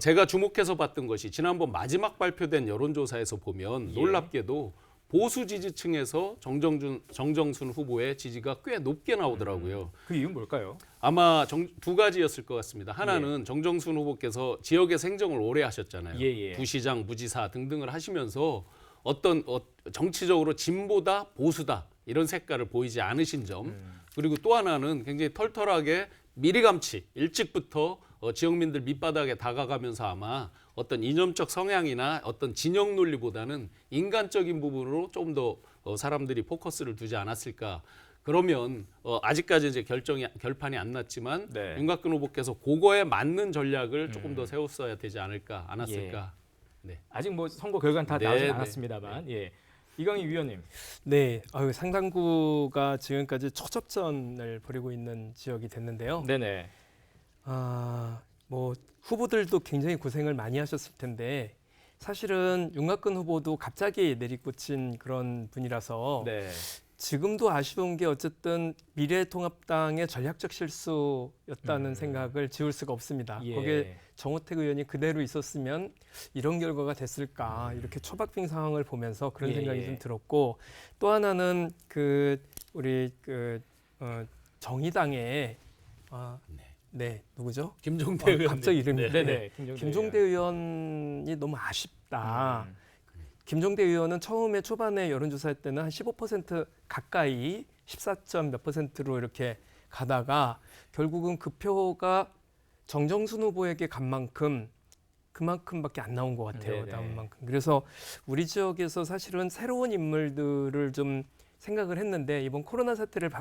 제가 주목해서 봤던 것이 지난번 마지막 발표된 여론조사에서 보면 놀랍게도 보수 지지층에서 정정순 후보의 지지가 꽤 높게 나오더라고요. 그 이유는 뭘까요? 아마 두 가지였을 것 같습니다. 하나는 정정순 후보께서 지역의 생정을 오래 하셨잖아요. 부시장, 부지사 등등을 하시면서 어떤 정치적으로 진보다 보수다 이런 색깔을 보이지 않으신 점. 그리고 또 하나는 굉장히 털털하게 미리감치 일찍부터 지역민들 밑바닥에 다가가면서 아마 어떤 이념적 성향이나 어떤 진영 논리보다는 인간적인 부분으로 좀 더 사람들이 포커스를 두지 않았을까. 그러면 아직까지 이제 결판이 안 났지만 윤곽근 후보께서 그거에 맞는 전략을 조금 더 세웠어야 되지 않았을까. 네. 아직 뭐 선거 결과는 다 네, 나오진 네. 않았습니다만. 예. 이강희 위원님. 네, 상당구가 지금까지 초접전을 벌이고 있는 지역이 됐는데요. 네네. 뭐 후보들도 굉장히 고생을 많이 하셨을 텐데 사실은 윤곽근 후보도 갑자기 내리꽂힌 그런 분이라서 네. 지금도 아쉬운 게 어쨌든 미래통합당의 전략적 실수였다는 생각을 지울 수가 없습니다. 예. 거기에 정호택 의원이 그대로 있었으면 이런 결과가 됐을까 이렇게 초박빙 상황을 보면서 그런 예, 생각이 예. 좀 들었고 또 하나는 우리 정의당의 네, 누구죠? 김종대 의원. 갑자기 이름이 네네. 김종대 의원이 너무 아쉽다. 김종대 의원은 처음에 초반에 여론조사할 때는 한 15% 가까이 14점 몇 %로 이렇게 가다가 결국은 그 표가 정정순 후보에게 간 만큼 그만큼밖에 안 나온 것 같아요. 네네. 남은 만큼. 그래서 우리 지역에서 사실은 새로운 인물들을 좀 생각을 했는데 이번 코로나 사태를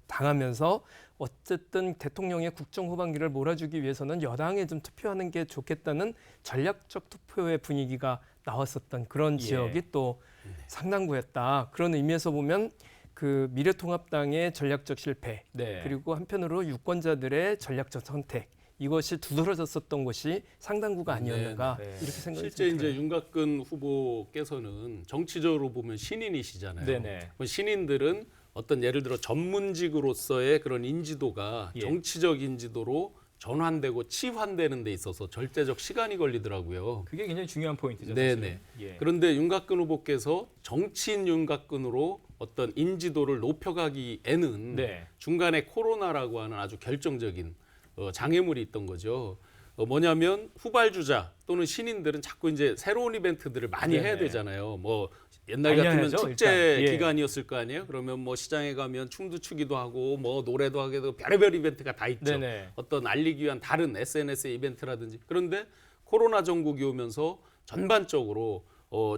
당하면서 어쨌든 대통령의 국정 후반기를 몰아주기 위해서는 여당에 좀 투표하는 게 좋겠다는 전략적 투표의 분위기가 나왔었던 그런 지역이 또 상당구였다. 그런 의미에서 보면 그 미래통합당의 전략적 실패 그리고 한편으로 유권자들의 전략적 선택 이것이 두드러졌었던 것이 상당구가 아니었는가 이렇게 생각이 실제 좀 들어요. 이제 윤곽근 후보께서는 정치적으로 보면 신인이시잖아요. 네네. 신인들은 어떤 예를 들어 전문직으로서의 그런 인지도가 정치적 인지도로 전환되고 치환되는 데 있어서 절대적 시간이 걸리더라고요. 그게 굉장히 중요한 포인트죠. 네네. 예. 그런데 윤곽근 후보께서 정치인 윤곽근으로 어떤 인지도를 높여가기에는 중간에 코로나라고 하는 아주 결정적인 장애물이 있던 거죠. 뭐냐면 후발주자 또는 신인들은 자꾸 이제 새로운 이벤트들을 많이 해야 되잖아요. 뭐 옛날 같으면 알려야죠, 축제 일단. 예. 기간이었을 거 아니에요. 그러면 뭐 시장에 가면 춤도 추기도 하고 뭐 노래도 하기도 별의별 이벤트가 다 있죠. 네네. 어떤 알리기 위한 다른 SNS의 이벤트라든지. 그런데 코로나 전국이 오면서 전반적으로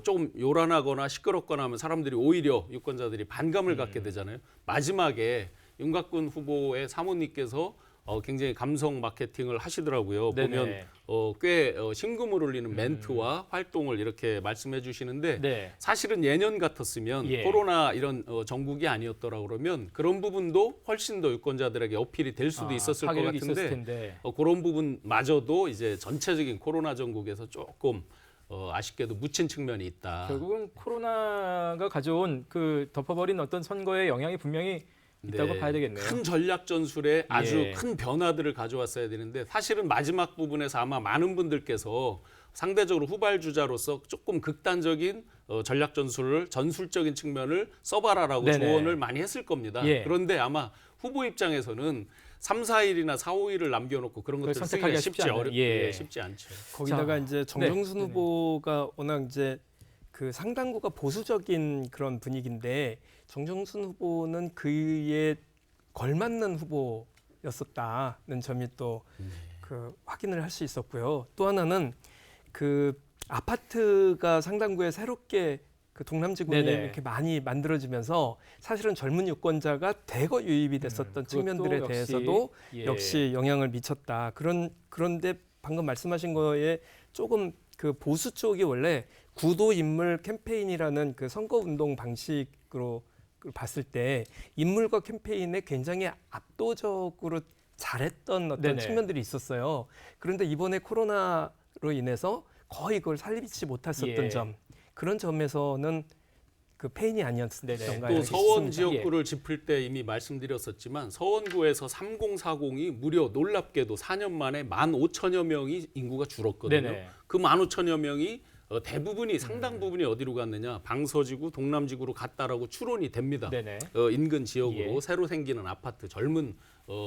조금 요란하거나 시끄럽거나 하면 사람들이 오히려 유권자들이 반감을 갖게 되잖아요. 마지막에 윤곽근 후보의 사모님께서 굉장히 감성 마케팅을 하시더라고요. 네네. 보면 꽤 심금을 울리는 멘트와 활동을 이렇게 말씀해 주시는데 사실은 예년 같았으면 코로나 이런 정국이 아니었더라 그러면 그런 부분도 훨씬 더 유권자들에게 어필이 될 수도 있었을 것 같은데 그런 부분마저도 이제 전체적인 코로나 정국에서 조금 아쉽게도 묻힌 측면이 있다. 결국은 코로나가 가져온 그 덮어버린 어떤 선거의 영향이 분명히 있다고 네, 봐야 되겠네요. 큰 전략 전술에 아주 예. 큰 변화들을 가져왔어야 되는데 사실은 마지막 부분에서 아마 많은 분들께서 상대적으로 후발주자로서 조금 극단적인 전략 전술을 전술적인 측면을 써봐라라고 네네. 조언을 많이 했을 겁니다. 예. 그런데 아마 후보 입장에서는 3, 4일이나 4, 5일을 남겨놓고 그런 것들을 선택하기가 쓰기가 쉽지 않아요. 예. 쉽지 않죠. 거기다가 자, 이제 정정순 후보가 워낙 이제 그 상당구가 보수적인 그런 분위기인데 정정순 후보는 그에 걸맞는 후보였었다는 점이 또 그 확인을 할 수 있었고요. 또 하나는 그 아파트가 상당구에 새롭게 그 동남지구에 네네. 이렇게 많이 만들어지면서 사실은 젊은 유권자가 대거 유입이 됐었던 측면들에 그것도 대해서도 예. 역시 영향을 미쳤다. 그런데 방금 말씀하신 거에 조금 그 보수 쪽이 원래 구도 인물 캠페인이라는 그 선거 운동 방식으로 봤을 때 인물과 캠페인에 굉장히 압도적으로 잘했던 어떤 네네. 측면들이 있었어요. 그런데 이번에 코로나로 인해서 거의 그걸 살리지 못했었던 예. 점, 그런 점에서는 그 페인이 아니었던가. 또 서원 지역구를 짚을 때 이미 말씀드렸었지만 서원구에서 3040이 무려 놀랍게도 4년 만에 15,000여 명이 인구가 줄었거든요. 네네. 그 15,000여 명이 대부분이 상당 부분이 어디로 갔느냐, 방서지구, 동남지구로 갔다라고 추론이 됩니다. 네네. 인근 지역으로 예. 새로 생기는 아파트, 젊은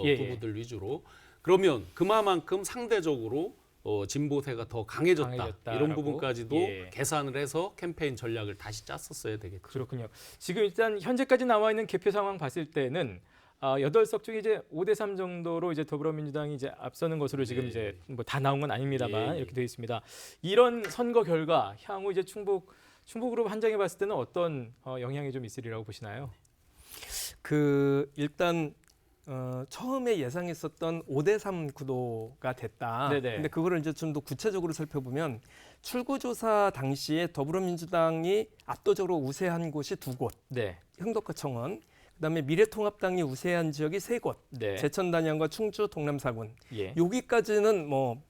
예, 부부들 위주로. 그러면 그만큼 상대적으로 진보세가 더 강해졌다. 강해졌다라고. 이런 부분까지도 예. 계산을 해서 캠페인 전략을 다시 짰었어야 되겠죠. 그렇군요. 지금 일단 현재까지 나와 있는 개표 상황 봤을 때는 8석 중에 이제 5대3 정도로 이제 더불어민주당이 이제 앞서는 것으로 지금 네. 이제 뭐 다 나온 건 아닙니다만 예. 이렇게 되어 있습니다. 이런 선거 결과 향후 이제 충북으로 판정해 봤을 때는 어떤 영향이 좀 있으리라고 보시나요? 그 일단 처음에 예상했었던 5대3 구도가 됐다. 네네. 근데 그거를 이제 좀 더 구체적으로 살펴보면 출구조사 당시에 더불어민주당이 압도적으로 우세한 곳이 2곳, 네. 흥덕과 청원. 그다음에 미래통합당이 우세한 지역이 3곳, 네. 제천 단양과 충주, 동남 4군. 예. 여기까지는 뭐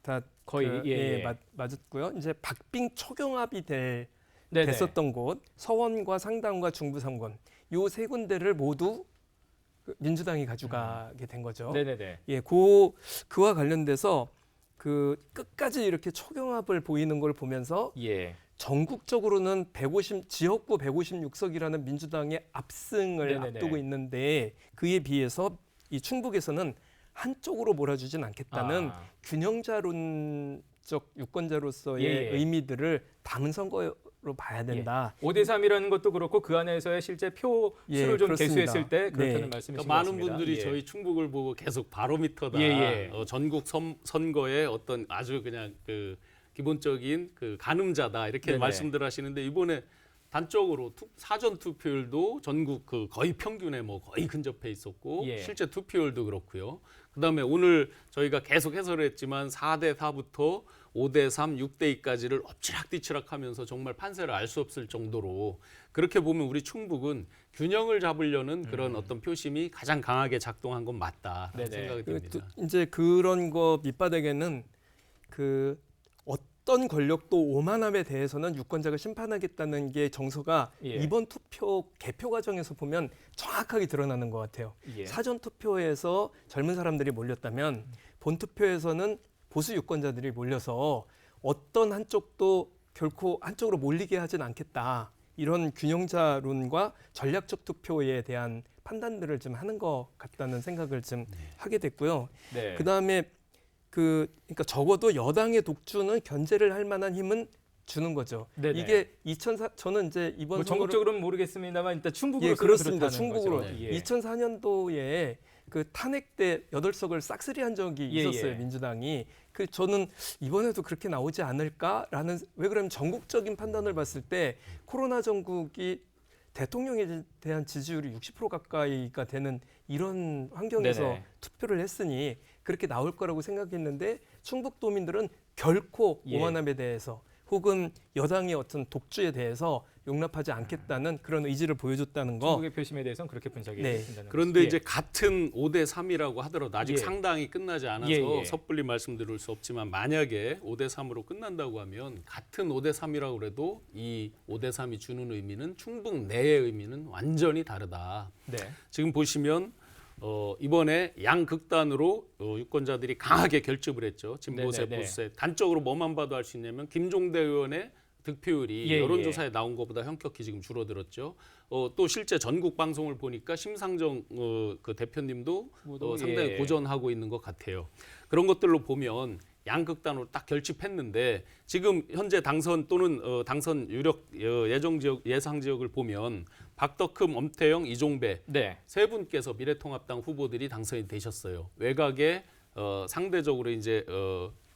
다 거의 예. 맞았고요. 이제 박빙 초경합이 네네. 됐었던 곳, 서원과 상당과 중부 3군. 요 세 군데를 모두 민주당이 가져가게 된 거죠. 네네네. 예, 그와 관련돼서 그 끝까지 이렇게 초경합을 보이는 걸 보면서 예. 전국적으로는 지역구 156석이라는 민주당의 압승을 네네네. 앞두고 있는데 그에 비해서 이 충북에서는 한쪽으로 몰아주진 않겠다는 균형자론적 유권자로서의 예. 의미들을 담은 선거로 봐야 된다. 5대3이라는 것도 그렇고 그 안에서의 실제 표 예, 수를 좀 그렇습니다. 계수했을 때 그렇다는 네. 말씀이신 것 그러니까 많은 같습니다. 분들이 예. 저희 충북을 보고 계속 바로미터다. 예. 전국 선거의 어떤 아주 그냥 그 기본적인 그 가늠자다 이렇게 네네. 말씀들 하시는데 이번에 단적으로 사전 투표율도 전국 그 거의 평균에 뭐 거의 근접해 있었고 예. 실제 투표율도 그렇고요. 그다음에 오늘 저희가 계속 해설을 했지만 4대 4부터 5대 3, 6대 2까지를 엎치락뒤치락 하면서 정말 판세를 알 수 없을 정도로 그렇게 보면 우리 충북은 균형을 잡으려는 그런 어떤 표심이 가장 강하게 작동한 건 맞다라는 네네. 생각이 그리고 듭니다. 또 이제 그런 거 밑바닥에는 그 어떤 권력도 오만함에 대해서는 유권자가 심판하겠다는 게 정서가 예. 이번 투표 개표 과정에서 보면 정확하게 드러나는 것 같아요. 예. 사전 투표에서 젊은 사람들이 몰렸다면 본 투표에서는 보수 유권자들이 몰려서 어떤 한쪽도 결코 한쪽으로 몰리게 하진 않겠다. 이런 균형자론과 전략적 투표에 대한 판단들을 좀 하는 것 같다는 생각을 좀 하게 됐고요. 네. 그다음에 그러니까 적어도 여당의 독주는 견제를 할 만한 힘은 주는 거죠. 네네. 이게 저는 이제 이번 뭐 전국적으로는 모르겠습니다만 일단 충북으로 예, 그렇습니다. 그렇다는 충북으로 거죠. 예. 2004년도에 그 탄핵 때 8석을 싹쓸이한 적이 예, 있었어요. 예. 민주당이. 저는 이번에도 그렇게 나오지 않을까라는, 왜 그러면 전국적인 판단을 봤을 때 코로나 전국이 대통령에 대한 지지율이 60% 가까이가 되는 이런 환경에서 네네. 투표를 했으니 그렇게 나올 거라고 생각했는데 충북도민들은 결코 예. 오만함에 대해서 혹은 여당의 어떤 독주에 대해서 용납하지 않겠다는 그런 의지를 보여줬다는 거. 중국의 표심에 대해서는 그렇게 분석이 네. 된다는 그런데 거죠. 이제 같은 5대3이라고 하더라도 아직 예. 상당히 끝나지 않아서 예. 섣불리 말씀드릴 수 없지만 만약에 5대3으로 끝난다고 하면 같은 5대3이라고 그래도 이 5대3이 주는 의미는 충북 내의 의미는 완전히 다르다. 네. 지금 보시면 이번에 양극단으로 유권자들이 강하게 결집을 했죠. 진보세, 네네네. 보수세. 단적으로 뭐만 봐도 알 수 있냐면 김종대 의원의 득표율이 예, 여론조사에 나온 것보다 현격히 지금 줄어들었죠. 또 실제 전국 방송을 보니까 심상정 그 대표님도 상당히 예. 고전하고 있는 것 같아요. 그런 것들로 보면 양극단으로 딱 결집했는데 지금 현재 당선 또는 당선 유력 예상 지역을 보면 박덕흠, 엄태영, 이종배 네. 세 분께서 미래통합당 후보들이 당선이 되셨어요. 외곽에 상대적으로 이제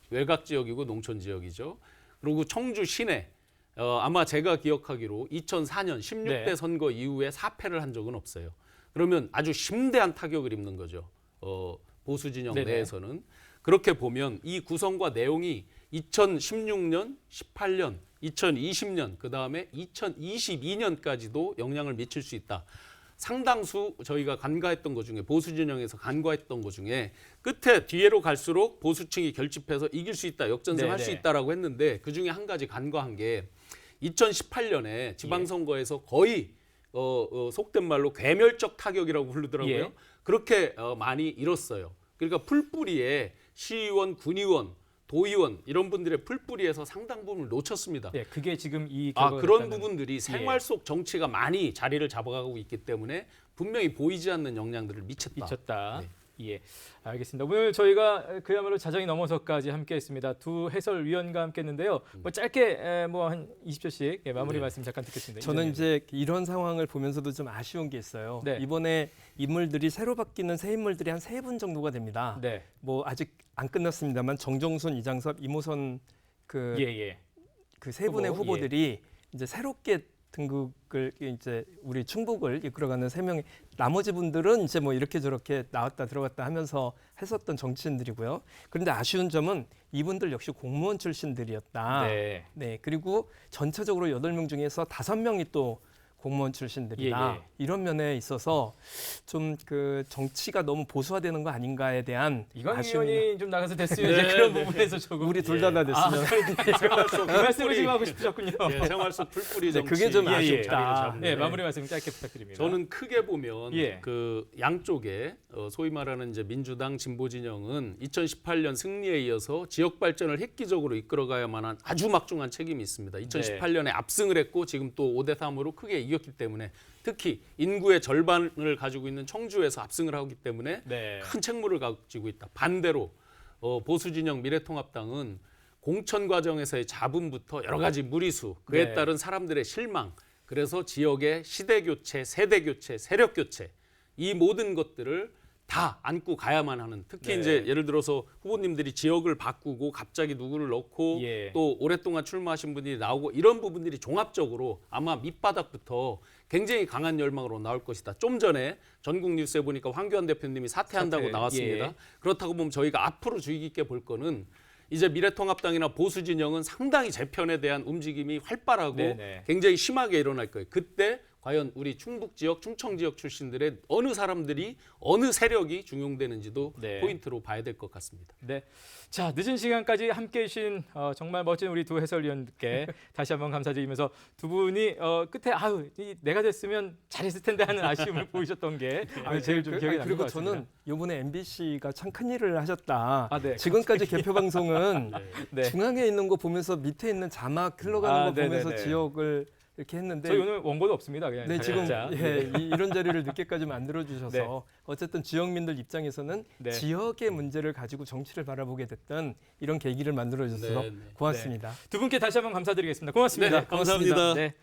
외곽 지역이고 농촌 지역이죠. 그리고 청주 시내 아마 제가 기억하기로 2004년 16대 네. 선거 이후에 사패를 한 적은 없어요. 그러면 아주 심대한 타격을 입는 거죠. 보수 진영 네네. 내에서는. 그렇게 보면 이 구성과 내용이 2016년, 18년, 2020년, 그다음에 2022년까지도 영향을 미칠 수 있다. 상당수 저희가 간과했던 것 중에 보수 진영에서 간과했던 것 중에 끝에 뒤로 갈수록 보수층이 결집해서 이길 수 있다, 역전승할 수 네네. 있다라고 했는데 그중에 한 가지 간과한 게 2018년에 지방선거에서 거의 속된 말로 괴멸적 타격이라고 부르더라고요. 예. 그렇게 많이 잃었어요. 그러니까 풀뿌리에 시의원, 군의원, 도의원 이런 분들의 풀뿌리에서 상당 부분을 놓쳤습니다. 네, 그게 지금 이 그런 결과가 부분들이 예. 생활 속 정치가 많이 자리를 잡아가고 있기 때문에 분명히 보이지 않는 영향들을 미쳤다. 네. 예, 알겠습니다. 오늘 저희가 그야말로 자정이 넘어서까지 함께했습니다. 두 해설위원과 함께했는데요. 뭐 짧게 뭐 한 20초씩 마무리 네. 말씀 잠깐 듣겠습니다. 저는 이제 이런 상황을 보면서도 좀 아쉬운 게 있어요. 네. 이번에 인물들이 새로 바뀌는 새 인물들이 한 3분 정도가 됩니다. 네. 뭐 아직 안 끝났습니다만 정정순, 이장섭, 이모선 그 예. 세 분의 후보, 후보들이 이제 새롭게 등극을 이제 우리 충북을 이끌어가는 3명이 나머지 분들은 이제 뭐 이렇게 저렇게 나왔다 들어갔다 하면서 했었던 정치인들이고요. 그런데 아쉬운 점은 이분들 역시 공무원 출신들이었다. 네. 그리고 전체적으로 8명 중에서 5명이 또 공무원 출신들이다. 예. 이런 면에 있어서 좀 그 정치가 너무 보수화되는 거 아닌가에 대한 이건 아쉬움이 의원이 좀 나가서 됐으면 이제 그런 부분에서 조금 우리 둘 다 됐으면 생활 속 그 말씀을 지금 하고 싶으셨군요. 예, 생활 속 풀뿌리 네, 정치. 그게 좀 아쉽다. 자리를 잡는. 네, 마무리 말씀 짧게 부탁드립니다. 저는 크게 보면 예. 그 양쪽에 소위 말하는 이제 민주당 진보 진영은 2018년 승리에 이어서 지역 발전을 획기적으로 이끌어가야만 한 아주 막중한 책임이 있습니다. 2018년에 압승을 했고 지금 또 5대3으로 크게 이겼기 때문에 특히 인구의 절반을 가지고 있는 청주에서 압승을 하기 때문에 네. 큰 책무를 가지고 있다. 반대로 보수 진영 미래통합당은 공천 과정에서의 잡음부터 여러 가지 무리수, 그에 네. 따른 사람들의 실망, 그래서 지역의 시대 교체, 세대 교체, 세력 교체 이 모든 것들을 다 안고 가야만 하는, 특히 네. 이제 예를 들어서 후보님들이 지역을 바꾸고 갑자기 누구를 넣고 예. 또 오랫동안 출마하신 분들이 나오고 이런 부분들이 종합적으로 아마 밑바닥부터 굉장히 강한 열망으로 나올 것이다. 좀 전에 전국 뉴스에 보니까 황교안 대표님이 사퇴한다고 사퇴, 나왔습니다. 예. 그렇다고 보면 저희가 앞으로 주의 깊게 볼 거는 이제 미래통합당이나 보수 진영은 상당히 재편에 대한 움직임이 활발하고 네네. 굉장히 심하게 일어날 거예요. 그때 과연 우리 충북 지역, 충청 지역 출신들의 어느 사람들이 어느 세력이 중용되는지도 네. 포인트로 봐야 될 것 같습니다. 네. 자, 늦은 시간까지 함께해 주신 정말 멋진 우리 두 해설위원께 다시 한번 감사드리면서 두 분이 끝에 내가 됐으면 잘했을 텐데 하는 아쉬움을 보이셨던 게 제일 좀 기억에 남는 것 그리고 같습니다. 저는 이번에 MBC가 참 큰일을 하셨다. 네. 지금까지 개표 방송은 네. 중앙에 있는 거 보면서 밑에 있는 자막 흘러가는 거 보면서 네네네. 지역을 이렇게 했는데 저희 오늘 원고도 없습니다. 그냥 네, 지금 자. 이런 자리를 늦게까지 만들어 주셔서 네. 어쨌든 지역민들 입장에서는 네. 지역의 문제를 가지고 정치를 바라보게 됐던 이런 계기를 만들어 주셔서 네, 네. 고맙습니다. 두 분께 다시 한번 감사드리겠습니다. 고맙습니다. 네, 감사합니다. 네.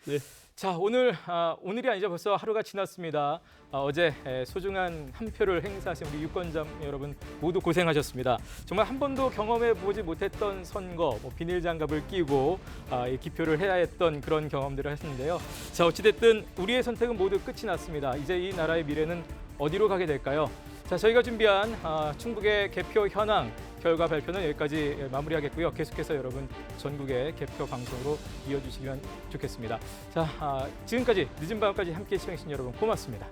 자, 오늘이 아니죠. 벌써 하루가 지났습니다. 어제 소중한 한 표를 행사하신 우리 유권자 여러분 모두 고생하셨습니다. 정말 한 번도 경험해 보지 못했던 선거, 비닐 장갑을 끼고 이 기표를 해야 했던 그런 경험들을 했는데요. 자, 어찌됐든 우리의 선택은 모두 끝이 났습니다. 이제 이 나라의 미래는 어디로 가게 될까요? 자, 저희가 준비한 충북의 개표 현황 결과 발표는 여기까지 마무리하겠고요. 계속해서 여러분 전국의 개표 방송으로 이어주시면 좋겠습니다. 자, 지금까지 늦은 밤까지 함께해 주신 여러분 고맙습니다.